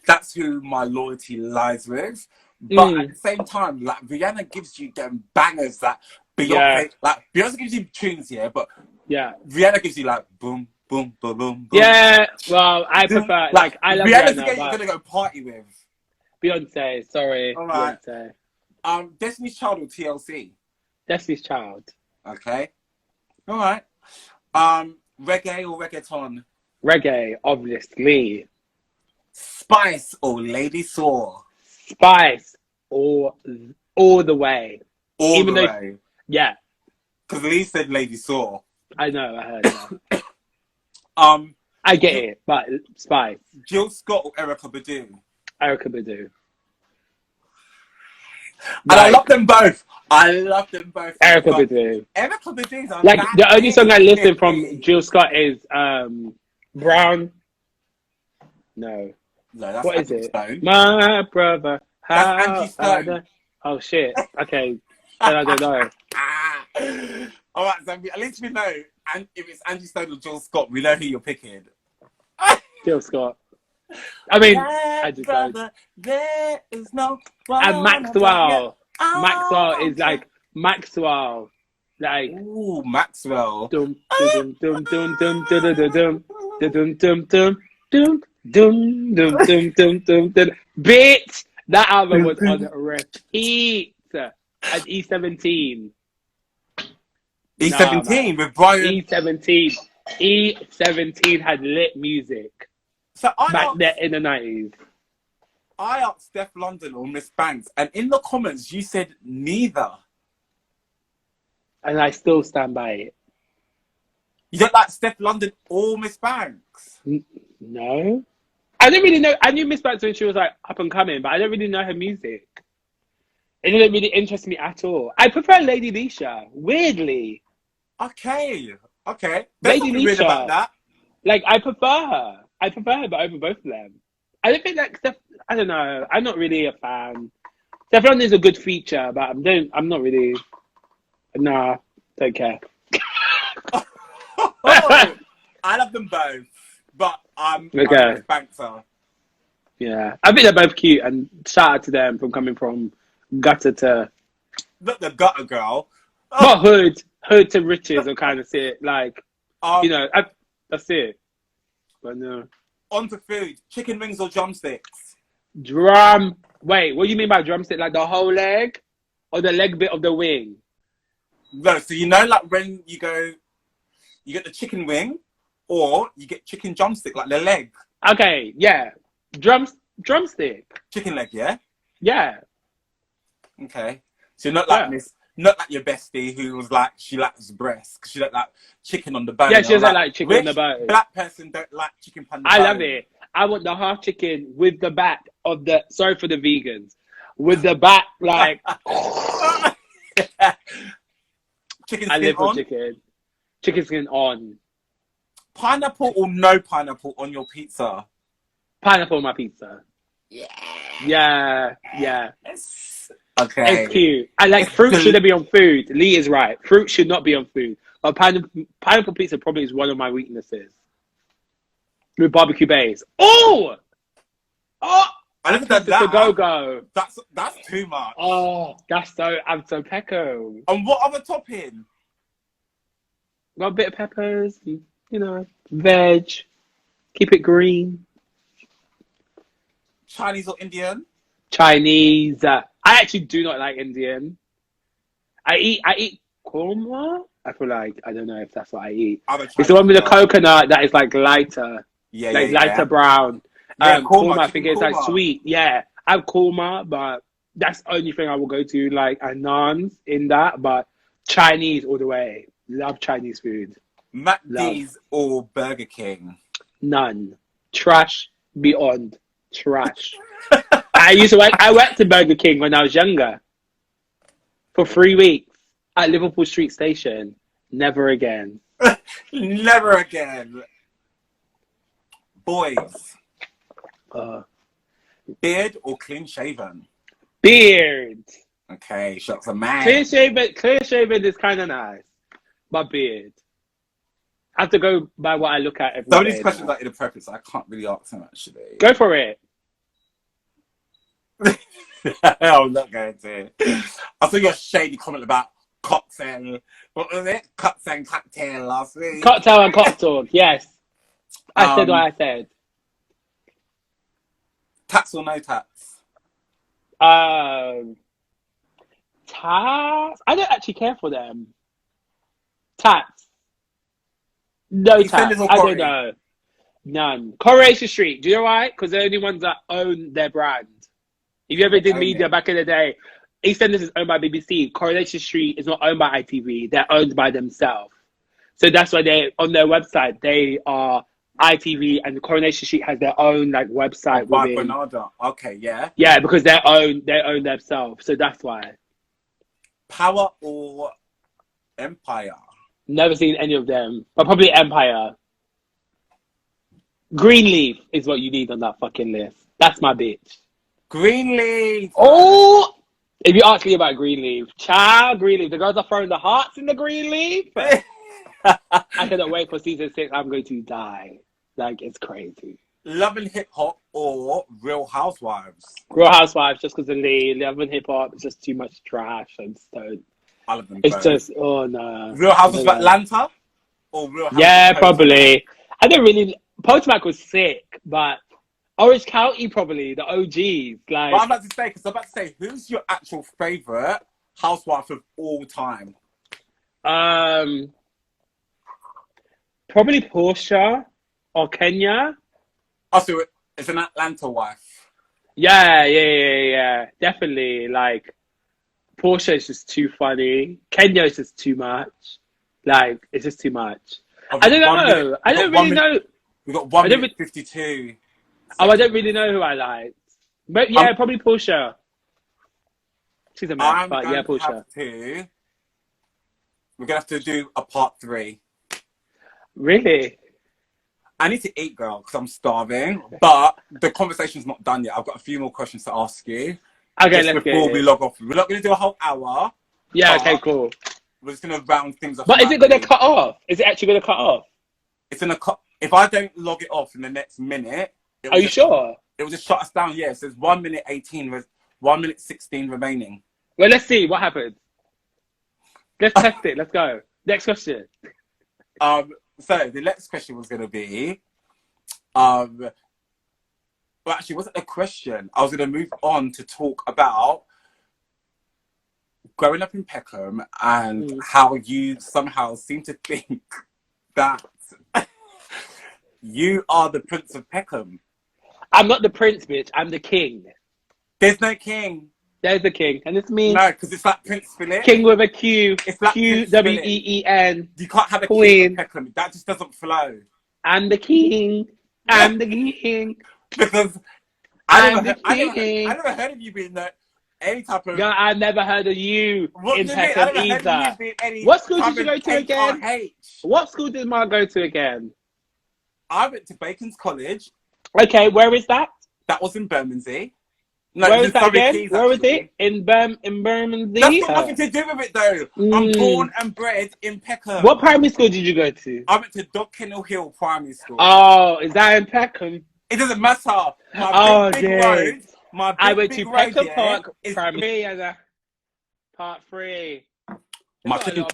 that's who my loyalty lies with. But at the same time, like Rihanna gives you them bangers that Beyonce gives you tunes, yeah, but Yeah. Rihanna gives you like boom, boom, boom, boom, boom. Yeah. Well, I prefer like I love Rihanna's the Rihanna, girl but you're gonna go party with. Beyonce. Sorry, All right. Beyonce. Destiny's Child or TLC? Destiny's Child. Okay. All right. Reggae or reggaeton? Reggae, obviously. Spice or Lady Saw? Spice, all the way. All the way. Yeah. Because Lee said Lady Saw. I know, I heard that. I get it, but Spice. Jill Scott or Erykah Badu? Erykah Badu. And I love them both. I love them both. Erykah Badu. Erykah Badu's like the only song I listen from Jill Scott is Brown. No, that's what Angie is it? Stone. My brother. That's Angie Stone. Oh shit. Okay. Then I don't know. All right, so at least we know. And if it's Angie Stone or Jill Scott, we know who you're picking. Jill Scott. I mean, Angie Stone. Stone. There is no. And Maxwell. Maxwell is like Maxwell. Like ooh, Maxwell. Dum dum dum dum dum dum dum dum dum dum dum dum dum dum dum dum dum. Bitch, that album was on repeat. And E17. E17 with Brian. E17 had lit music. So back there in the 90s. I asked Steph London or Miss Banks, and in the comments you said neither. And I still stand by it. You don't like Steph London or Miss Banks? No. I didn't really know. I knew Miss Banks when she was like up and coming, but I don't really know her music. It didn't really interest me at all. I prefer Lady Leisha. Weirdly. Okay. There's Lady nothing weird about that. Like I prefer her. But over both of them. I don't think like Steph. I don't know. I'm not really a fan. Steph London is a good feature, but I'm not really. Nah, don't care. I love them both, but I'm okay. Banker. Yeah, I think they're both cute, and shout out to them from coming from gutter to. Not the gutter girl. Not hood to riches, or kind of it. Like, you know, that's it. But no. On to food: chicken wings or drumsticks? Wait, what do you mean by drumstick? Like the whole leg, or the leg bit of the wing? No, so you know, like when you go, you get the chicken wing, or you get chicken drumstick, like the leg. Okay, yeah, drumstick. Chicken leg, yeah. Yeah. Okay, so you're not like not like your bestie who was like she likes breast because she don't like chicken on the bone. Yeah, she doesn't like chicken on the bone. Black person don't like chicken on the bone. I love it. I want the half chicken with the back of the. Sorry for the vegans, with the back like. Chicken skin I live for on? Chicken skin on. Pineapple or no pineapple on your pizza? Pineapple on my pizza. Yeah. Okay. It's cute. I like fruit shouldn't be on food. Lee is right. Fruit should not be on food. But pineapple pizza probably is one of my weaknesses. With barbecue base. Oh! I never done that. Go. That's too much. Oh, I'm so pecco. And what other topping? Got a bit of peppers, you know, veg. Keep it green. Chinese or Indian? Chinese. I actually do not like Indian. I eat korma. I feel like I don't know if that's what I eat. I'm a It's the Chinese one with the girl. coconut that is like lighter, Yeah, like yeah, lighter yeah. brown. Yeah, korma, Korma, I think chicken it's like korma. sweet. Yeah, I have korma, but that's the only thing I will go to. Like a naans in that, but Chinese all the way. Love Chinese food. Love. McD's or Burger King? None. Trash beyond trash. I used to work. I worked at Burger King when I was younger for 3 weeks at Liverpool Street Station. Never again. Never again. Boys, Uh, beard or clean shaven? beard. Okay, shots a man. Clear shaven. Clear shaven is kind of nice, but beard. I have to go by what I look at every Some of day these questions now. are inappropriate, so I can't really answer them actually. Go for it. I'm not going to. I saw your shady comment about cocktail. What was it? Cocktail cocktail last week. Cocktail and cock talk. Yes, I said what I said. Tats or no tats? Tats. I don't actually care for them. Tats. No tats. I don't know. None. Coronation Street. Do you know why? Because they're the only ones that own their brand. If you ever did media back in the day, EastEnders is owned by BBC. Coronation Street is not owned by ITV. They're owned by themselves. So that's why they on their website they are ITV, and Coronation Street has their own like website By within. Bernarda. Okay, yeah. Yeah, because they own themselves. So that's why. Power or Empire? Never seen any of them, but probably Empire. Greenleaf is what you need on that fucking list. That's my bitch. Greenleaf. Oh, if you ask me about Greenleaf, child, Greenleaf. The girls are throwing the hearts in the Greenleaf. I cannot wait for season 6. I'm going to die. Like, it's crazy. Love and Hip Hop or Real Housewives? Real Housewives, just because of Lee. Love and Hip Hop, it's just too much trash and stone. I love them It's both. just, oh no. Real Housewives of Atlanta or Real Housewives? Yeah, probably. I don't really. Potomac was sick, but Orange County probably the OGs. Like, but I'm about to say, because I'm about to say, who's your actual favorite housewife of all time? Probably Portia or Kenya. Oh, so it's an Atlanta wife. Yeah. Definitely. Like, Portia is just too funny. Kenya is just too much. Like, it's just too much. I don't know. I don't really know. We've got 1 minute 52. Oh, I don't really know who I like. But yeah, probably Portia. She's a mess, but yeah, Portia. We're going to have to do a part 3. Really? I need to eat, girl, because I'm starving. But the conversation's not done yet. I've got a few more questions to ask you. Okay, let's before we log off. We're not going to do a whole hour. Yeah, okay, cool. We're just going to round things off. But is it going to cut off? Is it actually going to cut off? It's going to cut. If I don't log it off in the next minute... Are you sure? It will just shut us down. Yeah, it says 1 minute 18, 1 minute 16 remaining. Well, let's see what happens. Let's test it. Let's go. Next question. So the next question was going to be, well, actually, it wasn't a question. I was going to move on to talk about growing up in Peckham and how you somehow seem to think that you are the Prince of Peckham. I'm not the prince, bitch. I'm the king. There's no king. There's the king, and it's me. No, because it's like Prince Philip. King with a Q. It's like Queen. You can't have a Queen. king of Peckham. That just doesn't flow. I'm the king. I'm the king. Because I never heard of you being any type of... No, I've never heard of you What in Peckham either. What school did you go to again? What school did Mark go to again? I went to Bacon's College. Okay, where is that? That was in Bermondsey. No, where is that again? Keys, where was it? In Bermondsey? That's got nothing to do with it, though. I'm born and bred in Peckham. What primary school did you go to? I went to Dog Kennel Hill Primary School. Oh, is that in Peckham? It doesn't matter. I went to Peckham Park Primary and Part 3. My chicken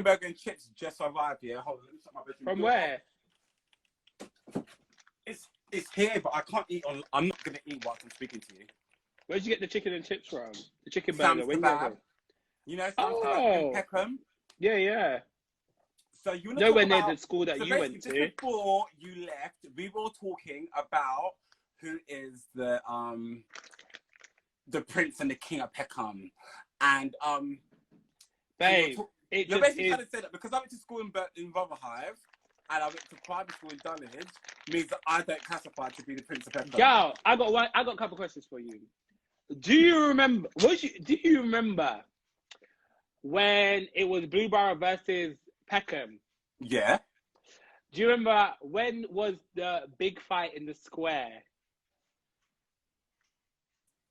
burger and chips just arrived here. Hold on, let me shut my bedroom. From where? It's here, but I can't eat on. I'm not gonna eat whilst I'm speaking to you. Where'd you get the chicken and chips from? The chicken burger. Where you go? You know, something like in Oh, Peckham. yeah. So you want to talk Nowhere near the about, school that so you basically went just to. before you left, we were talking about who is the prince and the king of Peckham. And Babe, it you're just basically is. trying to say that because I went to school in Rotherhithe and I went to private school in Dulwich, means that I don't classify to be the prince of Peckham. Yo, I got a couple questions for you. Do you remember when it was Blueborough versus Peckham? Yeah. Do you remember when was the big fight in the square?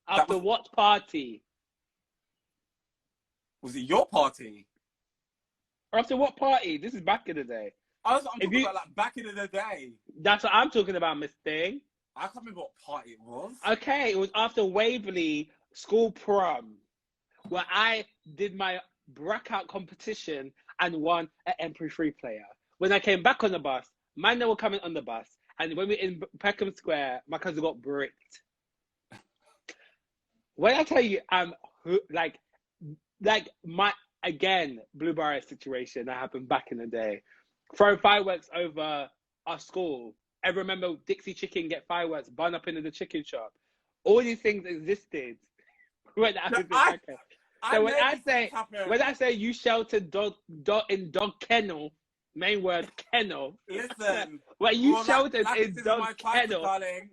After what party? Was it your party? After what party? This is back in the day. I'm talking about like back in the day. That's what I'm talking about, Miss Thing. I can't remember what party it was. Okay, it was after Waverley school prom, where I did my breakout competition and won an MP3 player. When I came back on the bus, man, they were coming on the bus, and when we were in Peckham Square, my cousin got bricked. When I tell you, like my Blueberry situation that happened back in the day, throwing fireworks over our school. I remember Dixie Chicken get fireworks bun up into the chicken shop. All these things existed when I was in Peckham. So when I say you sheltered dog in dog kennel, main word kennel. Listen, when you sheltered in dog kennel. Darling.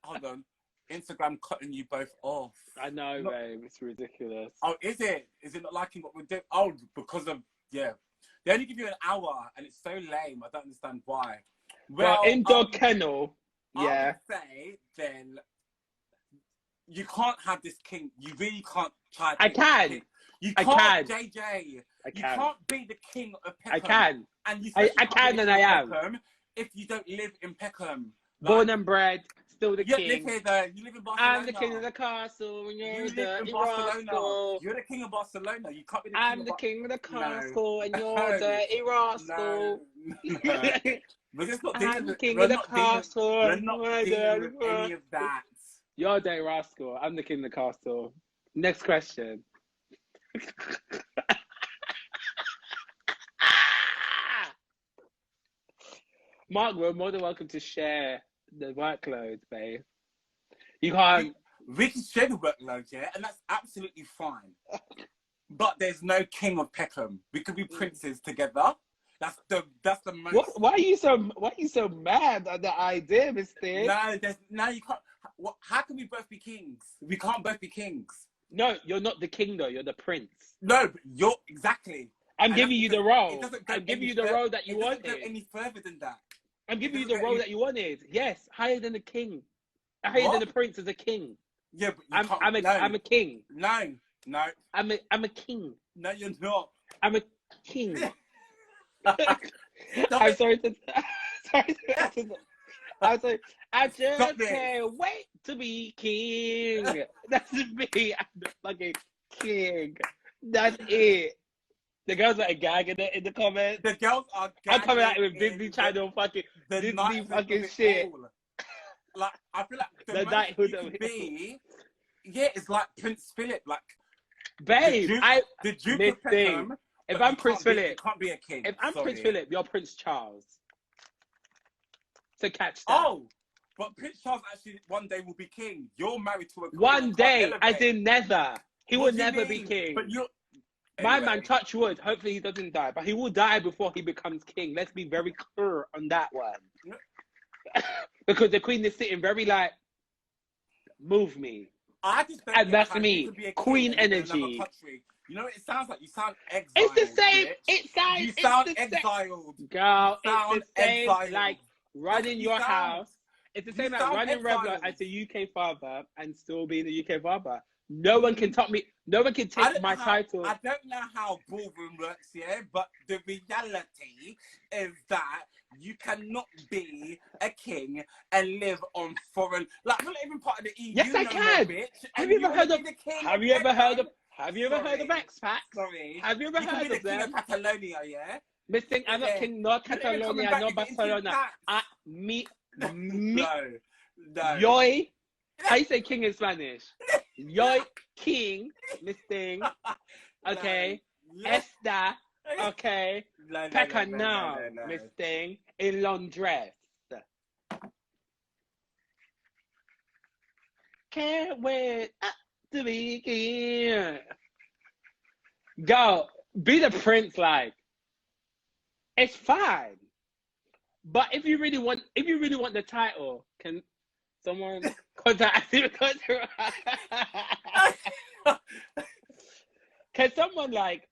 Hold on. Instagram cutting you both off. I know, babe. It's ridiculous. Oh, is it? Is it not liking what we're doing? Oh, because of, yeah. They only give you an hour and it's so lame. I don't understand why. Well, in dog kennel, yeah. I would say then you can't have this king. You really can't try to I can. You can't, JJ. I can. You can't be the king of Peckham. I can. And you I can and I am. Peckham if you don't live in Peckham. Born and bred, still the king. You live in Barcelona. I'm the king of the castle. And you live in Barcelona. You're the king of Barcelona. You can't be the king I'm the king of the castle, and you're the rascal. We're just not I'm the king of the castle. We're not dealing with any of that. You're the rascal. I'm the king of the castle. Next question. Mark, we're more than welcome to share the workload, babe. You can't. We can share the workload, yeah, and that's absolutely fine. But there's no king of Peckham. We could be princes together. That's the most. Why are you so mad at the idea, Miss Thing? No, you can't. How can we both be kings? We can't both be kings. No, you're not the king though. You're the prince. No, but you're exactly. I'm giving you the role. I'm giving you the role that you wanted. It doesn't go any further than that. I'm giving you the role that you wanted. Yes, higher than the king. Higher than the prince is a king. Yeah, but I'm a king. No. I'm a king. No, you're not. I'm a king. I'm sorry to. I just can't wait to be king. That's me. I'm the fucking king. That's it. The girls are gagging it in the comments. The girls are gagging. I'm coming out with Disney Channel fucking Disney fucking shit. Like I feel like the knighthood of be. Yeah, it's like Prince Philip, like. Babe, the Duke of Peckham. If I'm Prince Philip, can't be a king. If I'm Prince Philip, you're Prince Charles. So catch that. Oh, but Prince Charles actually one day will be king. You're married to a queen. One day, as in never. He will never be king. But you're. My man, touch wood. Hopefully he doesn't die, but he will die before he becomes king. Let's be very clear on that one. Because the queen is sitting very like, move me. I just don't and that's me. Queen energy. You know what it sounds like? You sound exiled. It's the same. Bitch. You sound exiled. Girl, it's the same like running your house. It's the same like running Revlon as a UK father and still being a UK father. No one can top me. No one can take my title. I don't know how ballroom works, yeah, but the reality is that you cannot be a king and live on foreign. Like, we're not even part of the EU. Yes, I can. Bitch, have you ever heard of? Have you ever heard of? Have you ever heard of expats? Sorry. Have you ever heard of them? King of Catalonia, yeah. Missing, I'm not king, nor Catalonia, nor Barcelona. No. Yoy. How you say king in Spanish? Yoy, king, Miss Thing. Okay. Esther. Okay. Pekka now, Miss Thing. In long dress. Can't wait to begin. Go. Be the prince, like. It's fine. But if you really want the title, can someone contact you? Can someone like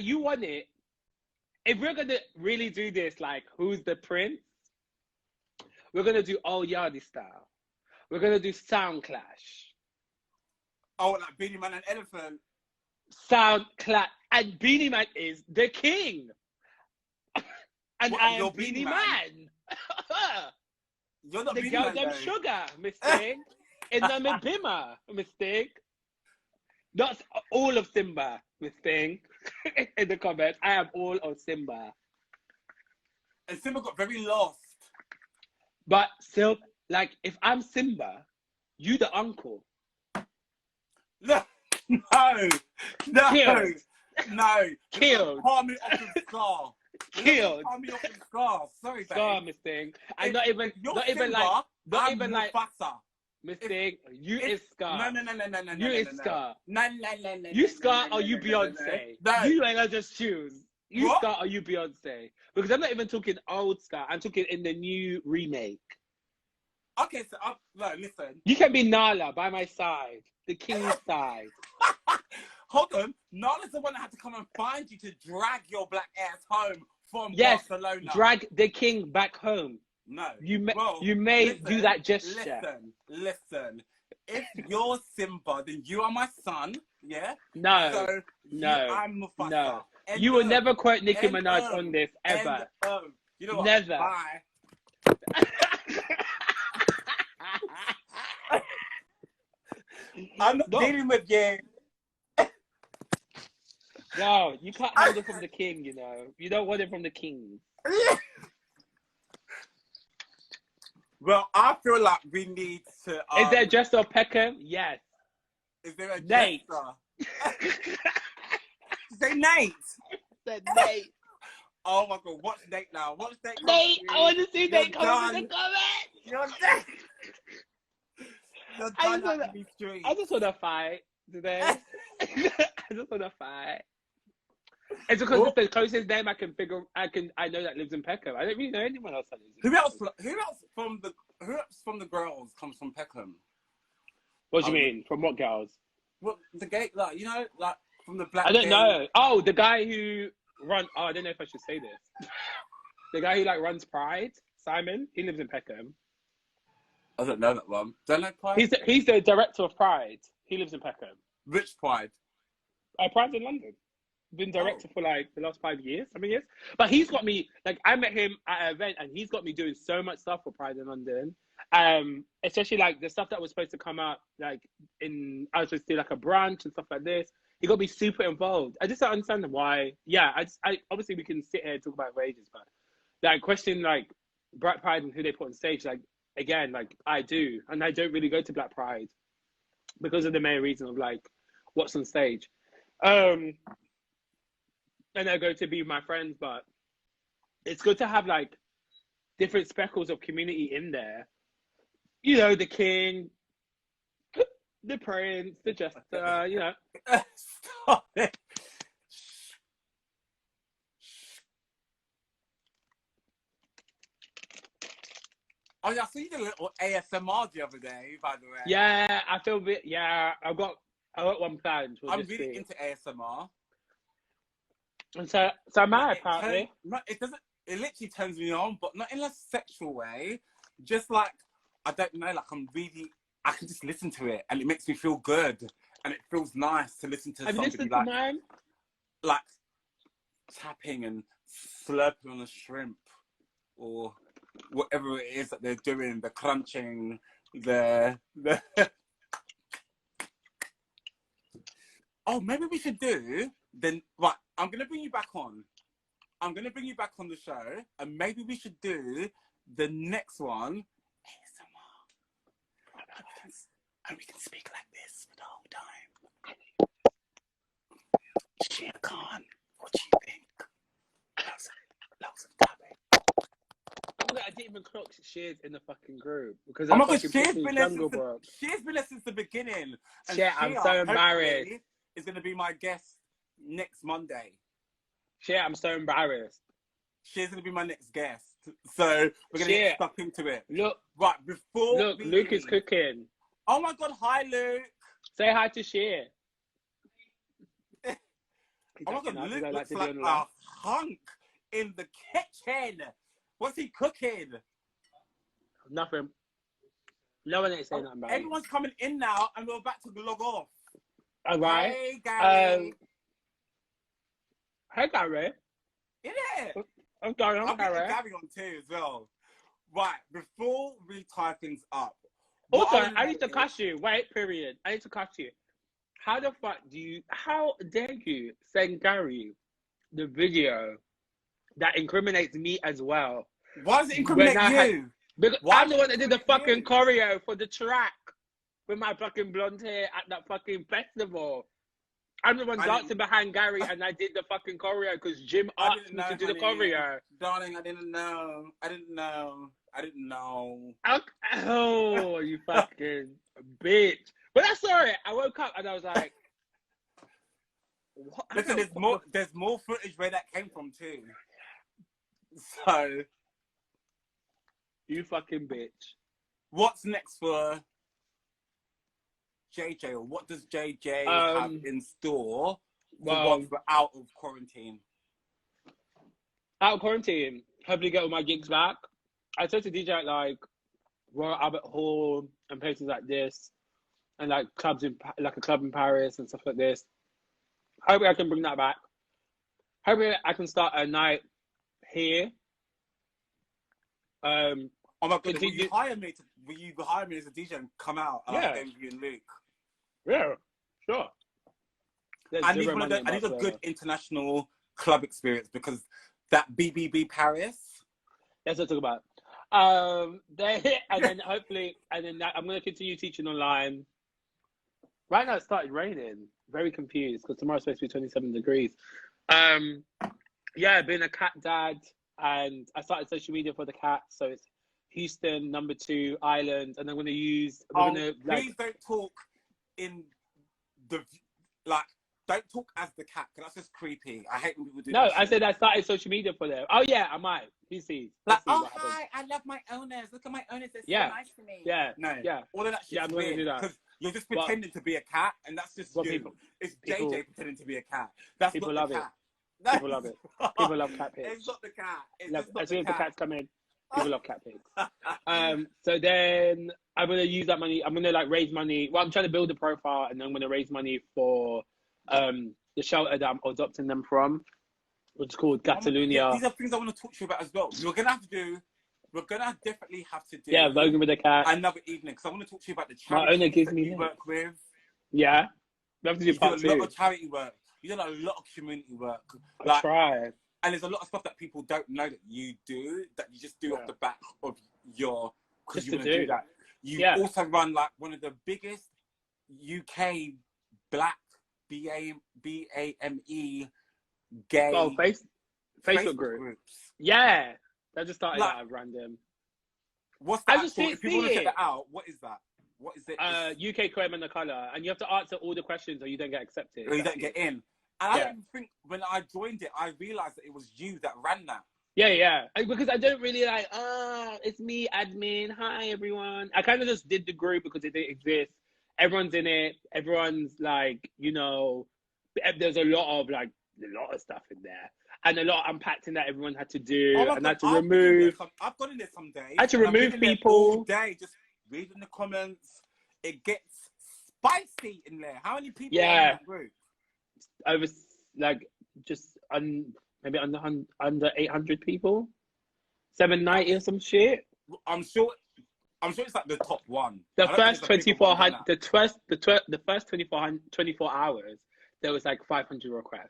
you want it? If we're gonna really do this, like who's the prince? We're gonna do Old Yardie style. We're gonna do Sound Clash. Oh, like Beanie Man and Elephant. Sound Clash, and Beanie Man is the king. And what, I am Beanie Man. You're not the Beanie girl Man, them though. sugar, mistake. In the bimmer, mistake. Not all of Simba, mistake. In the comments, I am all of Simba. And Simba got very lost. But still, like, if I'm Simba, you the uncle. No. Killed. No. Killed. Palm me off the scar. Killed. Palm me off the scar. Sorry, Scar, babe. mistake. And not even Simba, like Mufasa. Mistake. You is Scar. No. You is Scar. No. You Scar or you Beyonce. No. You ain't gonna just choose. You What? Scar or you Beyonce. Because I'm not even talking old Scar. I'm talking in the new remake. Okay, so no, listen. You can be Nala by my side, the king's side. Hold on, Nala's the one that had to come and find you to drag your black ass home from Barcelona. Drag the king back home. No, you may do that gesture. Listen. If you're Simba, then you are my son. Yeah. No. So I'm Mufasa. No. You will never quote Nicki Minaj on this ever. You know what? Never. Bye. I'm not dealing with you. No, you can't have it from the king, you know. You don't want it from the king. Well, I feel like we need to... Is there a Jester Peckham? Yes. Is there a Nate? Say Nate. Said Nate. Oh my God, watch Nate now. Watch Nate. Nate, I want to see Nate come in the comments. You're dead. You're done at these streets. I just want to fight today. I just want to fight. It's because it's the closest name I know that lives in Peckham. I don't really know anyone else that lives in Peckham. Who else from the girls comes from Peckham? What do you mean? From what girls? Well, the gay, like, you know, like from the black. I don't know. Oh, the guy who runs. Oh, I don't know if I should say this. The guy who like runs Pride, Simon. He lives in Peckham. I don't know that one. Don't know Pride. He's the director of Pride. He lives in Peckham. Which Pride? Pride's in London. Been director for like the last 5 years, I mean, yes. But he's got me, like, I met him at an event and he's got me doing so much stuff for Pride in London. Especially like the stuff that was supposed to come out, like I was supposed to do like a brunch and stuff like this. He got me super involved. I just don't understand why. Yeah, I obviously we can sit here and talk about it for ages, but like question like Black Pride and who they put on stage, like again, like I do, and I don't really go to Black Pride because of the main reason of like what's on stage. And I go to be with my friends, but it's good to have like different speckles of community in there. You know, the king, the prince, the jester, you know. Stop it. Oh yeah, I saw you did a little ASMR the other day, by the way. Yeah, I feel a bit. Yeah, I got one planned. I'm really into ASMR. And so am I, apparently. It doesn't. It literally turns me on, but not in a sexual way. Just like, I don't know, like I can just listen to it and it makes me feel good. And it feels nice to listen to somebody like tapping and slurping on a shrimp or whatever it is that they're doing, the crunching, the... Oh, maybe we should do, right, I'm going to bring you back on. I'm going to bring you back on the show, and maybe we should do the next one, ASMR. And we can speak like this for the whole time. even clocked Shears in the fucking group because Oh I my god, fucking put in jungle, bro. She's been there since the beginning. And Shit, I'm so embarrassed. Is going to be my guest next Monday. Shit, I'm so embarrassed. She's going to be my next guest. So we're going to get stuck into it. Look. Right, before Look, Luke is cooking. Oh my god, hi Luke. Say hi to Sheer. Oh my god, Luke looks like a hunk in the kitchen. What's he cooking? Nothing. No one ain't saying nothing about it. Everyone's coming in now and we're about to log off. All right. Hey, Gary. Hey, Gary. Yeah. I'm Gary. I'm getting Gary on too as well. Right, before we tie things up. Also, I need to cuss you. Wait, period. I need to cuss you. How the fuck how dare you send Gary the video that incriminates me as well? Why does it incriminate you? Because I'm the one that did the fucking choreo for the track with my fucking blonde hair at that fucking festival. I'm the one dancing behind Gary and I did the fucking choreo because Jim asked me to do the choreo. Darling, I didn't know. I didn't know. Oh, you fucking bitch. But I saw it. I woke up and I was like, what? Listen, there's more footage where that came from too. So, you fucking bitch. What's next for Jay Jay, or what does Jay Jay have in store once we're out of quarantine? Out of quarantine, hopefully get all my gigs back. I started to DJ at like Royal Albert Hall and places like this, and like clubs in like a club in Paris and stuff like this. Hopefully I can bring that back. Hopefully I can start a night here. Oh my god! Will you hire me as a DJ and come out? Yeah. You and Luke. Yeah, sure. I need a good international club experience because that BBB Paris. That's what I talk about. And then hopefully, and then I'm going to continue teaching online. Right now, it started raining. Very confused because tomorrow's supposed to be 27 degrees. Yeah, being a cat dad, and I started social media for the cat, so it's Houston, number 2, Island, and I'm going to use. Please don't talk in the Don't talk as the cat, because that's just creepy. I hate when people do that. No, I said I started social media for them. Oh yeah, I might. You see. Like, oh hi, I love my owners. Look at my owners. They're so nice to me. Yeah. No. Yeah. All of that shit's I'm going to do that because you're just pretending to be a cat, and that's just you. It's JJ pretending to be a cat. That's people not the love cat. It. People love it. People love cat pigs. It's not the cat. As soon as the cats come in, people love cat pigs. So then I'm going to use that money. I'm going to like raise money. Well, I'm trying to build a profile, and then I'm going to raise money for the shelter that I'm adopting them from, which is called Catalonia. These are things I want to talk to you about as well. We're gonna definitely have to do. Yeah, Voguing with a cat. Another evening, because I want to talk to you about the My owner charities gives that me you work with. Yeah, we have to do part 2. You do a lot of charity work. You do a lot of community work. I try. And there's a lot of stuff that people don't know that you do, that you just do off the back of your, because you want to do that. You also run like one of the biggest UK black BAME gay Facebook groups. Yeah, that just started out of random. What's that? If people want to check that out, what is that? What is it? UK crime and the colour, and you have to answer all the questions, or you don't get accepted. Or you don't get in. And I don't think when I joined it, I realised that it was you that ran that. Yeah. Because I don't really like, it's me, admin. Hi, everyone. I kind of just did the group because it didn't exist. Everyone's in it. Everyone's like, there's a lot of stuff in there. And a lot of unpacking that everyone had to do. And I had to remove. I've gone in there some days. I had to remove people. All day, just reading the comments. It gets spicy in there. How many people are in that group? Over, maybe under 800 people. 790 or some shit. I'm sure it's like the top one. The first 2400, the first 24 hours, there was like 500 requests.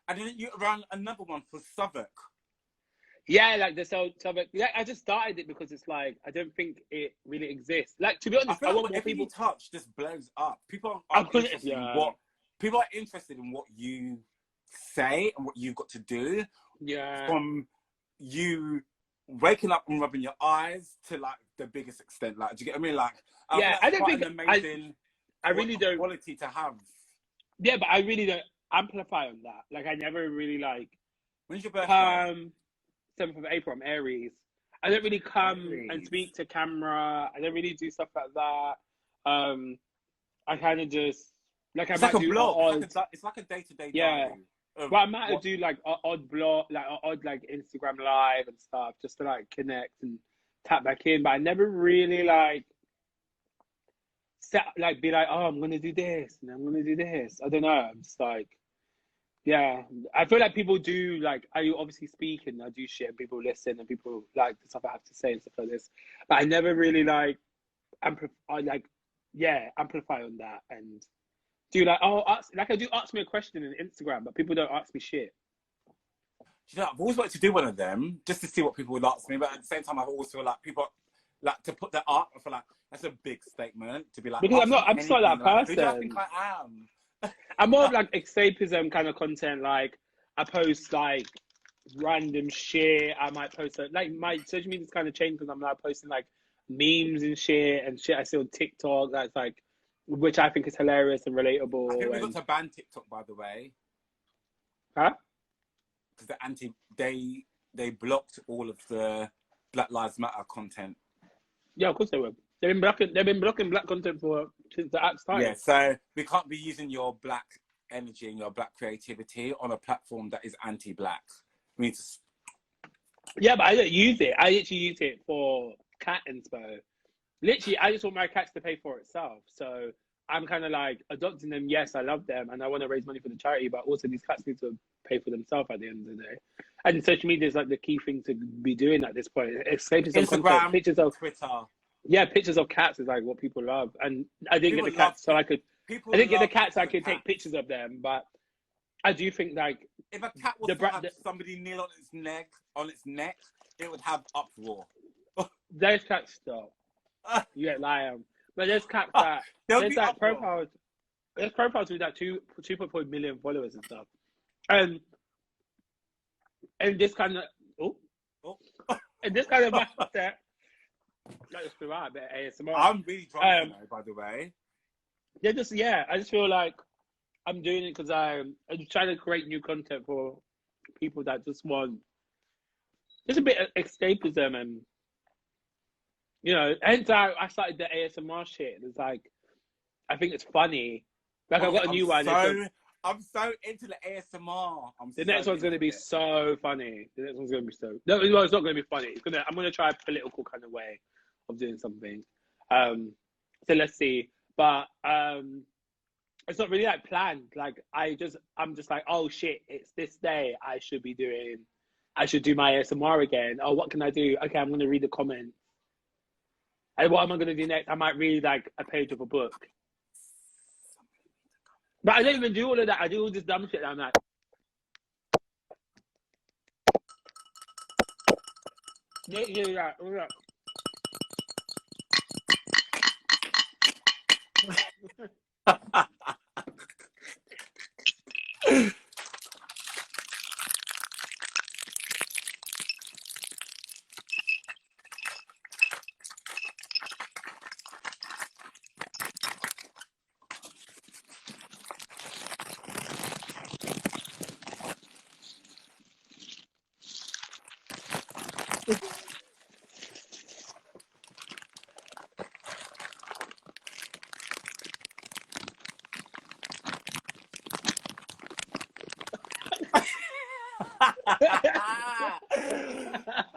And then you ran another one for Southwark. Yeah, like the Southwark. Yeah, I just started it because it's like I don't think it really exists. Like, to be honest, I want more people. Touch just blows up. People are interested in what you say and what you've got to do. Yeah. From you waking up and rubbing your eyes to like the biggest extent. Like, do you get what I mean? Like, I feel Yeah, that's I don't quite think an amazing I really don't. quality to have. Yeah, but I really don't amplify on that. Like, I never really like When's your birthday? come 7th of April. I'm Aries. I don't really come and Aries. speak to camera. I don't really do stuff like that. I kind of just like I It's like might a do blog. odd. It's like a day-to-day Yeah. diary. Of Well, I might what, do like odd blog, like odd like Instagram live and stuff, just to like connect and tap back in. But I never really like set like be like, oh, I'm gonna do this and I'm gonna do this. I don't know. I'm just like, yeah. I feel like people do like I obviously speak and I do shit and people listen and people like the stuff I have to say and stuff like this. But I never really like amplify on that and do like I do ask me a question in Instagram, but people don't ask me shit. you know, I've always wanted to do one of them just to see what people would ask me. But at the same time, I always feel like people like to put their art. I feel like that's a big statement to be like. Because I'm just not anything, that like, who do I person. think I am? I'm more of like escapism kind of content. Like I post like random shit. I might post like my social media's kind of changed because I'm now posting like memes and shit I see on TikTok. That's like which I think is hilarious and relatable. I think we got to ban TikTok, by the way, Huh? because they blocked all of the Black Lives Matter content. Yeah, of course they will. They've been blocking black content since the act started. Yeah, so we can't be using your black energy and your black creativity on a platform that is anti-black. We need to. Yeah, but I don't use it. I actually use it for cat inspo. Literally, I just want my cats to pay for itself. So I'm kind of like adopting them. Yes, I love them and I want to raise money for the charity, but also these cats need to pay for themselves at the end of the day. And social media is like the key thing to be doing at this point. Escapism content, pictures of Twitter. Yeah, pictures of cats is like what people love. And I didn't get the cats so I could take pictures of them, but I do think like if a cat was to have somebody kneel on its neck, it would have uproar. There's cats though. You get lion. But there's cats that there's like profiles. There's profiles with like 2.4 million followers and stuff. And this kind of and this kind of mindset. Like it's right, but ASMR. I'm really drunk now, by the way. I just feel like I'm doing it because I'm trying to create new content for people that just want just a bit of escapism and hence I started the ASMR shit. It's like I think it's funny. Like I've got a new one. I'm so into the ASMR. The next one's going to be so funny. The next one's going to be so. No, it's not going to be funny. I'm going to try a political kind of way of doing something. So let's see. But it's not really like planned. Like I'm just like, oh shit, it's this day. I should do my ASMR again. Oh, what can I do? Okay, I'm going to read the comments. And what am I going to do next? I might read like a page of a book. But I don't even do all of that. I do all this dumb shit. I'm like, yeah.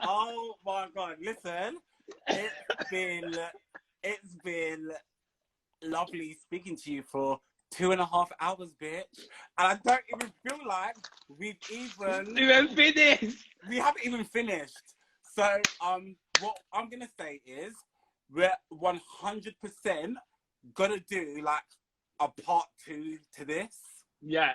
Oh my god! Listen, it's been lovely speaking to you for 2.5 hours, bitch, and I don't even feel like we've even finished. We haven't even finished. So what I'm gonna say is we're 100% gonna do like a part 2 to this. Yeah.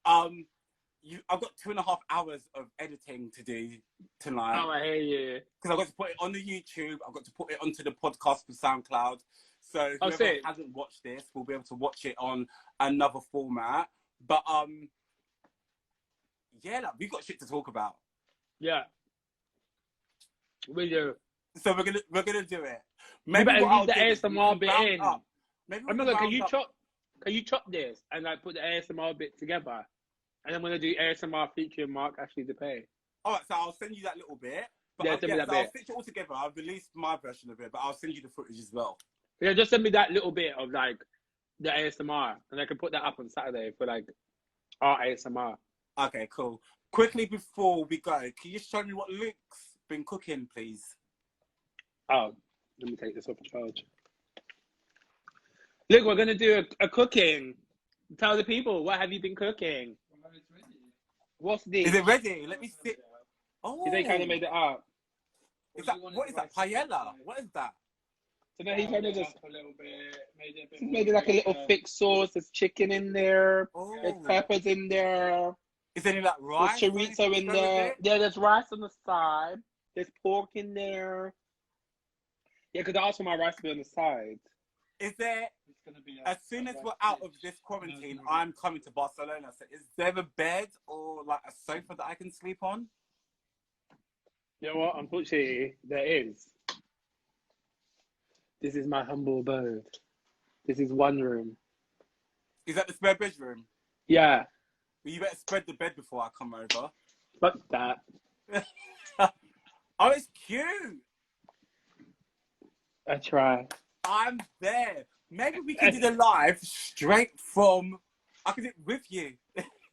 I've got 2.5 hours of editing to do tonight. Oh, I hear you. Because I've got to put it on the YouTube. I've got to put it onto the podcast for SoundCloud. So whoever hasn't watched this will be able to watch it on another format. But yeah, like, we've got shit to talk about. Yeah. We do. So we're gonna do it. You Maybe better what leave I'll the do is we ASMR can bit round in. up. Maybe Oh we my can god, round up. can you chop this and like put the ASMR bit together? And I'm gonna do ASMR featuring Mark-Ashley Dupé. All right, so I'll send you that little bit. But Yeah, send me that so I'll bit. stitch it all together. I've released my version of it, but I'll send you the footage as well. Yeah, just send me that little bit of like the ASMR, and I can put that up on Saturday for like our ASMR. Okay, cool. Quickly before we go, can you show me what Luke's been cooking, please? Oh, let me take this off the charge. Look, we're gonna do a cooking. Tell the people, what have you been cooking? Well, it's ready. Is What's this? it ready? Let me see. Oh, They kind of made it up. what is that? Paella? What is that? So now he kind of just a little bit, made it a bit maybe like a little thick sauce. There's chicken in there. There's Oh, peppers in there. is there any like There's rice? or anything chorizo to in go with there. it? Yeah, there's rice on the side. There's pork in there. Yeah, because I asked for my rice to be on the side. Is there? It's gonna be As soon as we're out of this quarantine, I'm coming to Barcelona. So is there a bed or like a sofa that I can sleep on? You know what? Unfortunately, there is. This is my humble abode. This is one room. Is that the spare bedroom? Yeah, Well, you better spread the bed before I come over. fuck that. Oh, it's cute. I try. I'm there. Maybe we can do the live straight from. I can do it with you.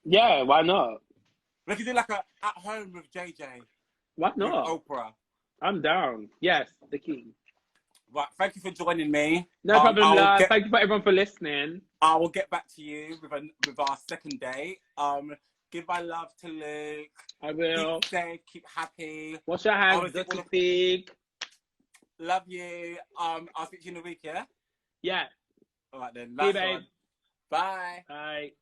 Yeah, why not? We can do like a at home with Jay Jay. Why With not? Oprah. I'm down. Yes, the king. Right. Thank you for joining me. No problem, love. Thank you for everyone for listening. I will get back to you with our second date. Give my love to Luke. I will. Keep safe. Keep happy. Wash your hands, dirty pig. Love you. I'll speak to you in a week. Yeah. Yeah. All right then. See you, Last babe. one. Bye. Bye.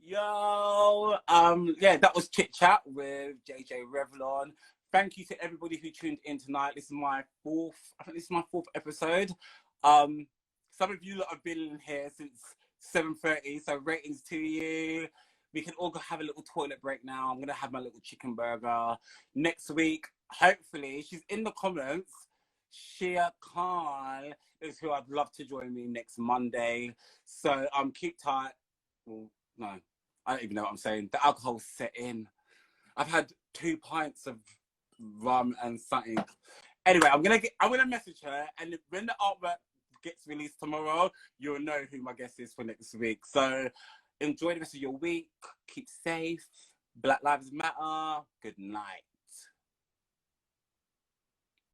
Yo, yeah, that was Chit Chat with Jay Jay Revlon. Thank you to everybody who tuned in tonight. This is my fourth episode. Some of you lot have been here since 7:30, so ratings to you. We can all go have a little toilet break now. I'm gonna have my little chicken burger. Next week, hopefully, she's in the comments. Shia Khan is who I'd love to join me next Monday. So keep tight. Well, no, I don't even know what I'm saying. The alcohol's set in. I've had 2 pints of rum and something. Anyway, I'm gonna message her, and when the artwork gets released tomorrow, you'll know who my guest is for next week. So enjoy the rest of your week. Keep safe. Black Lives Matter. Good night.